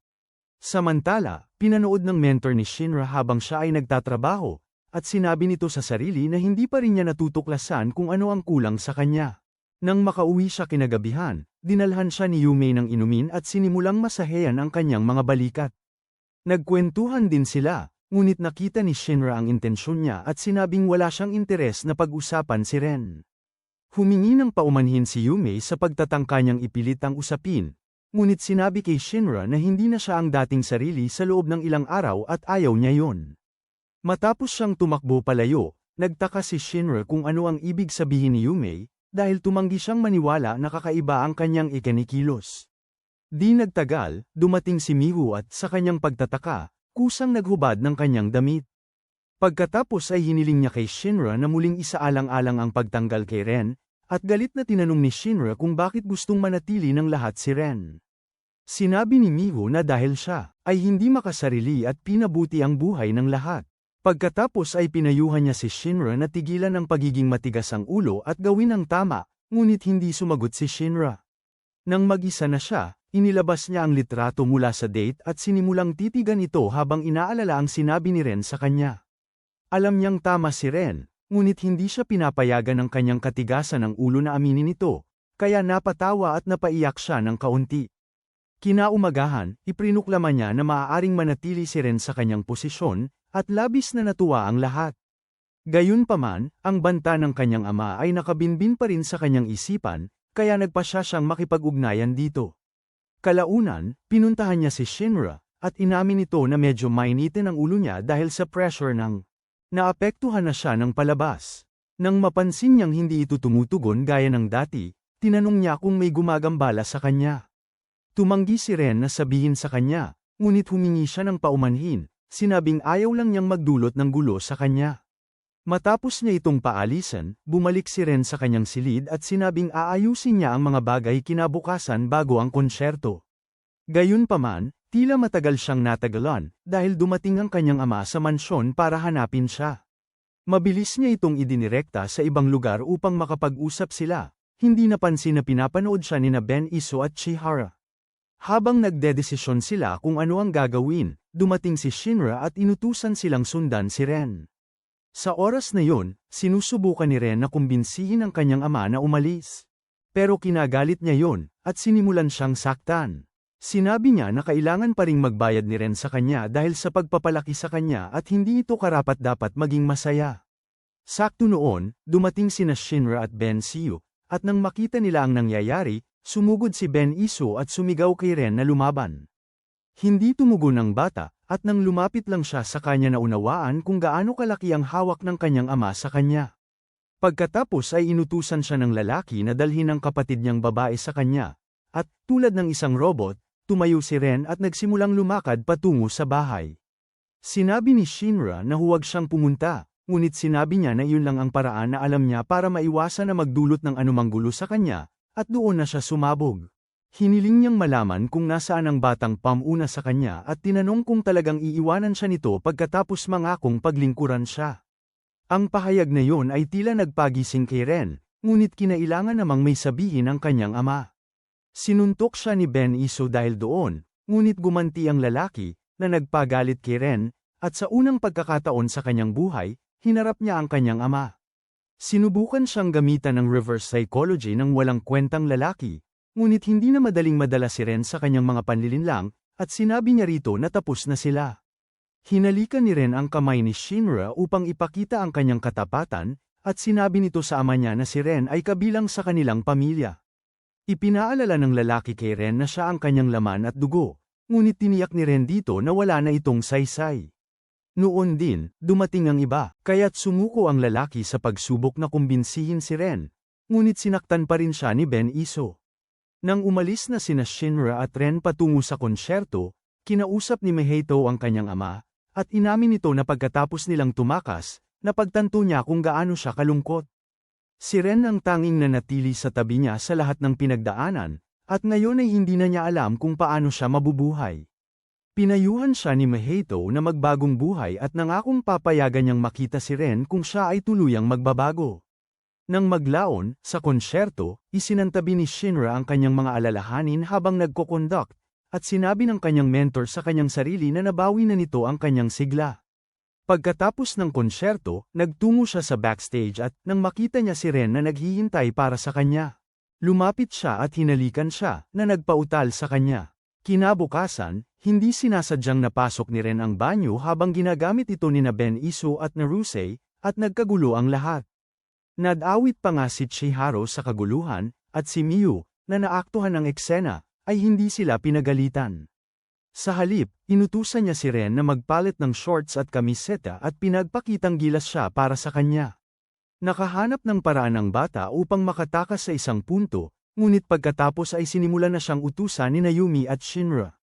Samantala, pinanood ng mentor ni Shinra habang siya ay nagtatrabaho, at sinabi nito sa sarili na hindi pa rin niya natutuklasan kung ano ang kulang sa kanya. Nang makauwi siya kinagabihan, dinalhan siya ni Yume ng inumin at sinimulang masaheyan ang kanyang mga balikat. Nagkwentuhan din sila, ngunit nakita ni Shinra ang intensyon niya at sinabing wala siyang interes na pag-usapan si Ren. Humingi ng paumanhin si Yume sa pagtatangka niyang ipilit ang usapin, ngunit sinabi kay Shinra na hindi na siya ang dating sarili sa loob ng ilang araw at ayaw niya yon. Matapos siyang tumakbo palayo, nagtaka si Shinra kung ano ang ibig sabihin ni Yume, dahil tumanggi siyang maniwala na kakaiba ang kanyang ikinikilos. Di nagtagal, dumating si Miho at sa kanyang pagtataka, kusang naghubad ng kanyang damit. Pagkatapos ay hiniling niya kay Shinra na muling isaalang-alang ang pagtanggal kay Ren, at galit na tinanong ni Shinra kung bakit gustong manatili ng lahat si Ren. Sinabi ni Miho na dahil siya ay hindi makasarili at pinabuti ang buhay ng lahat. Pagkatapos ay pinayuhan niya si Shinra na tigilan ang pagiging matigas ang ulo at gawin ang tama, ngunit hindi sumagot si Shinra. Nang mag-isa na siya, inilabas niya ang litrato mula sa date at sinimulang titigan ito habang inaalala ang sinabi ni Ren sa kanya. Alam niyang tama si Ren, ngunit hindi siya pinapayagan ng kanyang katigasan ng ulo na aminin ito, kaya napatawa at napaiyak siya ng kaunti. Kinaumagahan, iprinuklaman niya na maaaring manatili si Ren sa kanyang posisyon, at labis na natuwa ang lahat. Gayunpaman, ang banta ng kanyang ama ay nakabinbin pa rin sa kanyang isipan, kaya nagpasya siyang makipag-ugnayan dito. Kalaunan, pinuntahan niya si Shinra, at inamin nito na medyo mainitin ang ulo niya dahil sa pressure ng naapektuhan na siya ng palabas. Nang mapansin niyang hindi ito tumutugon gaya ng dati, tinanong niya kung may gumagambala sa kanya. Tumanggi si Ren na sabihin sa kanya, ngunit humingi siya ng paumanhin, sinabing ayaw lang niyang magdulot ng gulo sa kanya. Matapos niya itong paalisan, bumalik si Ren sa kanyang silid at sinabing aayusin niya ang mga bagay kinabukasan bago ang konsyerto. Gayunpaman, tila matagal siyang natagalan, dahil dumating ang kanyang ama sa mansyon para hanapin siya. Mabilis niya itong idinirekta sa ibang lugar upang makapag-usap sila, hindi napansin na pinapanood siya nina Ben Iso at Chihara. Habang nagdedesisyon sila kung ano ang gagawin, dumating si Shinra at inutusan silang sundan si Ren. Sa oras na yon, sinusubukan ni Ren na kumbinsihin ang kanyang ama na umalis. Pero kinagalit niya yon, at sinimulan siyang saktan. Sinabi niya na kailangan pa ring magbayad ni Ren sa kanya dahil sa pagpapalaki sa kanya at hindi ito karapat-dapat maging masaya. Sakto noon, dumating sina Shinra at Ben Siu, at nang makita nila ang nangyayari, sumugod si Ben Iso at sumigaw kay Ren na lumaban. Hindi tumugon ang bata, at nang lumapit lang siya sa kanya naunawaan kung gaano kalaki ang hawak ng kanyang ama sa kanya. Pagkatapos ay inutusan siya ng lalaki na dalhin ang kapatid niyang babae sa kanya, at tulad ng isang robot, tumayo si Ren at nagsimulang lumakad patungo sa bahay. Sinabi ni Shinra na huwag siyang pumunta, ngunit sinabi niya na iyon lang ang paraan na alam niya para maiwasan na magdulot ng anumang gulo sa kanya, at doon na siya sumabog. Hiniling niyang malaman kung nasaan ang batang pamuna sa kanya at tinanong kung talagang iiwanan siya nito pagkatapos mangakong paglingkuran siya. Ang pahayag na yon ay tila nagpagising kay Ren, ngunit kinailangan namang may sabihin ang kanyang ama. Sinuntok siya ni Ben Iso dahil doon, ngunit gumanti ang lalaki, na nagpagalit kay Ren, at sa unang pagkakataon sa kanyang buhay, hinarap niya ang kanyang ama. Sinubukan siyang gamitan ng reverse psychology ng walang kwentang lalaki, ngunit hindi na madaling madala si Ren sa kanyang mga panlilinlang, at sinabi niya rito na tapos na sila. Hinalikan ni Ren ang kamay ni Shinra upang ipakita ang kanyang katapatan, at sinabi nito sa ama niya na si Ren ay kabilang sa kanilang pamilya. Ipinaalala ng lalaki kay Ren na siya ang kanyang laman at dugo, ngunit tiniyak ni Ren dito na wala na itong saysay. Noon din, dumating ang iba, kaya't sumuko ang lalaki sa pagsubok na kumbinsihin si Ren, ngunit sinaktan pa rin siya ni Ben Iso. Nang umalis na sina Shinra at Ren patungo sa konsyerto, kinausap ni Miheito ang kanyang ama, at inamin nito na pagkatapos nilang tumakas, napagtanto niya kung gaano siya kalungkot. Si Ren ang tanging nanatili sa tabi niya sa lahat ng pinagdaanan, at ngayon ay hindi na niya alam kung paano siya mabubuhay. Pinayuhan siya ni Miheito na magbagong buhay at nangakong papayagan niyang makita si Ren kung siya ay tuluyang magbabago. Nang maglaon, sa konsyerto, isinantabi ni Shinra ang kanyang mga alalahanin habang nagko-conduct, at sinabi ng kanyang mentor sa kanyang sarili na nabawi na nito ang kanyang sigla. Pagkatapos ng konsyerto, nagtungo siya sa backstage at nang makita niya si Ren na naghihintay para sa kanya. Lumapit siya at hinalikan siya, na nagpautal sa kanya. Kinabukasan, hindi sinasadyang napasok ni Ren ang banyo habang ginagamit ito ni Ben Iso at Naruse, at nagkagulo ang lahat. Nadawit pa nga si Chiharo sa kaguluhan, at si Miu, na naaktuhan ng eksena, ay hindi sila pinagalitan. Sa halip, inutusan niya si Ren na magpalit ng shorts at kamiseta at pinagpakitang gilas siya para sa kanya. Nakahanap ng paraan ang bata upang makatakas sa isang punto, Ngunit pagkatapos ay sinimula na siyang utusan ni Yumi at Shinra.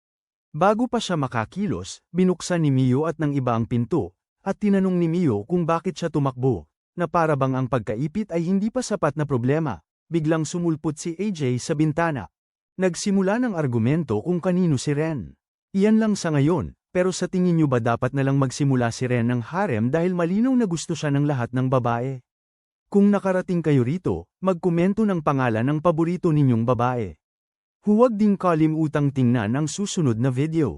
Bago pa siya makakilos, binuksan ni Mio at ng iba ang pinto, at tinanong ni Mio kung bakit siya tumakbo, na para bang ang pagkaipit ay hindi pa sapat na problema. Biglang sumulpot si AJ sa bintana. Nagsimula ng argumento kung kanino si Ren. Iyan lang sa ngayon, pero sa tingin niyo ba dapat na lang magsimula si Ren ng harem dahil malinaw na gusto siya ng lahat ng babae? Kung nakarating kayo rito, magkomento ng pangalan ng paborito ninyong babae. Huwag ding kalimutang tingnan ang susunod na video.